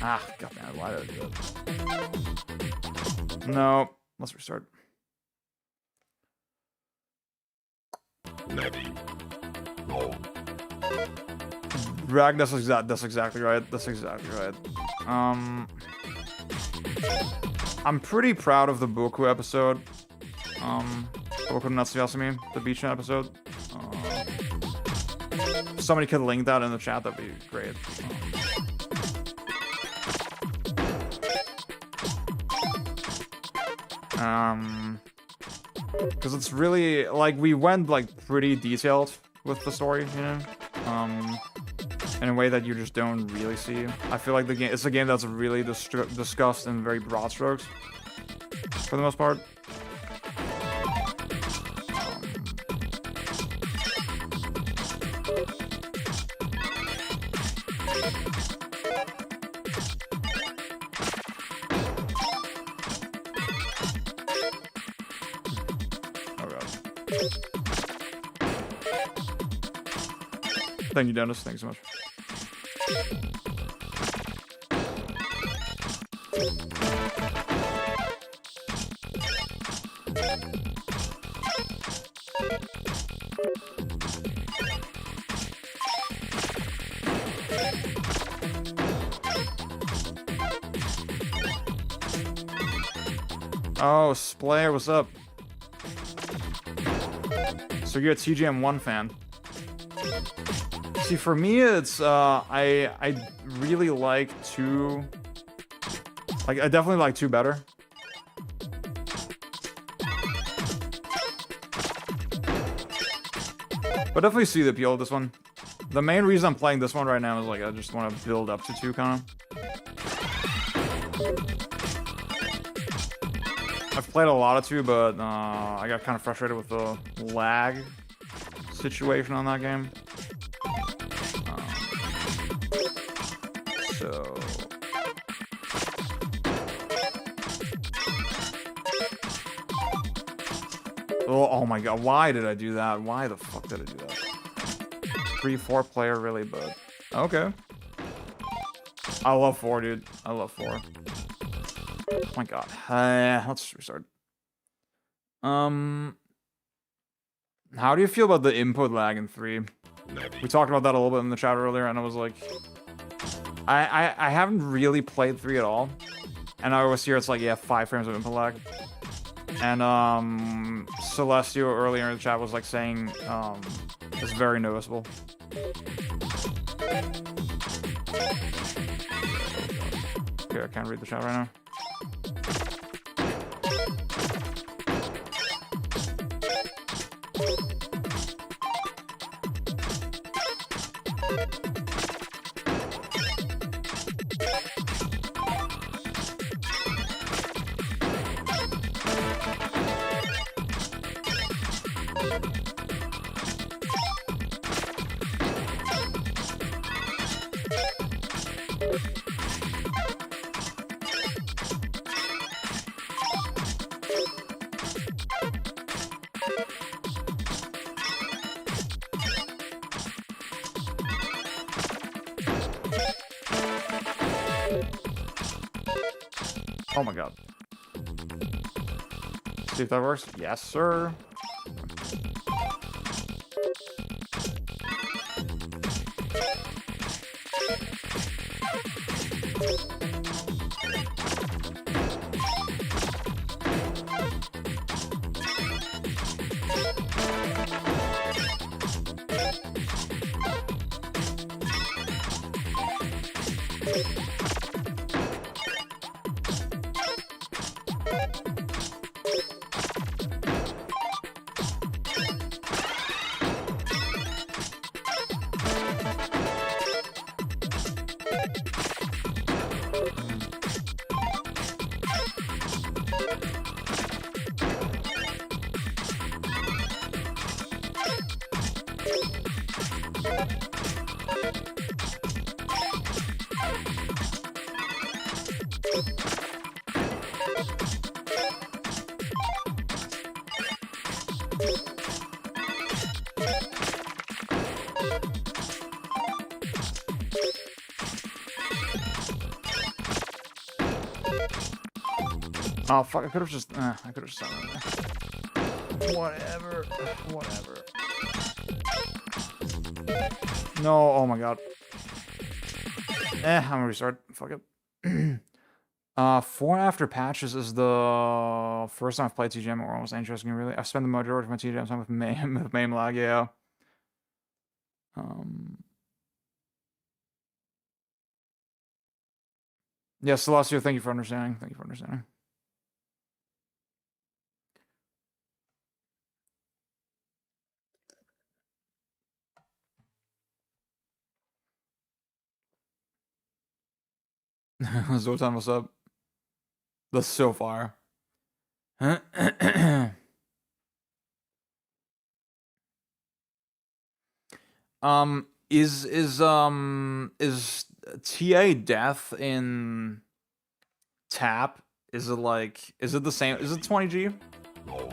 Ah, goddammit, why did I do that? No, let's restart. Rag, that's exactly right. That's exactly right. I'm pretty proud of the Boku episode. Boku no Natsuyasumi, the Beach Gen episode. If somebody could link that in the chat, that'd be great. Because it's really like we went like pretty detailed with the story, you know, in a way that you just don't really see. I feel like it's a game that's really discussed in very broad strokes for the most part. Thank you, Dennis. Thanks so much. Oh, Splayer, what's up? So you're a TGM1 fan. See, for me, it's I really like 2. Like, I definitely like 2 better. But definitely see the appeal of this one. The main reason I'm playing this one right now is like I just want to build up to 2 kind of. I've played a lot of 2, but I got kind of frustrated with the lag situation on that game. So... Oh my god, why did I do that? Why the fuck did I do that? 3-4 player, really, but... Okay. I love 4, dude. I love 4. Oh my god. Let's restart. How do you feel about the input lag in 3? We talked about that a little bit in the chat earlier, and I was like... I haven't really played 3 at all. And I always hear it's like, yeah, 5 frames of input lag. And, Celestio earlier in the chat was like saying, it's very noticeable. Okay, I can't read the chat right now. Oh my god. See if that works. Yes, sir. Oh fuck! I could have just. I could have just done it. Whatever. Whatever. No. Oh my god. I'm gonna restart. Fuck it. 4 after patches is the first time I've played TGM or almost interesting. Really, I've spent the majority of my TGM time with MAME lag. Yeah. Yeah, Celestio, thank you for understanding. Thank you for understanding. Zotan, what's up? That's so far. Is TA death in tap? Is it like, is it the same? Is it 20G?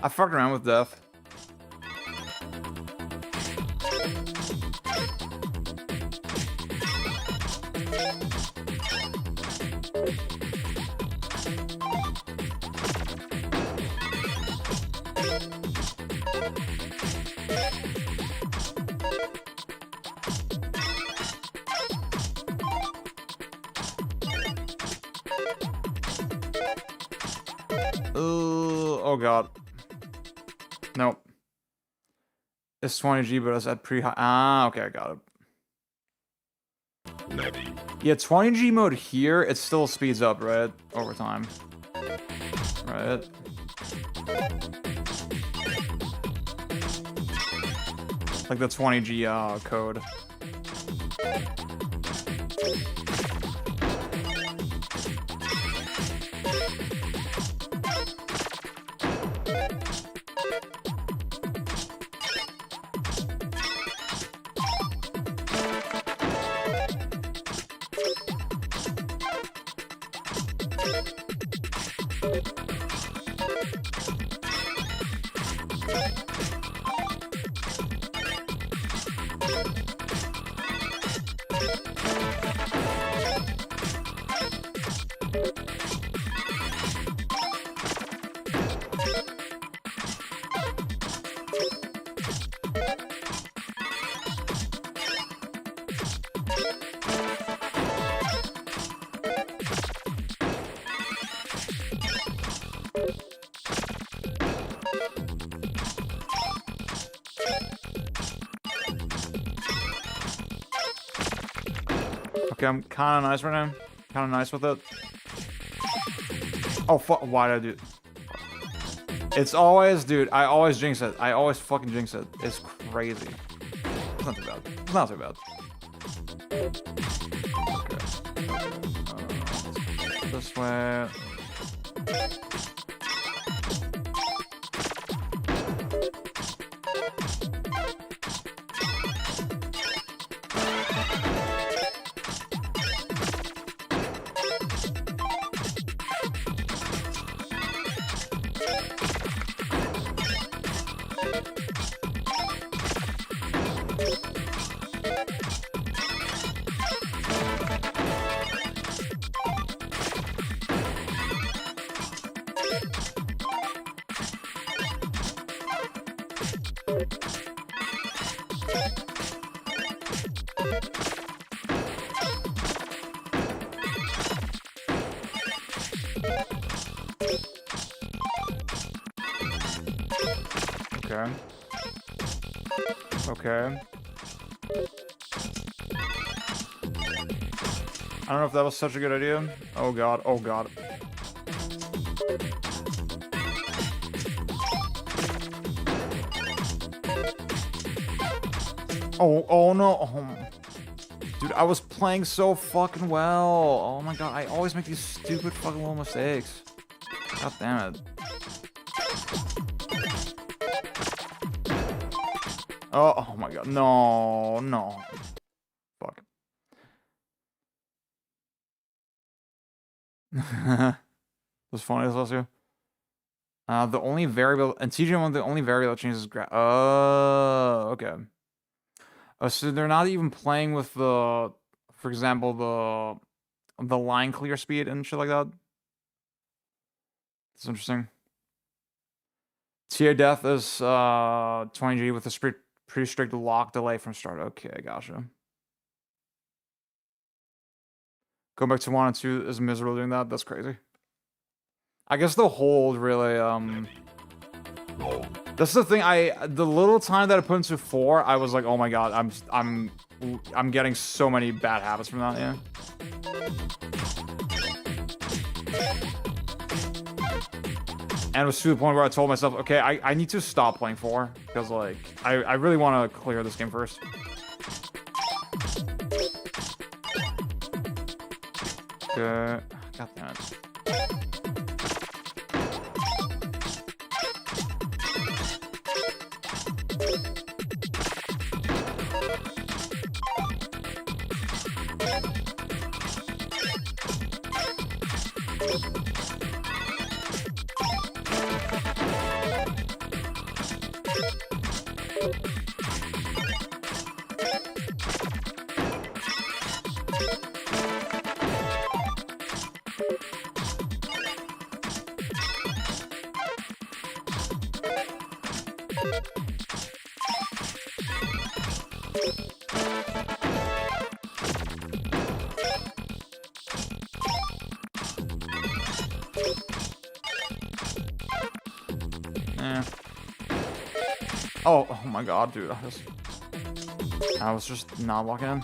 I fucked around with death. Oh god. Nope. It's 20G, but it's at pretty high. Ah, okay, I got it. Ready. Yeah, 20G mode here, it still speeds up, right? Over time. Right? Like the 20G code. Okay, I'm kind of nice right now. Kind of nice with it. Oh, fuck. Why did I do it? It's always, dude, I always jinx it. I always fucking jinx it. It's crazy. It's not too bad. It's not too bad. Okay. This way. Okay. Okay. I don't know if that was such a good idea. Oh god, oh god. Oh no. Oh. Dude, I was playing so fucking well. Oh my god, I always make these stupid fucking little mistakes. God damn it. Oh my god, no, no. Fuck. Was funny as last year. The only variable, and TJ1, the only variable that changes is oh, okay. So they're not even playing with the, for example, the line clear speed and shit like that. That's interesting. TA death is 20G with a pretty strict lock delay from start. Okay, I gotcha. Going back to 1 and 2 is miserable doing that. That's crazy. I guess the hold really that's the thing. The little time that I put into 4, I was like, oh my god, I'm getting so many bad habits from that. Yeah. And it was to the point where I told myself, okay, I need to stop playing 4 because like I really want to clear this game first. Okay. God damn it. Oh my god, dude. I was just not walking in.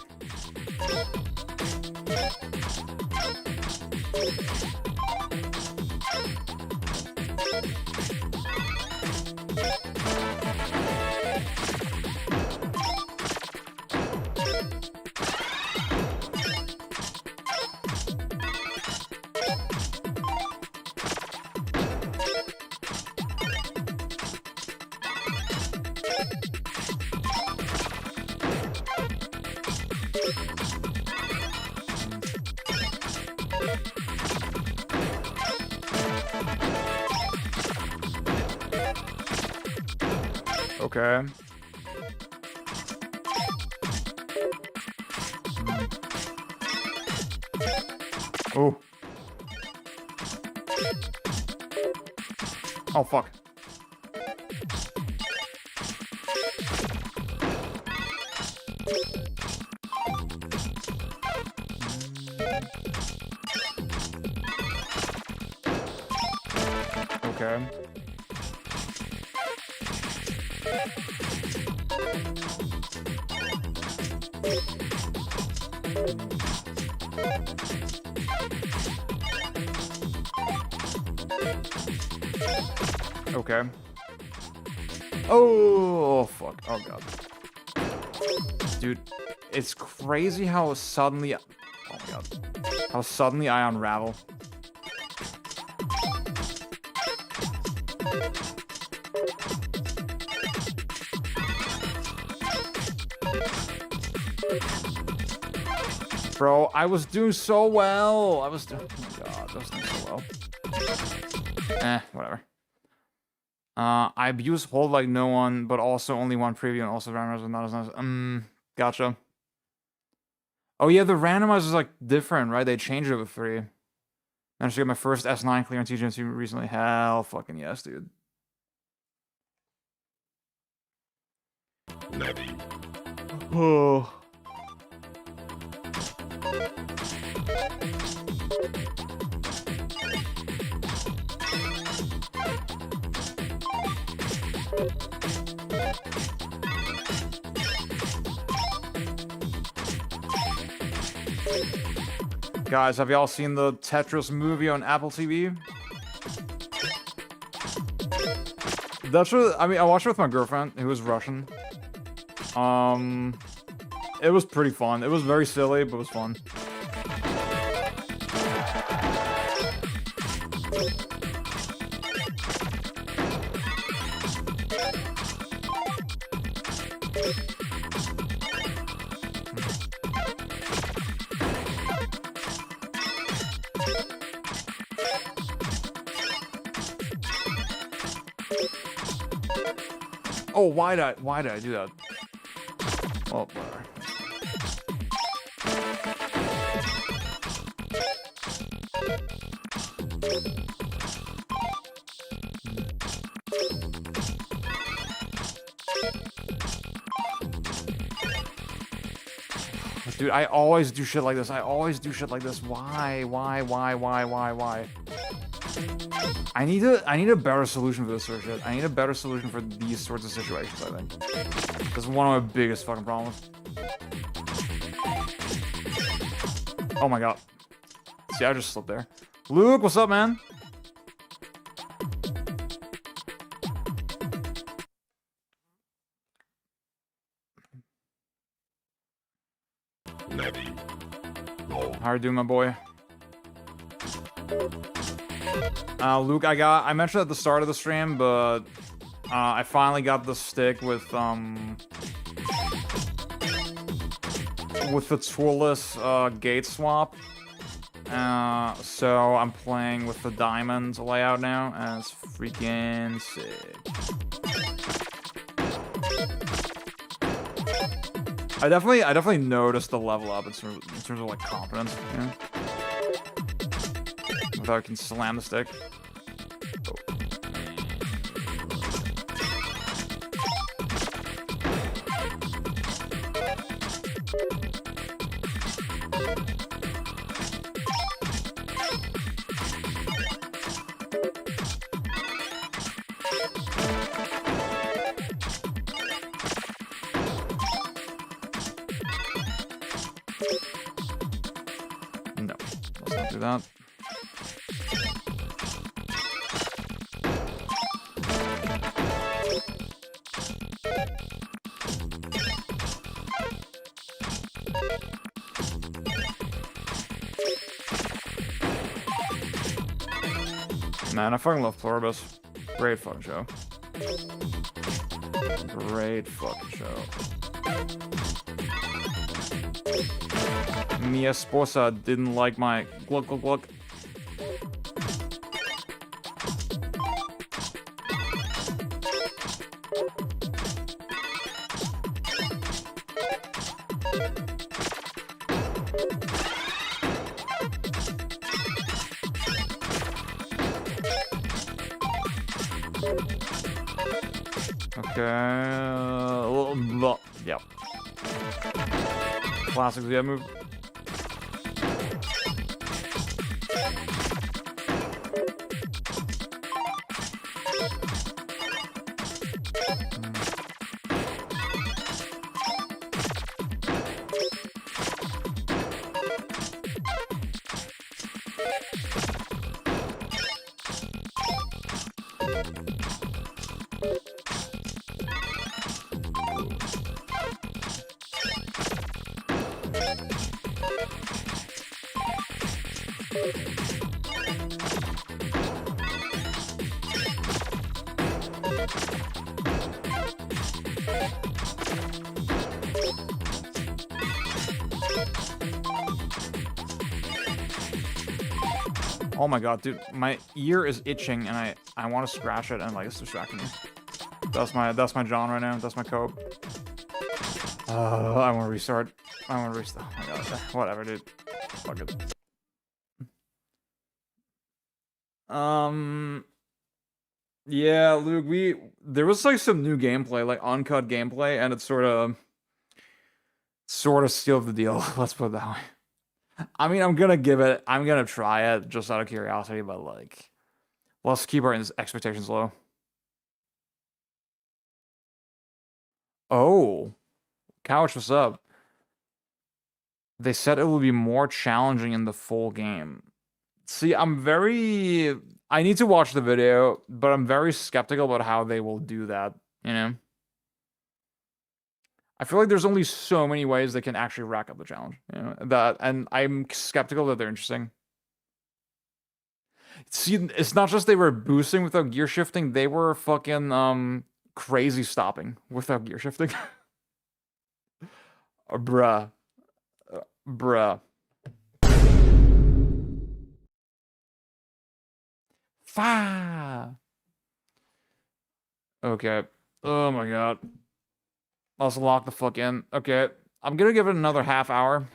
Okay. Oh. Oh, fuck. Okay. Okay. Oh, fuck. Oh, God. Dude, it's crazy how suddenly... Oh, my God. How suddenly I unravel. Bro, I was doing so well. I was doing... Oh, my God. I was doing so well. Whatever. I abuse hold like no one, but also only one preview and also randomizer not as nice. Gotcha. Oh yeah, the randomizer is like different, right? They changed it with 3. Managed to get my first S9 clear on TGNC recently. Hell fucking yes, dude. Levy. Oh. Guys, have y'all seen the Tetris movie on Apple TV? That's what I mean. I watched it with my girlfriend, who was Russian. It was pretty fun. It was very silly, but it was fun. Oh, why did I do that? Oh, whatever. Dude, I always do shit like this. I always do shit like this. Why? I need a better solution for this sort of shit. I need a better solution for these sorts of situations, I think. This is one of my biggest fucking problems. Oh my god. See, I just slipped there. Luke, what's up, man? Levy. Oh. How are you doing, my boy? Luke, I mentioned at the start of the stream, but I finally got the stick with the toolless gate swap. So I'm playing with the diamond layout now, and it's freaking sick. I definitely noticed the level up in terms of like confidence. Yeah. If I can slam the stick. No, let's not do that. Man, I fucking love Pluribus. Great fucking show. Great fucking show. Mi esposa didn't like my gluck gluck gluck. Okay. Yep. Classic Z move. Oh my god, dude, my ear is itching and I want to scratch it and like it's distracting me. That's my John right now. That's my cope. I want to restart. I want to restart. Oh my god, whatever, dude. Fuck it. Yeah, Luke, there was like some new gameplay, like uncut gameplay, and it sort of sealed the deal. Let's put it that way. I mean, I'm gonna try it just out of curiosity, but like, let's keep our expectations low. Oh, Couch, what's up? They said it will be more challenging in the full game. See, I need to watch the video, but I'm very skeptical about how they will do that, you know? I feel like there's only so many ways they can actually rack up the challenge, you know? And I'm skeptical that they're interesting. See, it's not just they were boosting without gear shifting, they were fucking crazy stopping without gear shifting. Bruh. Bruh. Fa. Okay. Oh my god. Let's lock the fuck in. Okay. I'm gonna give it another half hour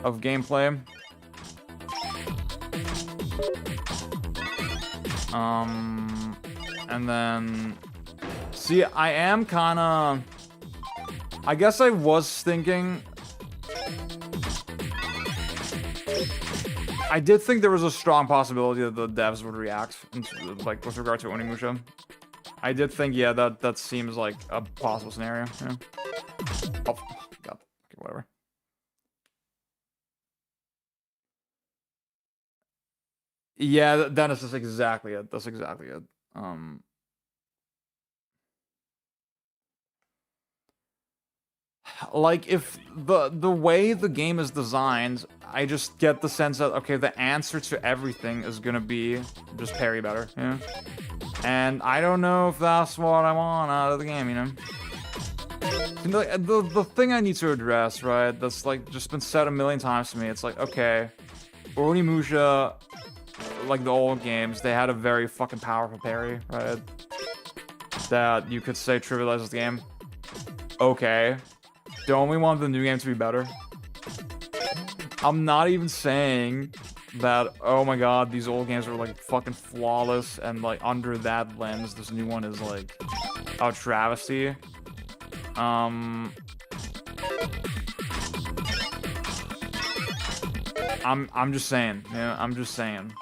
of gameplay. And then see, I am kinda, I guess I was thinking, I did think there was a strong possibility that the devs would react, like, with regard to Onimusha. I did think, yeah, that seems like a possible scenario, yeah. Oh, god. Okay, whatever. Yeah, Dennis, that's exactly it. That's exactly it. Like, if the way the game is designed, I just get the sense that, okay, the answer to everything is gonna be just parry better, yeah? And I don't know if that's what I want out of the game, you know? The thing I need to address, right, that's, like, just been said a million times to me, it's like, okay, Onimusha, like the old games, they had a very fucking powerful parry, right? That you could say trivializes the game. Okay. Don't we want the new game to be better? I'm not even saying that, oh my god, these old games are like fucking flawless and like under that lens, this new one is like a travesty. I'm just saying, yeah, I'm just saying.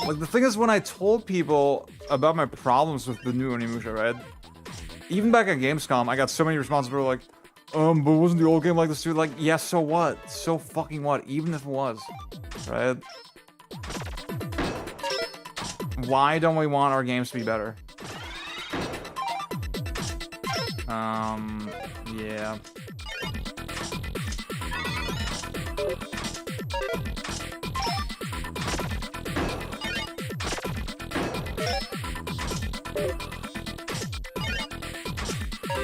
Like, the thing is, when I told people about my problems with the new Onimusha, right? Even back at Gamescom, I got so many responses that were like, but wasn't the old game like this too? Like, yeah, so what? So fucking what? Even if it was, right? Why don't we want our games to be better? Yeah.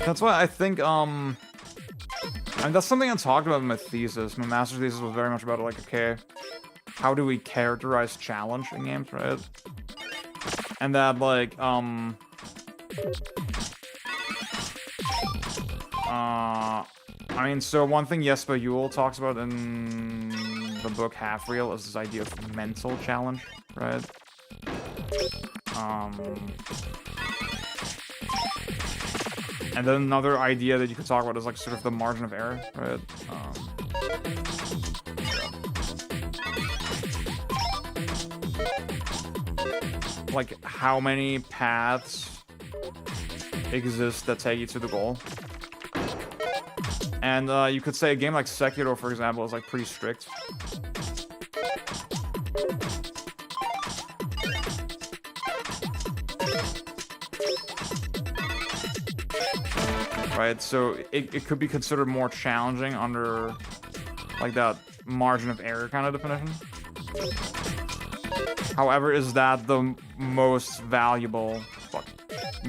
That's why I think, and that's something I talked about in my thesis. My master's thesis was very much about, like, okay, how do we characterize challenge in games, right? And that, like, I mean, so one thing Jesper Juhl talks about in the book Half Real is this idea of mental challenge, right? And then another idea that you could talk about is like sort of the margin of error, right? Like how many paths exist that take you to the goal. And you could say a game like Sekiro, for example, is like pretty strict. Right, so it could be considered more challenging under like that margin of error kind of definition. However, is that the most valuable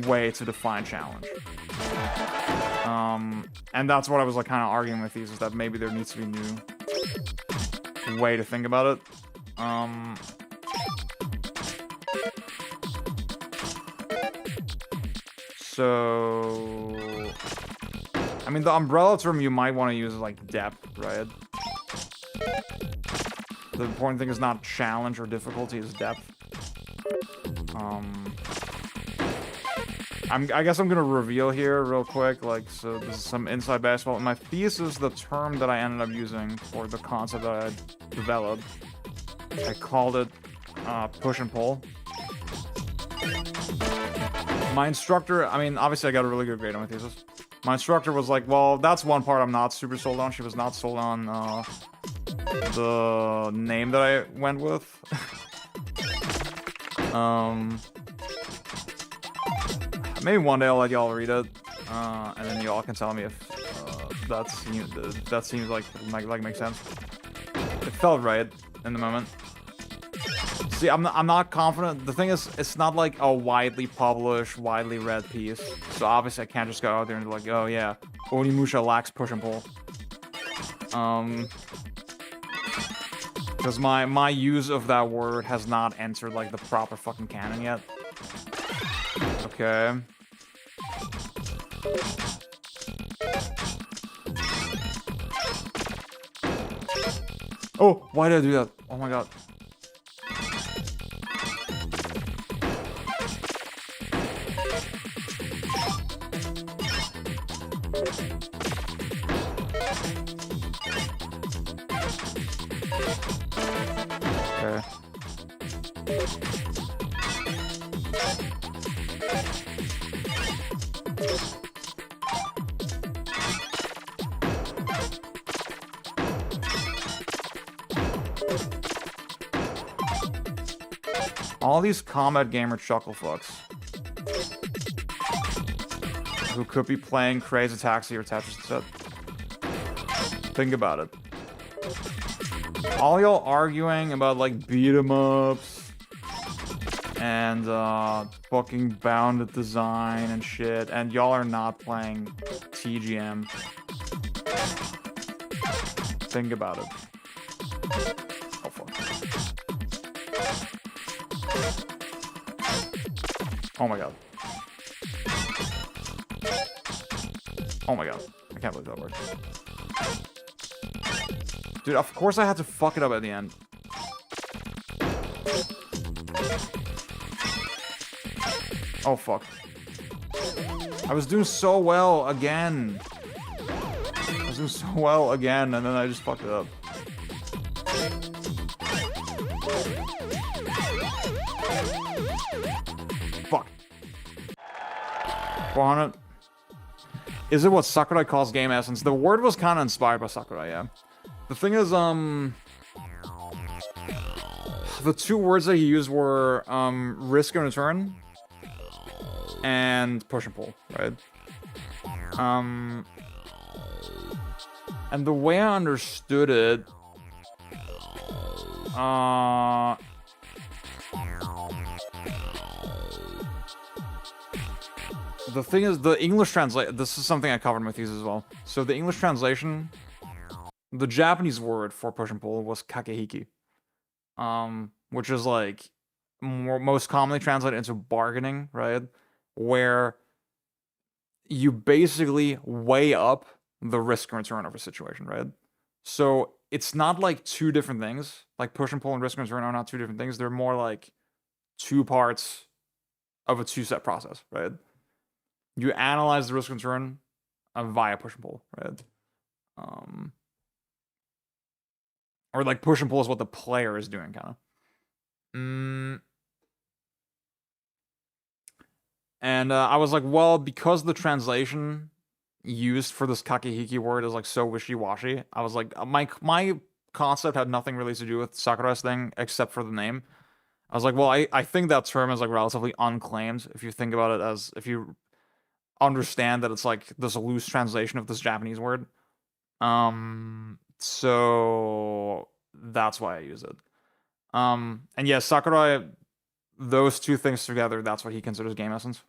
way to define challenge? And that's what I was like kind of arguing with these, is that maybe there needs to be a new way to think about it. So I mean, the umbrella term you might want to use is like depth, right? The important thing is not challenge or difficulty, is depth. I guess I'm gonna reveal here real quick, like, so this is some inside basketball. In my thesis, the term that I ended up using for the concept that I developed, I called it push and pull. My instructor, I mean, obviously I got a really good grade on my thesis. My instructor was like, well, that's one part I'm not super sold on. She was not sold on the name that I went with. Maybe one day I'll let y'all read it, and then y'all can tell me if that seems like makes sense. It felt right in the moment. See, I'm not confident. The thing is, it's not like a widely published, widely read piece. So obviously I can't just go out there and be like, oh yeah, Onimusha lacks push and pull. Because my use of that word has not entered like the proper fucking canon yet. Okay. Oh, why did I do that? Oh my god. Okay. All these combat gamer chuckle fucks who could be playing Crazy Taxi or Tetris instead. Think about it. All y'all arguing about like beat 'em ups and fucking bounded design and shit, and y'all are not playing TGM. Think about it. Oh fuck. Oh my god. Oh my god. I can't believe that worked. Dude, of course I had to fuck it up at the end. Oh, fuck. I was doing so well again. I was doing so well again, and then I just fucked it up. Fuck. 400. Is it what Sakurai calls game essence? The word was kind of inspired by Sakurai, yeah. The thing is, the two words that he used were, risk and return and push and pull, right? And the way I understood it, the thing is, the English translation, this is something I covered in my thesis as well. So the English translation, the Japanese word for push and pull was kakehiki. Which is like most commonly translated into bargaining, right? Where you basically weigh up the risk and return of a situation, right? So it's not like two different things. Like push and pull and risk and return are not two different things. They're more like two parts of a two-step process, right? You analyze the risk and return via push and pull, right? Or like push and pull is what the player is doing, kind of. And I was like, well, because the translation used for this kakehiki word is like so wishy-washy, I was like, my concept had nothing really to do with Sakurai's thing except for the name. I was like, well, I think that term is like relatively unclaimed if you think about it as, if you understand that it's like this loose translation of this Japanese word. So that's why I use it. And yeah, Sakurai, those two things together, that's what he considers game essence.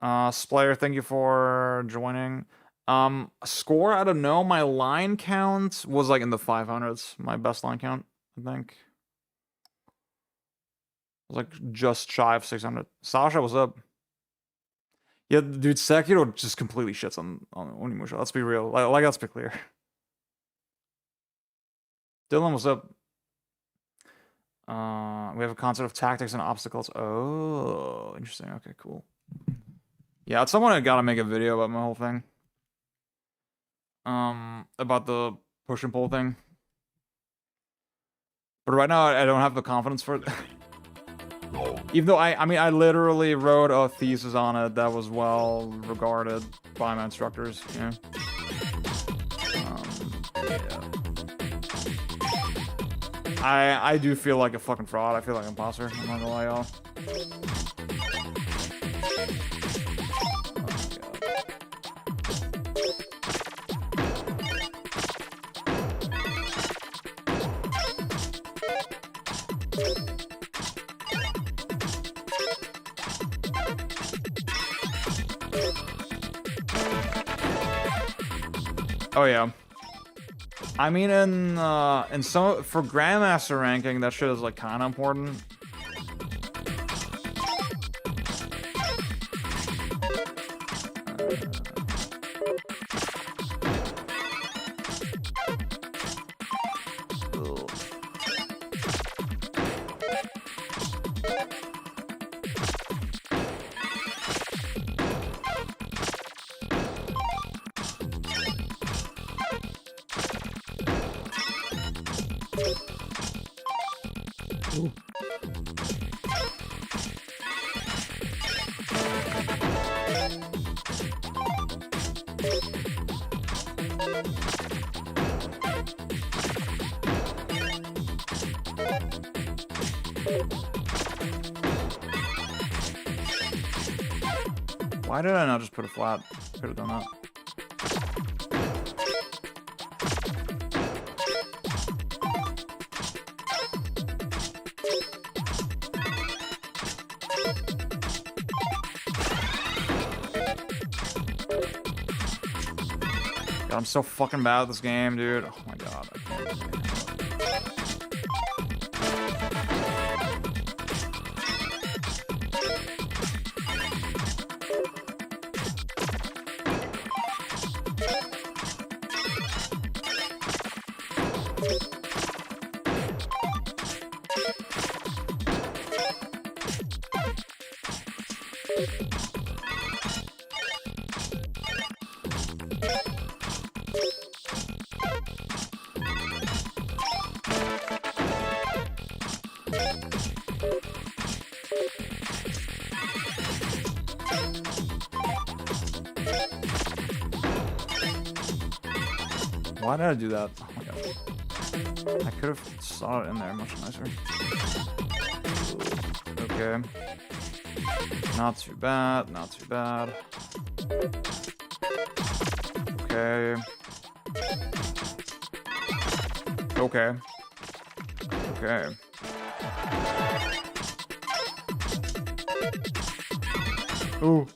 Splayer, thank you for joining. Score, I don't know. My line count was like in the 500s. My best line count, I think. It was like just shy of 600. Sasha, what's up? Yeah, dude, Sekiro just completely shits on Onimusha. Let's be real. Like let's be clear. Dylan, what's up? We have a concept of tactics and obstacles. Oh, interesting. Okay, cool. Yeah, at some point I gotta make a video about my whole thing. About the push and pull thing. But right now I don't have the confidence for it. Even though I mean I literally wrote a thesis on it that was well regarded by my instructors. Yeah. Yeah. I do feel like a fucking fraud. I feel like an imposter. I'm not gonna lie, y'all. Oh yeah. I mean, in some for Grandmaster ranking, that shit is like kind of important. Why did I not just put a flat? Could have done that. God, I'm so fucking bad at this game, dude. Oh my god. Why did I do that? Oh my god. I could have saw it in there much nicer. Okay. Not too bad, not too bad. Okay. Okay. Okay. Ooh.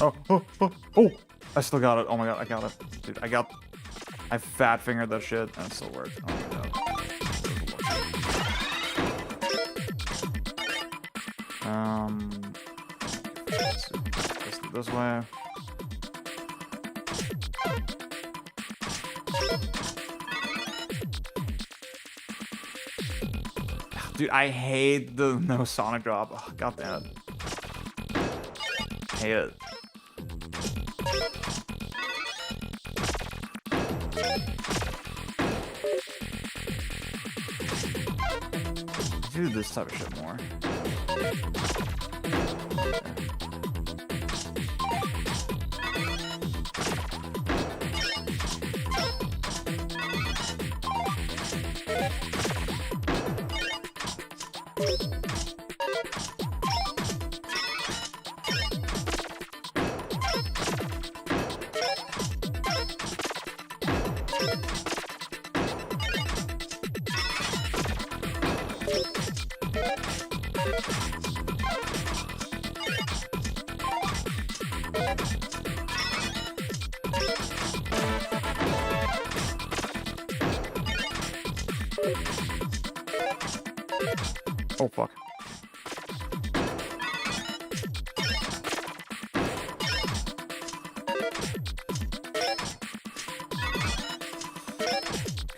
Oh! I still got it. Oh my god, I got it. Dude, I fat fingered that shit and it still worked. Oh my god. Let's do this way. Dude, I hate the no Sonic drop. Oh, god damn it. Hate it. Do this type of shit more. Oh fuck.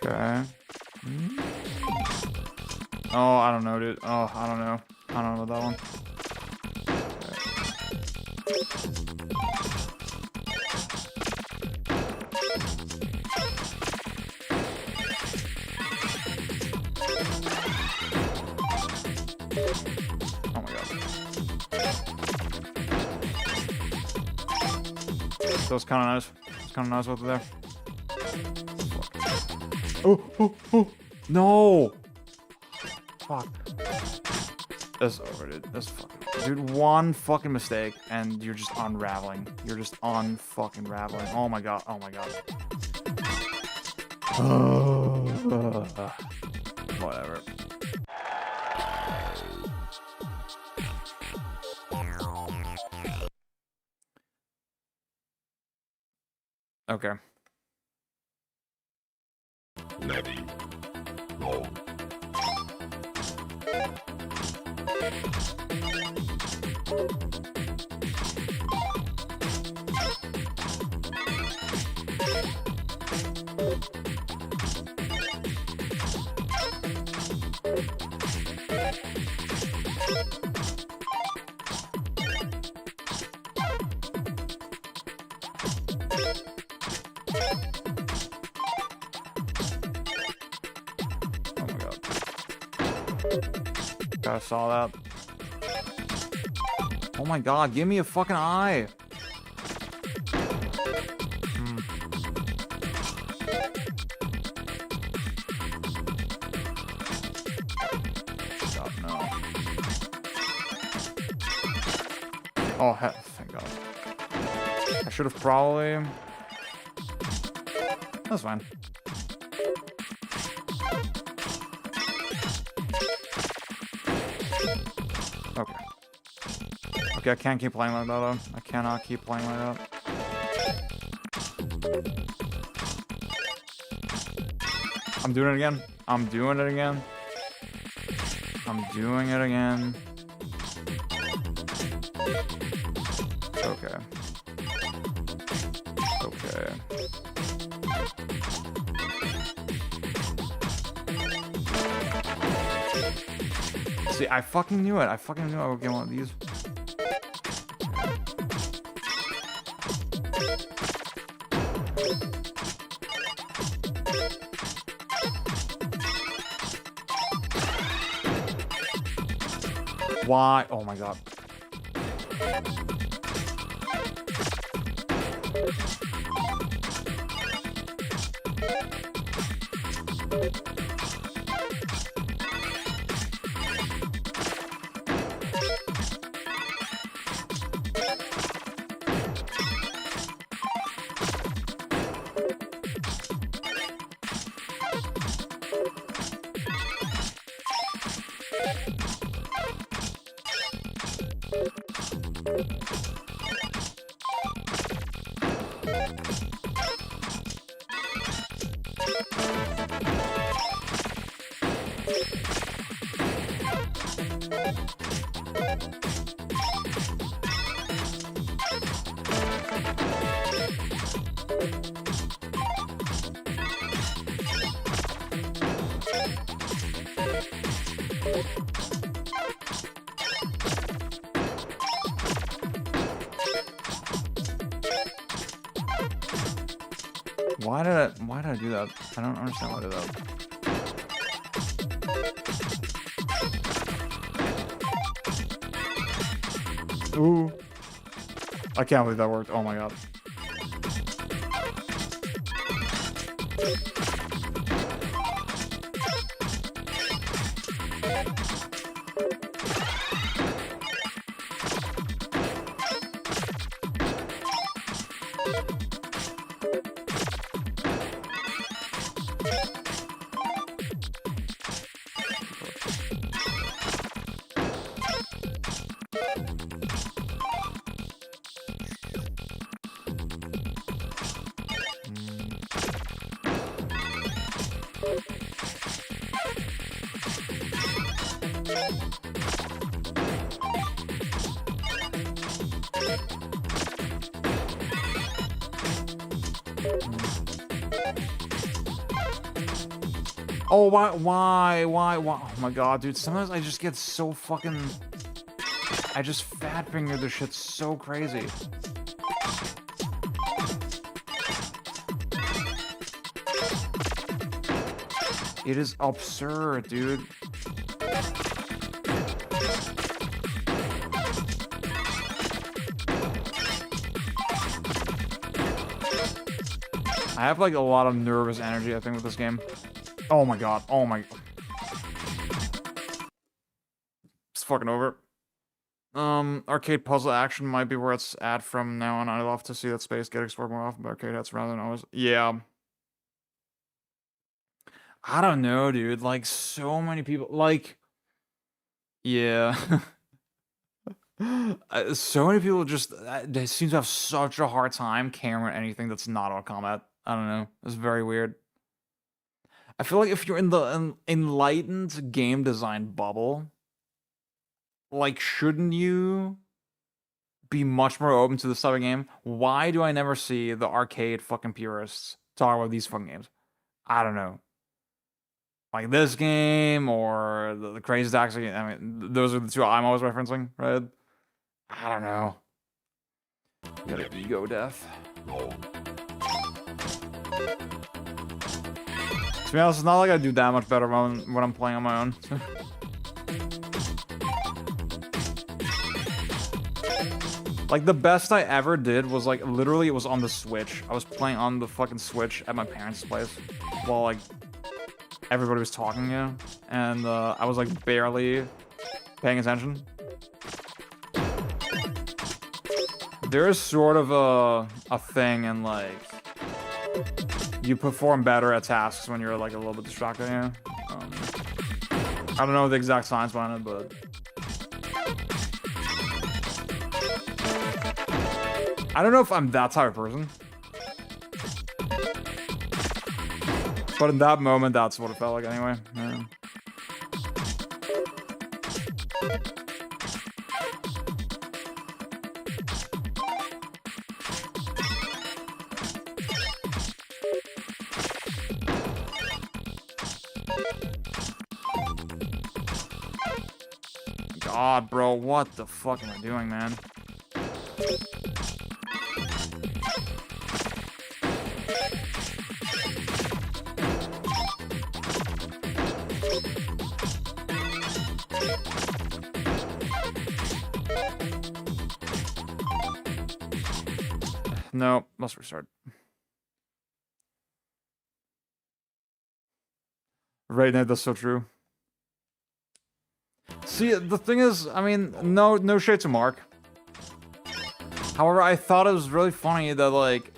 Okay. Oh, I don't know, dude. Oh, I don't know. I don't know about that one. Oh my god. That was kind of nice. It's kind of nice over there. Oh! No! Fuck. That's over, dude. That's fucking... Dude, one fucking mistake, and you're just unraveling. You're just unfucking raveling. Oh my god. Oh my god. Whatever. Okay. Ready. Roll. I saw that. Oh my god, give me a fucking eye. God, no. Oh, heck, thank god. I should have probably... That's fine. Okay. Okay, I can't keep playing like that, though. I cannot keep playing like that. I'm doing it again. I'm doing it again. I'm doing it again. Okay. Okay. See, I fucking knew it. I fucking knew I would get one of these. Why? Oh my god. Why did I do that? I don't understand why I did that. Ooh. I can't believe that worked. Oh my god. Oh, why? Oh my god, dude. Sometimes I just get so fucking... I just fat finger this shit so crazy. It is absurd, dude. I have like a lot of nervous energy, I think, with this game. Oh my god. Oh my... It's fucking over. Arcade puzzle action might be where it's at from now on. I'd love to see that space get explored more often by arcade heads rather than always... Yeah. I don't know, dude. Like, so many people... Like... Yeah. So many people just... They seem to have such a hard time cameraing anything that's not auto combat. I don't know. It's very weird. I feel like if you're in the enlightened game design bubble, like, shouldn't you be much more open to this type of game? Why do I never see the arcade fucking purists talk about these fucking games? I don't know. Like this game or the Crazy Taxi. I mean, those are the two I'm always referencing, right? I don't know. You got ego death. To be honest, it's not like I do that much better when I'm playing on my own. Like, the best I ever did was, like, literally it was on the Switch. I was playing on the fucking Switch at my parents' place while, like, everybody was talking, you know? And I was, like, barely paying attention. There's sort of a thing in, like... You perform better at tasks when you're, like, a little bit distracted, you know? I don't know the exact science behind it, but... I don't know if I'm that type of person. But in that moment, that's what it felt like anyway. Yeah. god, bro. What the fuck am I doing, man? No, must restart. Right now, that's so true. See, the thing is, I mean, no shade to Mark. However, I thought it was really funny that, like,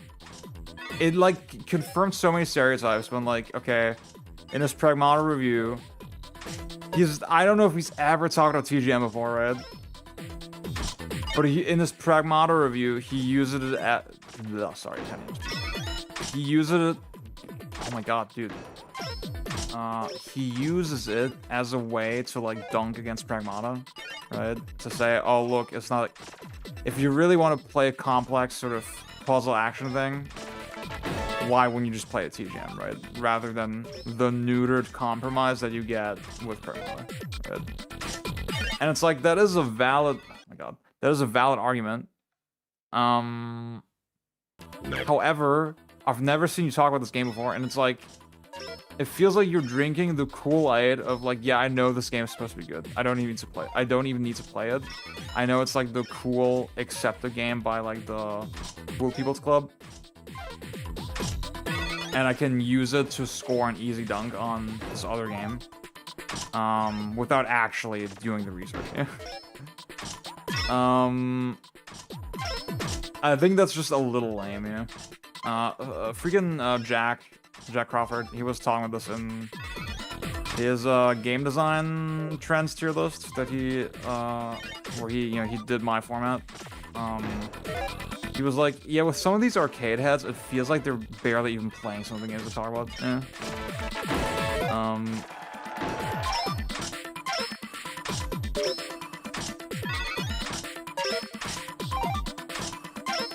it, like, confirmed so many stereotypes when, like, okay, in his Pragmata review, I don't know if he's ever talked about TGM before, right? But in his Pragmata review, he used it at, sorry, he used it, oh my god, dude. He uses it as a way to, like, dunk against Pragmata, right? To say, oh, look, it's not, like, if you really want to play a complex sort of puzzle action thing, why wouldn't you just play a TGM, right? Rather than the neutered compromise that you get with Pragmata, right? And it's like, that is a valid, oh my god, that is a valid argument. However, I've never seen you talk about this game before, and it's like, it feels like you're drinking the Kool-Aid of, like, yeah, I know this game is supposed to be good. I don't even need to play. I don't even need to play it. I know it's like the cool accepted game by, like, the Cool People's Club, and I can use it to score an easy dunk on this other game, without actually doing the research. I think that's just a little lame, yeah. Freaking Jack Crawford, he was talking about this in his game design trends tier list that he where he did my format. He was like, yeah, with some of these arcade heads, it feels like they're barely even playing some of the games to talk about.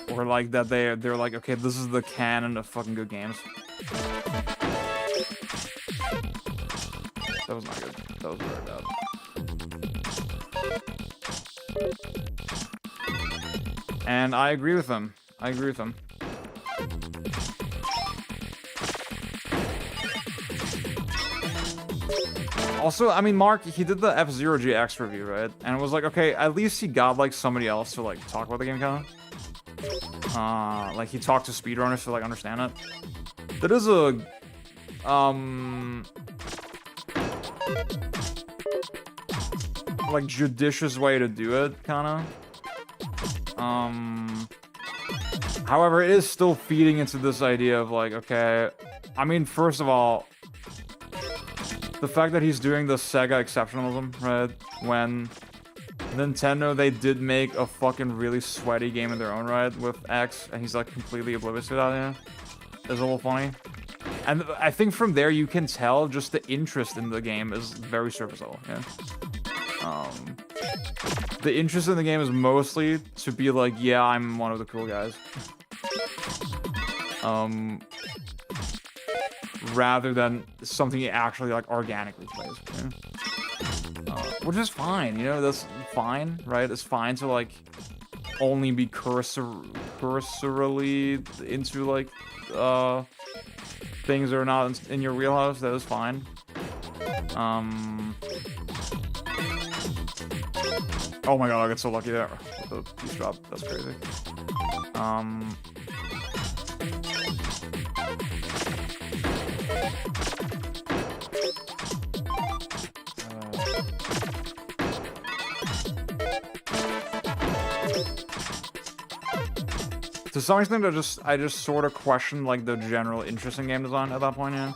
Or like that they're like, okay, this is the canon of fucking good games. That was not good. That was very bad. And I agree with him. I agree with him. Also, I mean, Mark, he did the F-Zero GX review, right? And it was like, okay, at least he got, like, somebody else to, like, talk about the game, kind of. Like, he talked to speedrunners to, like, understand it. That is a, like, judicious way to do it, kind of. However, it is still feeding into this idea of, like, okay, I mean, first of all, the fact that he's doing the Sega exceptionalism, right? When Nintendo, they did make a fucking really sweaty game in their own right with X, and he's, like, completely oblivious to that, yeah? Is a little funny. And I think from there, you can tell just the interest in the game is very surface level, yeah? The interest in the game is mostly to be like, yeah, I'm one of the cool guys. Rather than something he actually, like, organically plays. Yeah? Which is fine, you know, that's fine, right? It's fine to, like, only be cursorily into, like, things that are not in your wheelhouse. That is fine. Oh my god, I got so lucky there with the piece drop. That's crazy. To some extent, I just sort of questioned, like, the general interest in game design at that point, yeah.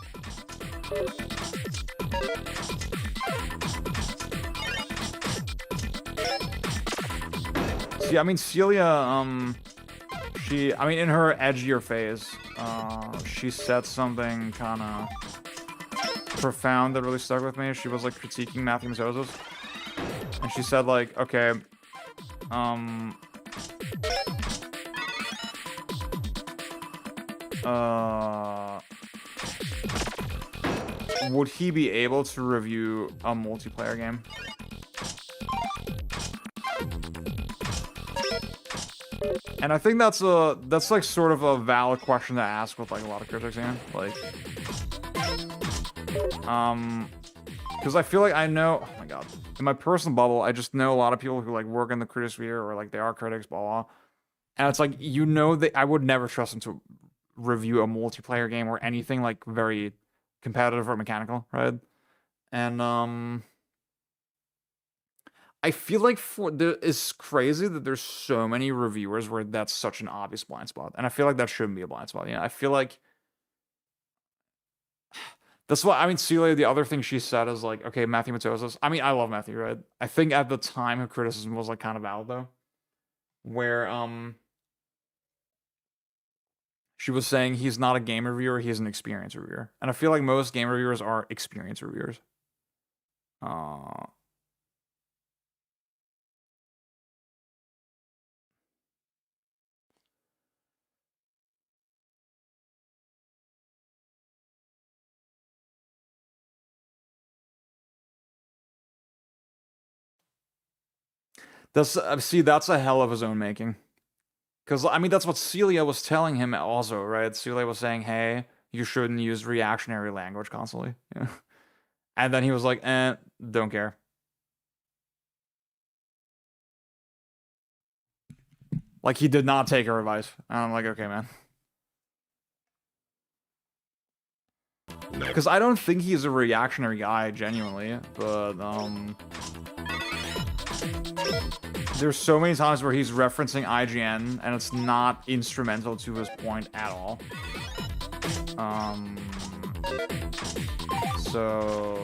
See, I mean, Celia, I mean, in her edgier phase, she said something kind of profound that really stuck with me. She was, like, critiquing Matthew Mazosis. And she said, like, okay, would he be able to review a multiplayer game? And I think that's like sort of a valid question to ask with like a lot of critics here. Like, because I feel like I know, oh my god, in my personal bubble, I just know a lot of people who like work in the critic sphere or like they are critics, blah blah. And it's like, you know, that I would never trust them to review a multiplayer game or anything like very competitive or mechanical, right? And I feel like it's crazy that there's so many reviewers where that's such an obvious blind spot, and I feel like that shouldn't be a blind spot. I feel like that's what I mean. Celia, the other thing she said is like, okay, Matthew Matosis. I mean, I love Matthew, right? I think at the time her criticism was like kind of valid though, where she was saying he's not a game reviewer, he's an experience reviewer, and I feel like most game reviewers are experience reviewers. That's a hell of his own making. Because, I mean, that's what Celia was telling him also, right? Celia was saying, hey, you shouldn't use reactionary language constantly. Yeah. And then he was like, don't care. Like, he did not take her advice. And I'm like, okay, man. Because I don't think he's a reactionary guy, genuinely. But, there's so many times where he's referencing IGN, and it's not instrumental to his point at all. So...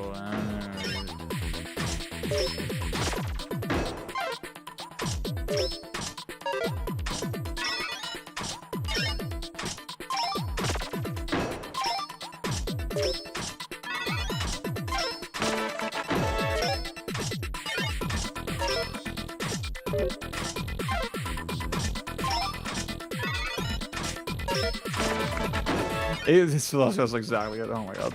That's exactly it. Oh my god.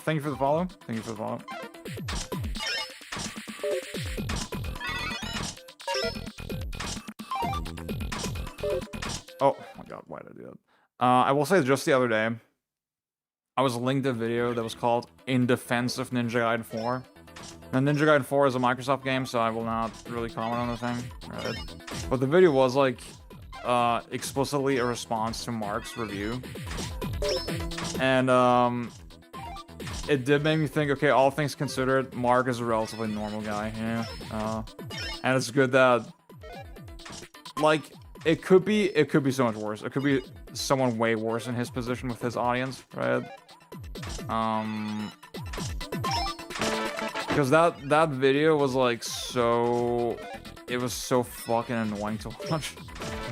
Thank you for the follow. Thank you for the follow. Oh my god, why did I do that? I will say just the other day, I was linked a video that was called In Defense of Ninja Gaiden 4. Now, Ninja Gaiden 4 is a Microsoft game, so I will not really comment on the thing. Right? But the video was like explicitly a response to Mark's review. And it did make me think, okay, all things considered, Mark is a relatively normal guy. Yeah. And it's good that, like, it could be so much worse. It could be someone way worse in his position with his audience, right? Because that video was like it was so fucking annoying to watch.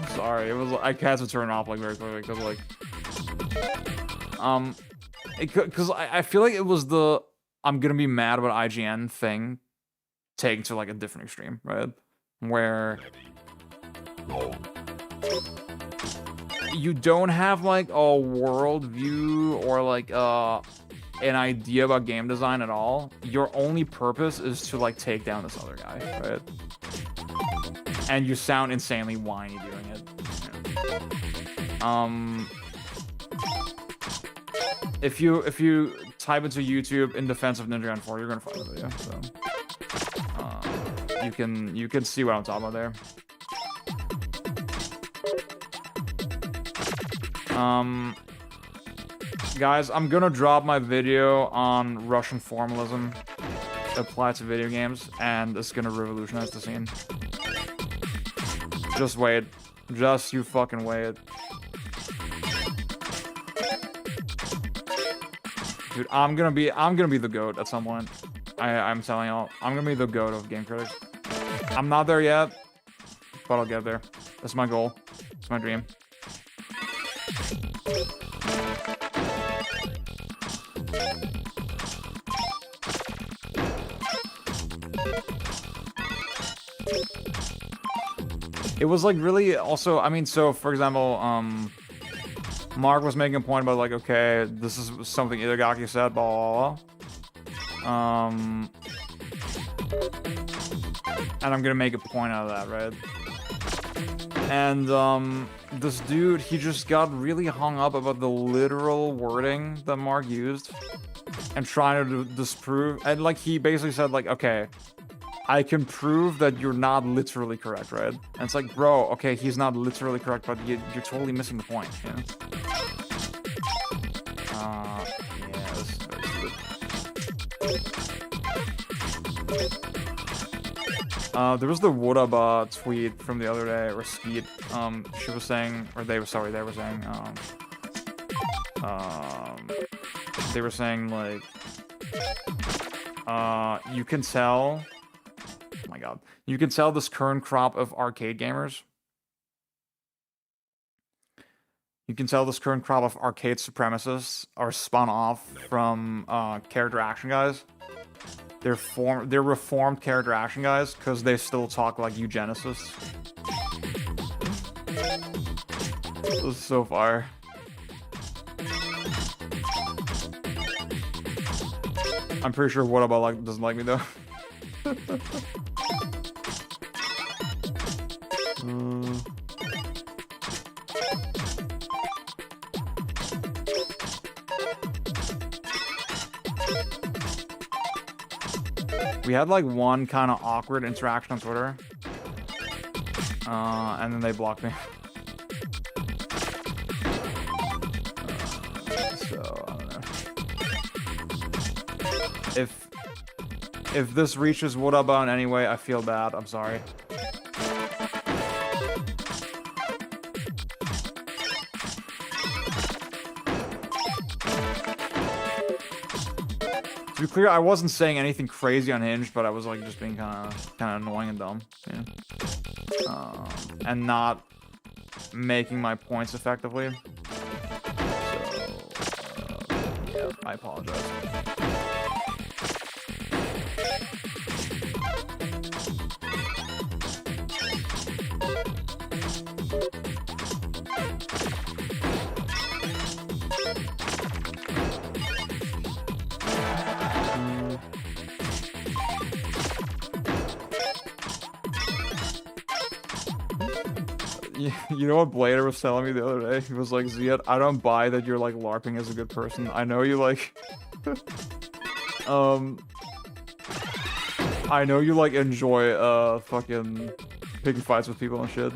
I'm sorry, I had to turn it off like very quickly because like because I feel like it was the I'm gonna be mad about IGN thing taken to like a different extreme, right? Where you don't have like a worldview or like an idea about game design at all. Your only purpose is to like take down this other guy, right? And you sound insanely whiny doing it. If you type into YouTube In Defense of Ninja Gaiden 4, you're gonna find the video. So you can see what I'm talking about there. Guys, I'm gonna drop my video on Russian formalism applied to video games, and it's gonna revolutionize the scene. Just wait. Just you fucking wait. Dude, I'm gonna be the GOAT at some point. I'm telling y'all, I'm gonna be the GOAT of game critics. I'm not there yet, but I'll get there. That's my goal. It's my dream. It was like really also, I mean, so for example, Mark was making a point about like, okay, this is something Itagaki said, blah, blah, blah. And I'm gonna make a point out of that, right? And this dude, he just got really hung up about the literal wording that Mark used and trying to disprove, and like he basically said like, okay, I can prove that you're not literally correct, right? And it's like, bro, okay, he's not literally correct, but you're totally missing the point, you know? Yeah, this is very stupid. There was the Wodaba tweet from the other day, or Skeet. She was saying, or they were saying, they were saying like, you can tell. Oh my god. You can tell this current crop of arcade gamers. You can tell this current crop of arcade supremacists are spun off from character action guys. They're reformed character action guys because they still talk like eugenicists. This is so fire. I'm pretty sure what about like doesn't like me though. We had like one kind of awkward interaction on Twitter, and then they blocked me. So I don't know. If this reaches Wodaba in any way, I feel bad. I'm sorry. To be clear, I wasn't saying anything crazy unhinged, but I was like just being kind of annoying and dumb, yeah. And not making my points effectively. So, yeah, I apologize. You know what Blader was telling me the other day? He was like, Ziad, I don't buy that you're like LARPing as a good person. I know you like I know you like enjoy fucking picking fights with people and shit.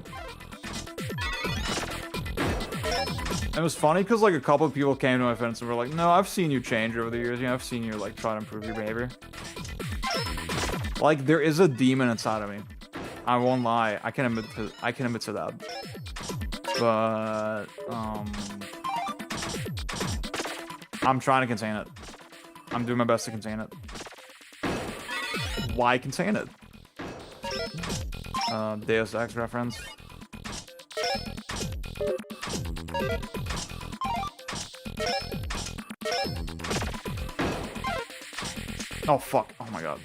And it was funny because like a couple of people came to my fence and were like, no, I've seen you change over the years, you know, I've seen you like try to improve your behavior. Like there is a demon inside of me. I won't lie. I can admit to that. But I'm trying to contain it. I'm doing my best to contain it. Why contain it? Deus Ex reference. Oh fuck. Oh my god.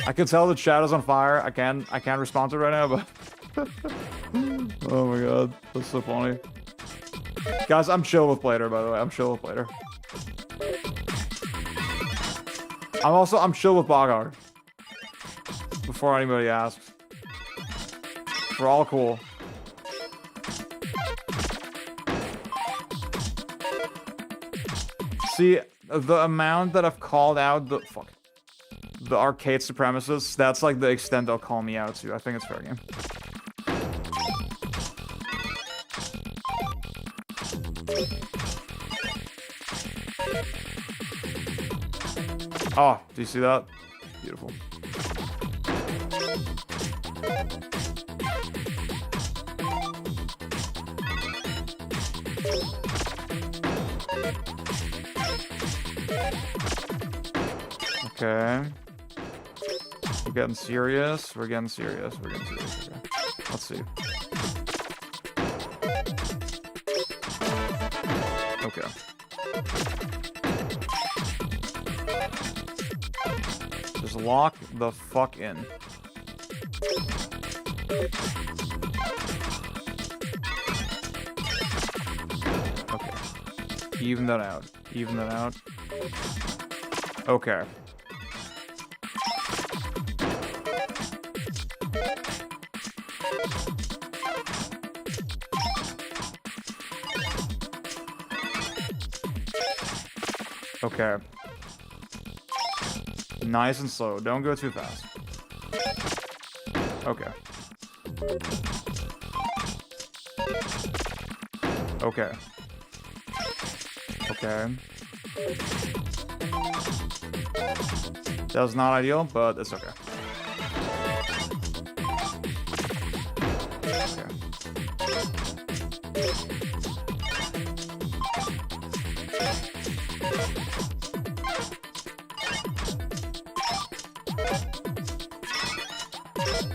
I can tell the chat is on fire. I can't respond to it right now, but oh my god, that's so funny. Guys, I'm chill with Blader, by the way. I'm chill with Blader. I'm chill with Bogart. Before anybody asks. We're all cool. See, the amount that I've called out the arcade supremacists, that's like the extent they'll call me out to. I think it's fair game. Oh, do you see that? Beautiful. Okay. We're getting serious. We're getting serious. We're getting serious. Okay. Let's see. Okay. Just lock the fuck in. Okay. Even that out. Even that out. Okay. Okay. Nice and slow. Don't go too fast. Okay. Okay. Okay. That was not ideal, but it's okay.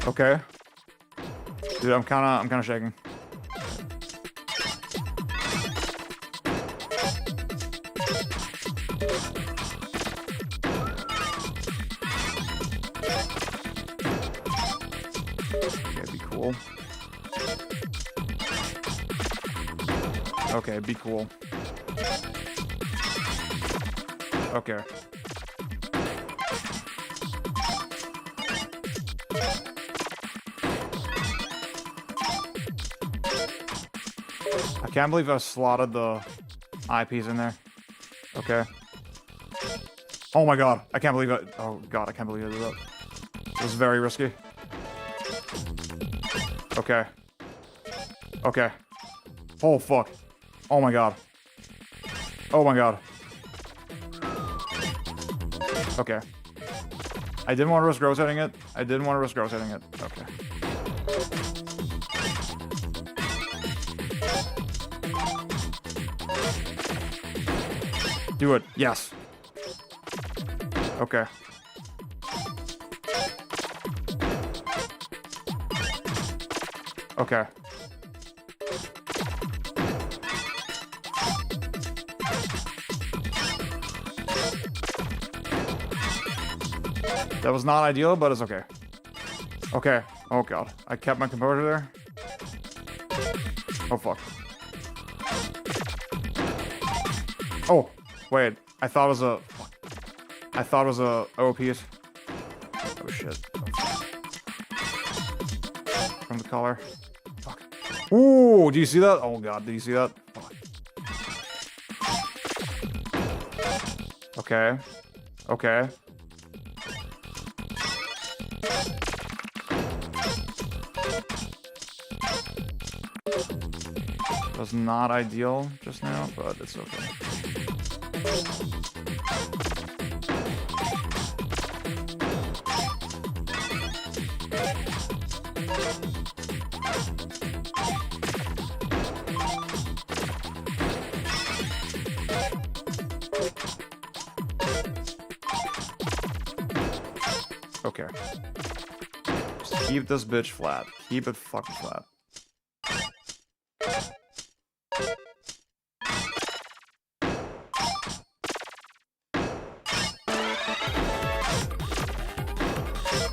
Okay. Dude, I'm kinda shaking. Okay, be cool. Okay, be cool. Okay. I can't believe I slotted the eyepiece in there. Okay. Oh my god, I can't believe it. Oh god, I can't believe I did that. It was very risky. Okay. Okay. Oh fuck. Oh my god. Oh my god. Okay. I didn't want to risk rotating it. I didn't want to risk rotating it. Okay. Do it. Yes. Okay. Okay. That was not ideal, but it's okay. Okay. Oh god. I kept my composure there. Oh fuck. Oh, wait. I thought it was a... I thought it was a O piece. Oh shit. From the collar. Fuck. Ooh, do you see that? Oh god, do you see that? Fuck. Okay. Okay. Was not ideal just now, but it's okay. Okay. Just keep this bitch flat. Keep it fucking flat.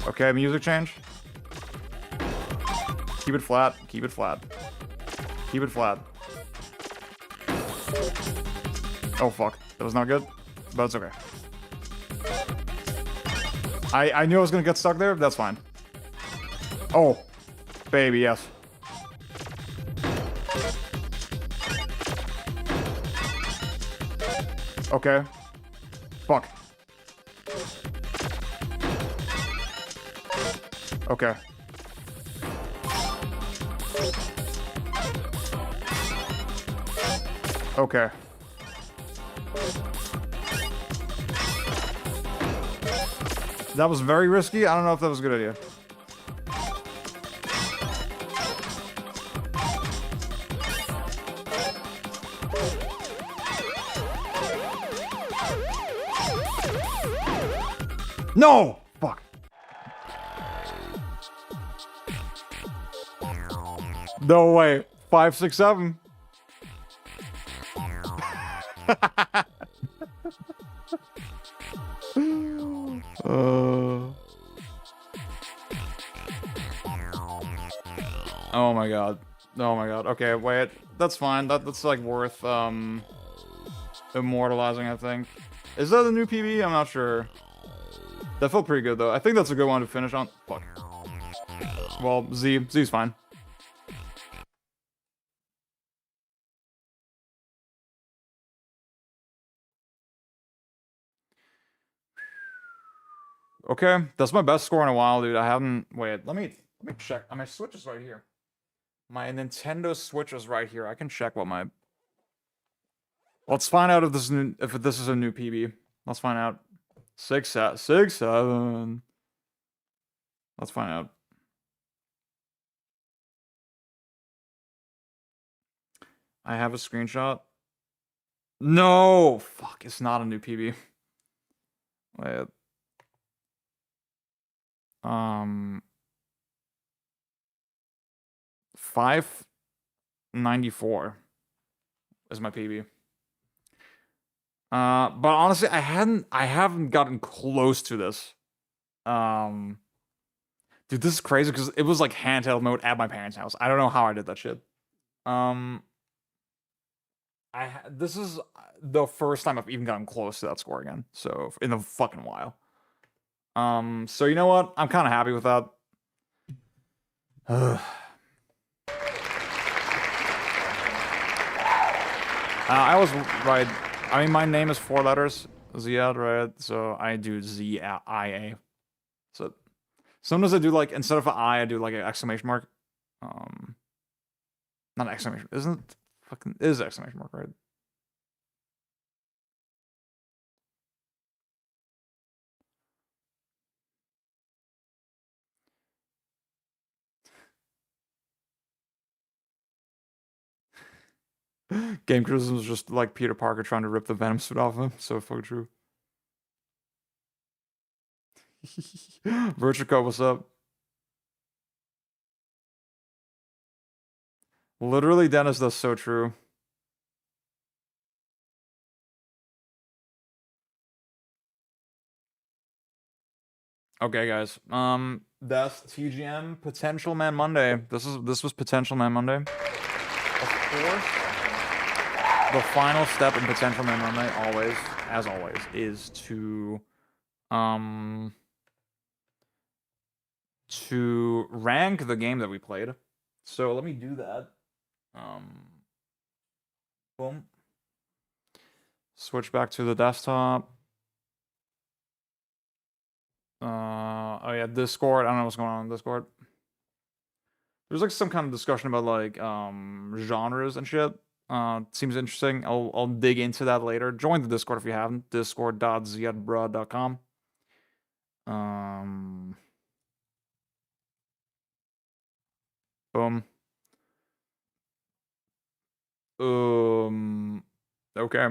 Okay, music change. Keep it flat. Keep it flat. Keep it flat. Oh fuck. That was not good. But it's okay. I knew I was gonna get stuck there, but that's fine. Oh. Baby, yes. Okay. Fuck. Okay. Okay. That was very risky. I don't know if that was a good idea. No! Fuck. No way. 5, 6, 7. Oh my god. Oh my god. Okay, wait. That's fine. That's like worth immortalizing, I think. Is that a new PB? I'm not sure. That felt pretty good though. I think that's a good one to finish on. Fuck. Well, Z's fine. Okay, that's my best score in a while, dude. I haven't. Wait, let me check. My Switch is right here. My Nintendo Switch is right here. I can check what my. Let's find out if this is a new PB. Let's find out. 6, 7. Let's find out. I have a screenshot. No, fuck! It's not a new PB. Wait. 594 is my PB. But honestly, I haven't gotten close to this. Dude, this is crazy because it was like handheld mode at my parents' house. I don't know how I did that shit. This is the first time I've even gotten close to that score again. So in a fucking while. So you know what? I'm kind of happy with that. I was right. I mean, my name is 4 letters, Ziad, right? So I do Z-I-A. So sometimes I do like, instead of an I do like an exclamation mark. Not an exclamation, isn't it? Fucking is exclamation mark, right? Game criticism is just like Peter Parker trying to rip the Venom suit off him. So fucking true. Virtual, what's up? Literally, Dennis, that's so true. Okay, guys. That's TGM Potential Man Monday. This was Potential Man Monday. Of course, the final step in Potential Man Monday, as always, is to rank the game that we played. So let me do that. Boom. Switch back to the desktop. Oh yeah, Discord. I don't know what's going on in Discord. There's like some kind of discussion about like genres and shit. Seems interesting. I'll dig into that later. Join the Discord if you haven't. Discord.ziadbra.com. Boom. Okay.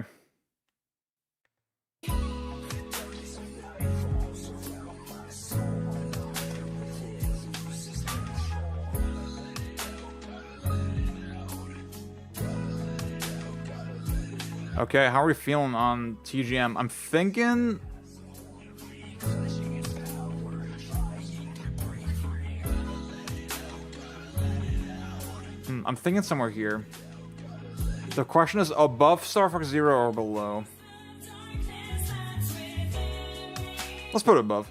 Okay, how are we feeling on TGM? I'm thinking... I'm thinking somewhere here. The question is above Star Fox Zero or below? Let's put it above.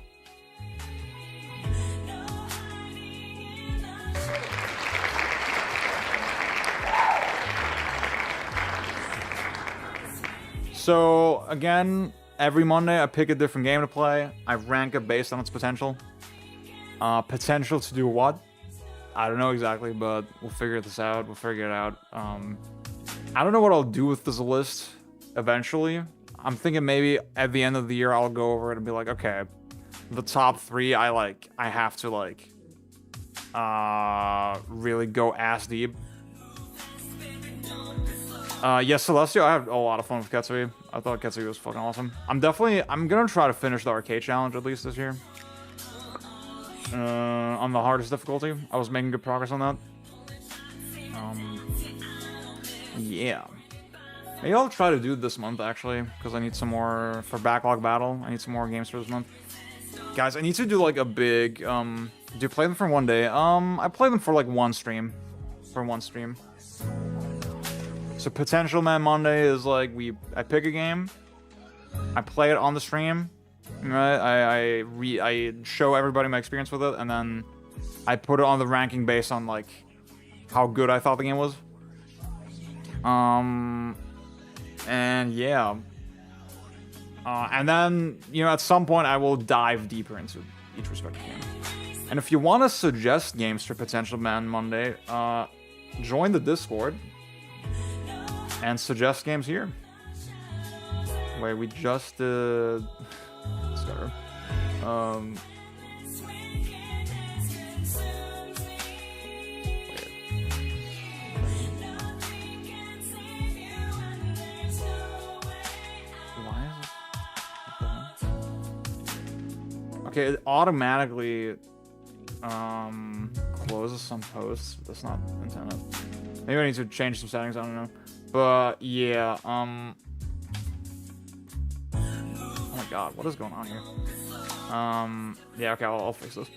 So, again, every Monday I pick a different game to play. I rank it based on its potential. Potential to do what? I don't know exactly, but we'll figure this out. We'll figure it out. I don't know what I'll do with this list eventually. I'm thinking maybe at the end of the year I'll go over it and be like, okay, the top 3 I have to like really go ass deep. Yeah, Celestial, I had a lot of fun with Ketsui. I thought Ketsui was fucking awesome. I'm gonna try to finish the arcade challenge at least this year. On the hardest difficulty. I was making good progress on that. Yeah. Maybe I'll try to do it this month, actually, because I need some more, for Backlog Battle, I need some more games for this month. Guys, I need to do, like, a big, do you play them for one day? I play them for, like, one stream. For one stream. So Potential Man Monday is, like, I pick a game, I play it on the stream, right? I show everybody my experience with it, and then I put it on the ranking based on, like, how good I thought the game was. And yeah. And then, you know, at some point I will dive deeper into each respective game. And if you want to suggest games for Potential Man Monday, join the Discord and suggest games here. Wait, we just did Skyrim. Okay, it automatically closes some posts. That's not intended. Maybe I need to change some settings, I don't know. But yeah, oh my god, what is going on here? Yeah, okay, I'll fix this.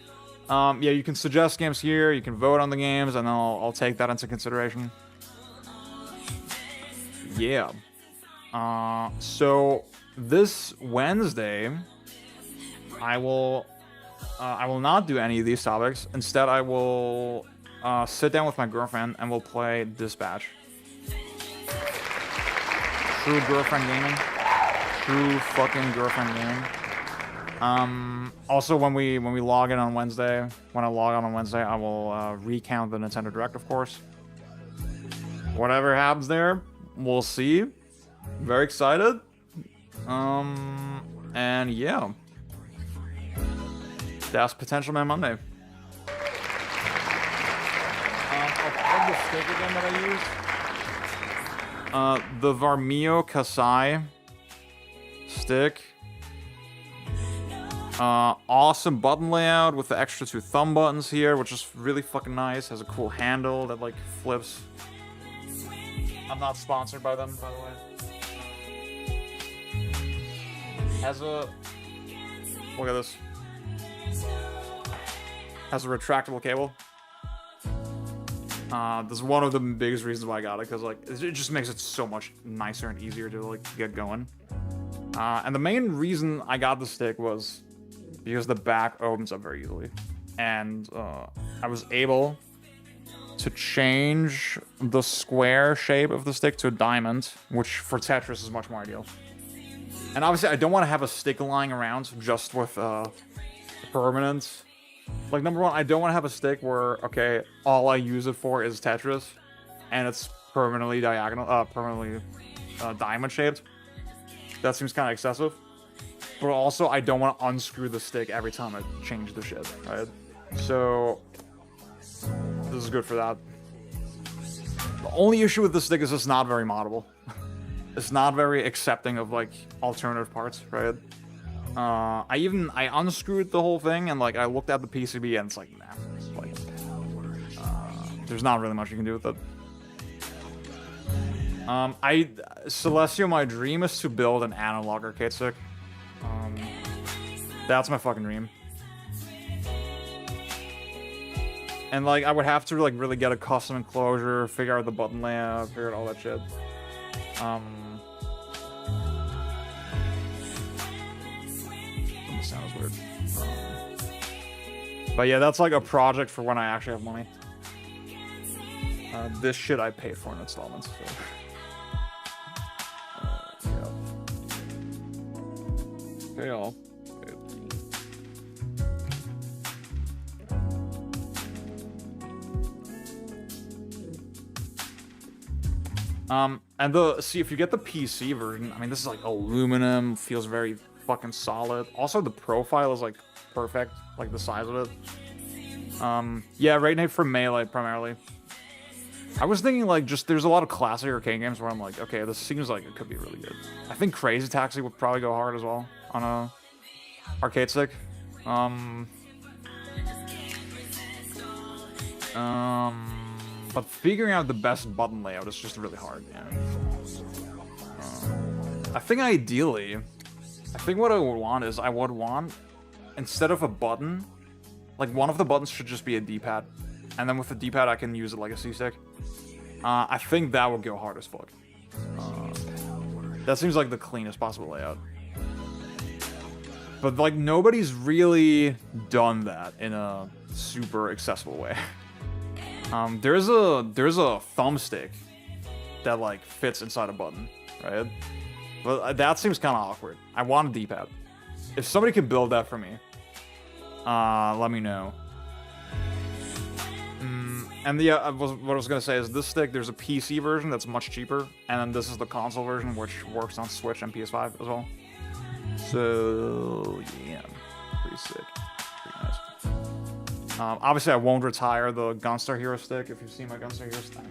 Yeah, you can suggest games here, you can vote on the games, and I'll take that into consideration. Yeah. So this Wednesday, I will not do any of these topics. Instead, I will sit down with my girlfriend and we'll play Dispatch. True girlfriend gaming. True fucking girlfriend gaming. Also, when we log in on Wednesday, when I log on Wednesday, I will recount the Nintendo Direct, of course. Whatever happens there, we'll see. Very excited. And yeah. That's Potential Man Monday. I'll plug the stick again that I used. The Varmio Kasai stick. Awesome button layout with the extra 2 thumb buttons here, which is really fucking nice. Has a cool handle that like flips. I'm not sponsored by them, by the way. Has a... Look at this. Has a retractable cable. This is one of the biggest reasons why I got it, because like it just makes it so much nicer and easier to like get going. And the main reason I got the stick was because the back opens up very easily, and I was able to change the square shape of the stick to a diamond, which for Tetris is much more ideal. And obviously, I don't want to have a stick lying around just with permanent. Like, number one, I don't want to have a stick where, okay, all I use it for is Tetris, and it's permanently diagonal, diamond shaped. That seems kind of excessive. But also, I don't want to unscrew the stick every time I change the shit, right? So, this is good for that. The only issue with the stick is it's not very moddable. It's not very accepting of, like, alternative parts, right? I unscrewed the whole thing, and like I looked at the PCB, and it's like, nah, like, there's not really much you can do with it. Celestial, my dream is to build an analog arcade stick. That's my fucking dream. And like, I would have to like really get a custom enclosure, figure out the button layout, figure out all that shit. Sounds weird. But yeah, that's like a project for when I actually have money. This shit I paid for in installments. So. Yeah. Okay, y'all. And see, if you get the PC version, I mean, this is like aluminum, feels very fucking solid. Also, the profile is like perfect, like the size of it. Yeah, right now for Melee primarily. I was thinking like just there's a lot of classic arcade games where I'm like, okay, this seems like it could be really good. I think Crazy Taxi would probably go hard as well on a arcade stick. But figuring out the best button layout is just really hard, yeah. I think ideally, I think what I would want is I would want, instead of a button, like one of the buttons should just be a D-pad. And then with the D-pad, I can use it like a C-stick. I think that would go hard as fuck. That seems like the cleanest possible layout. But like nobody's really done that in a super accessible way. There's a thumbstick that like fits inside a button, right? But that seems kind of awkward. I want a D-pad. If somebody can build that for me, let me know. And what I was gonna say is this stick, there's a PC version that's much cheaper, and then this is the console version, which works on Switch and PS5 as well. So yeah, pretty sick, pretty nice. Obviously, I won't retire the Gunstar Hero stick. If you've seen my Gunstar Hero stick.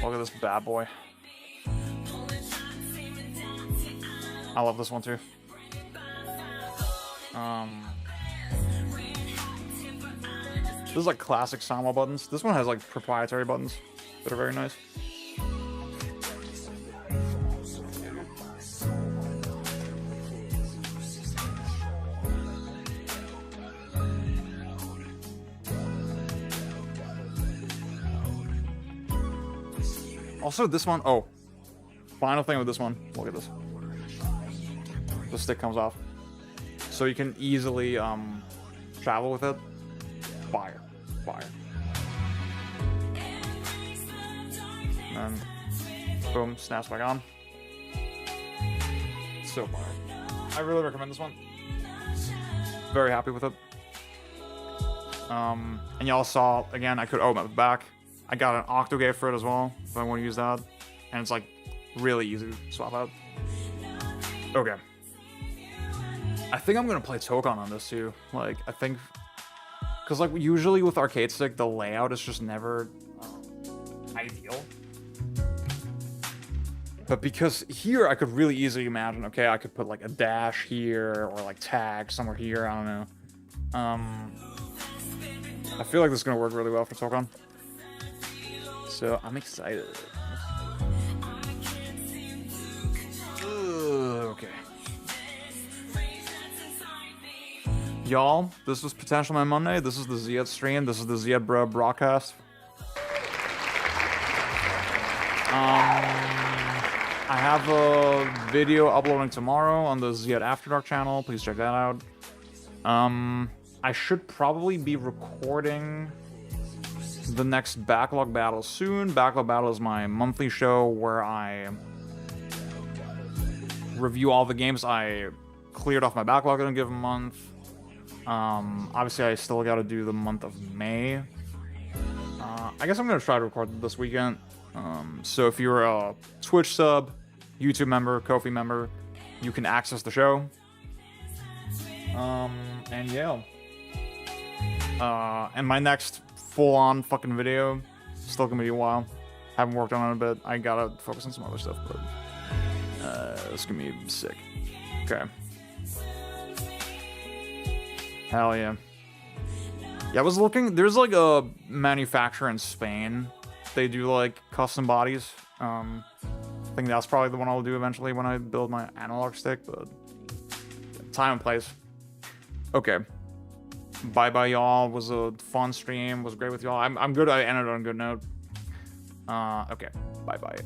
Look at this bad boy. I love this one too. This is like classic Sama buttons. This one has like proprietary buttons that are very nice. Also, this one, oh, final thing with this one, look at this. The stick comes off. So you can easily travel with it. Fire. Fire. And boom, snaps back on. So fire. I really recommend this one. Very happy with it. And y'all saw, again, I could open the back. I got an Octogate for it as well, if I want to use that. And it's like really easy to swap out. Okay. I think I'm gonna play Tokon on this too. Like, I think, cause like usually with arcade stick, the layout is just never ideal. But because here I could really easily imagine, okay, I could put like a dash here or like tag somewhere here. I don't know. I feel like this is gonna work really well for Tokon. So I'm excited. Okay. Y'all, this was Potential Man Monday. This is the Ziad stream. This is the Ziad Bro broadcast. I have a video uploading tomorrow on the Ziad After Dark channel. Please check that out. I should probably be recording the next Backlog Battle soon. Backlog Battle is my monthly show where I review all the games I cleared off my backlog in a given month. Obviously, I still got to do the month of May. I guess I'm going to try to record this weekend. So if you're a Twitch sub, YouTube member, Ko-fi member, you can access the show. And yeah. And my next full-on fucking video, still gonna be a while. Haven't worked on it a bit. I gotta focus on some other stuff, but it's gonna be sick. Okay. Hell yeah. Yeah, I was looking. There's like a manufacturer in Spain. They do like custom bodies. I think that's probably the one I'll do eventually when I build my analog stick, but time and place. Okay. Bye bye, y'all. Was a fun stream. Was great with y'all. I'm good. I ended on a good note. Okay. Bye bye.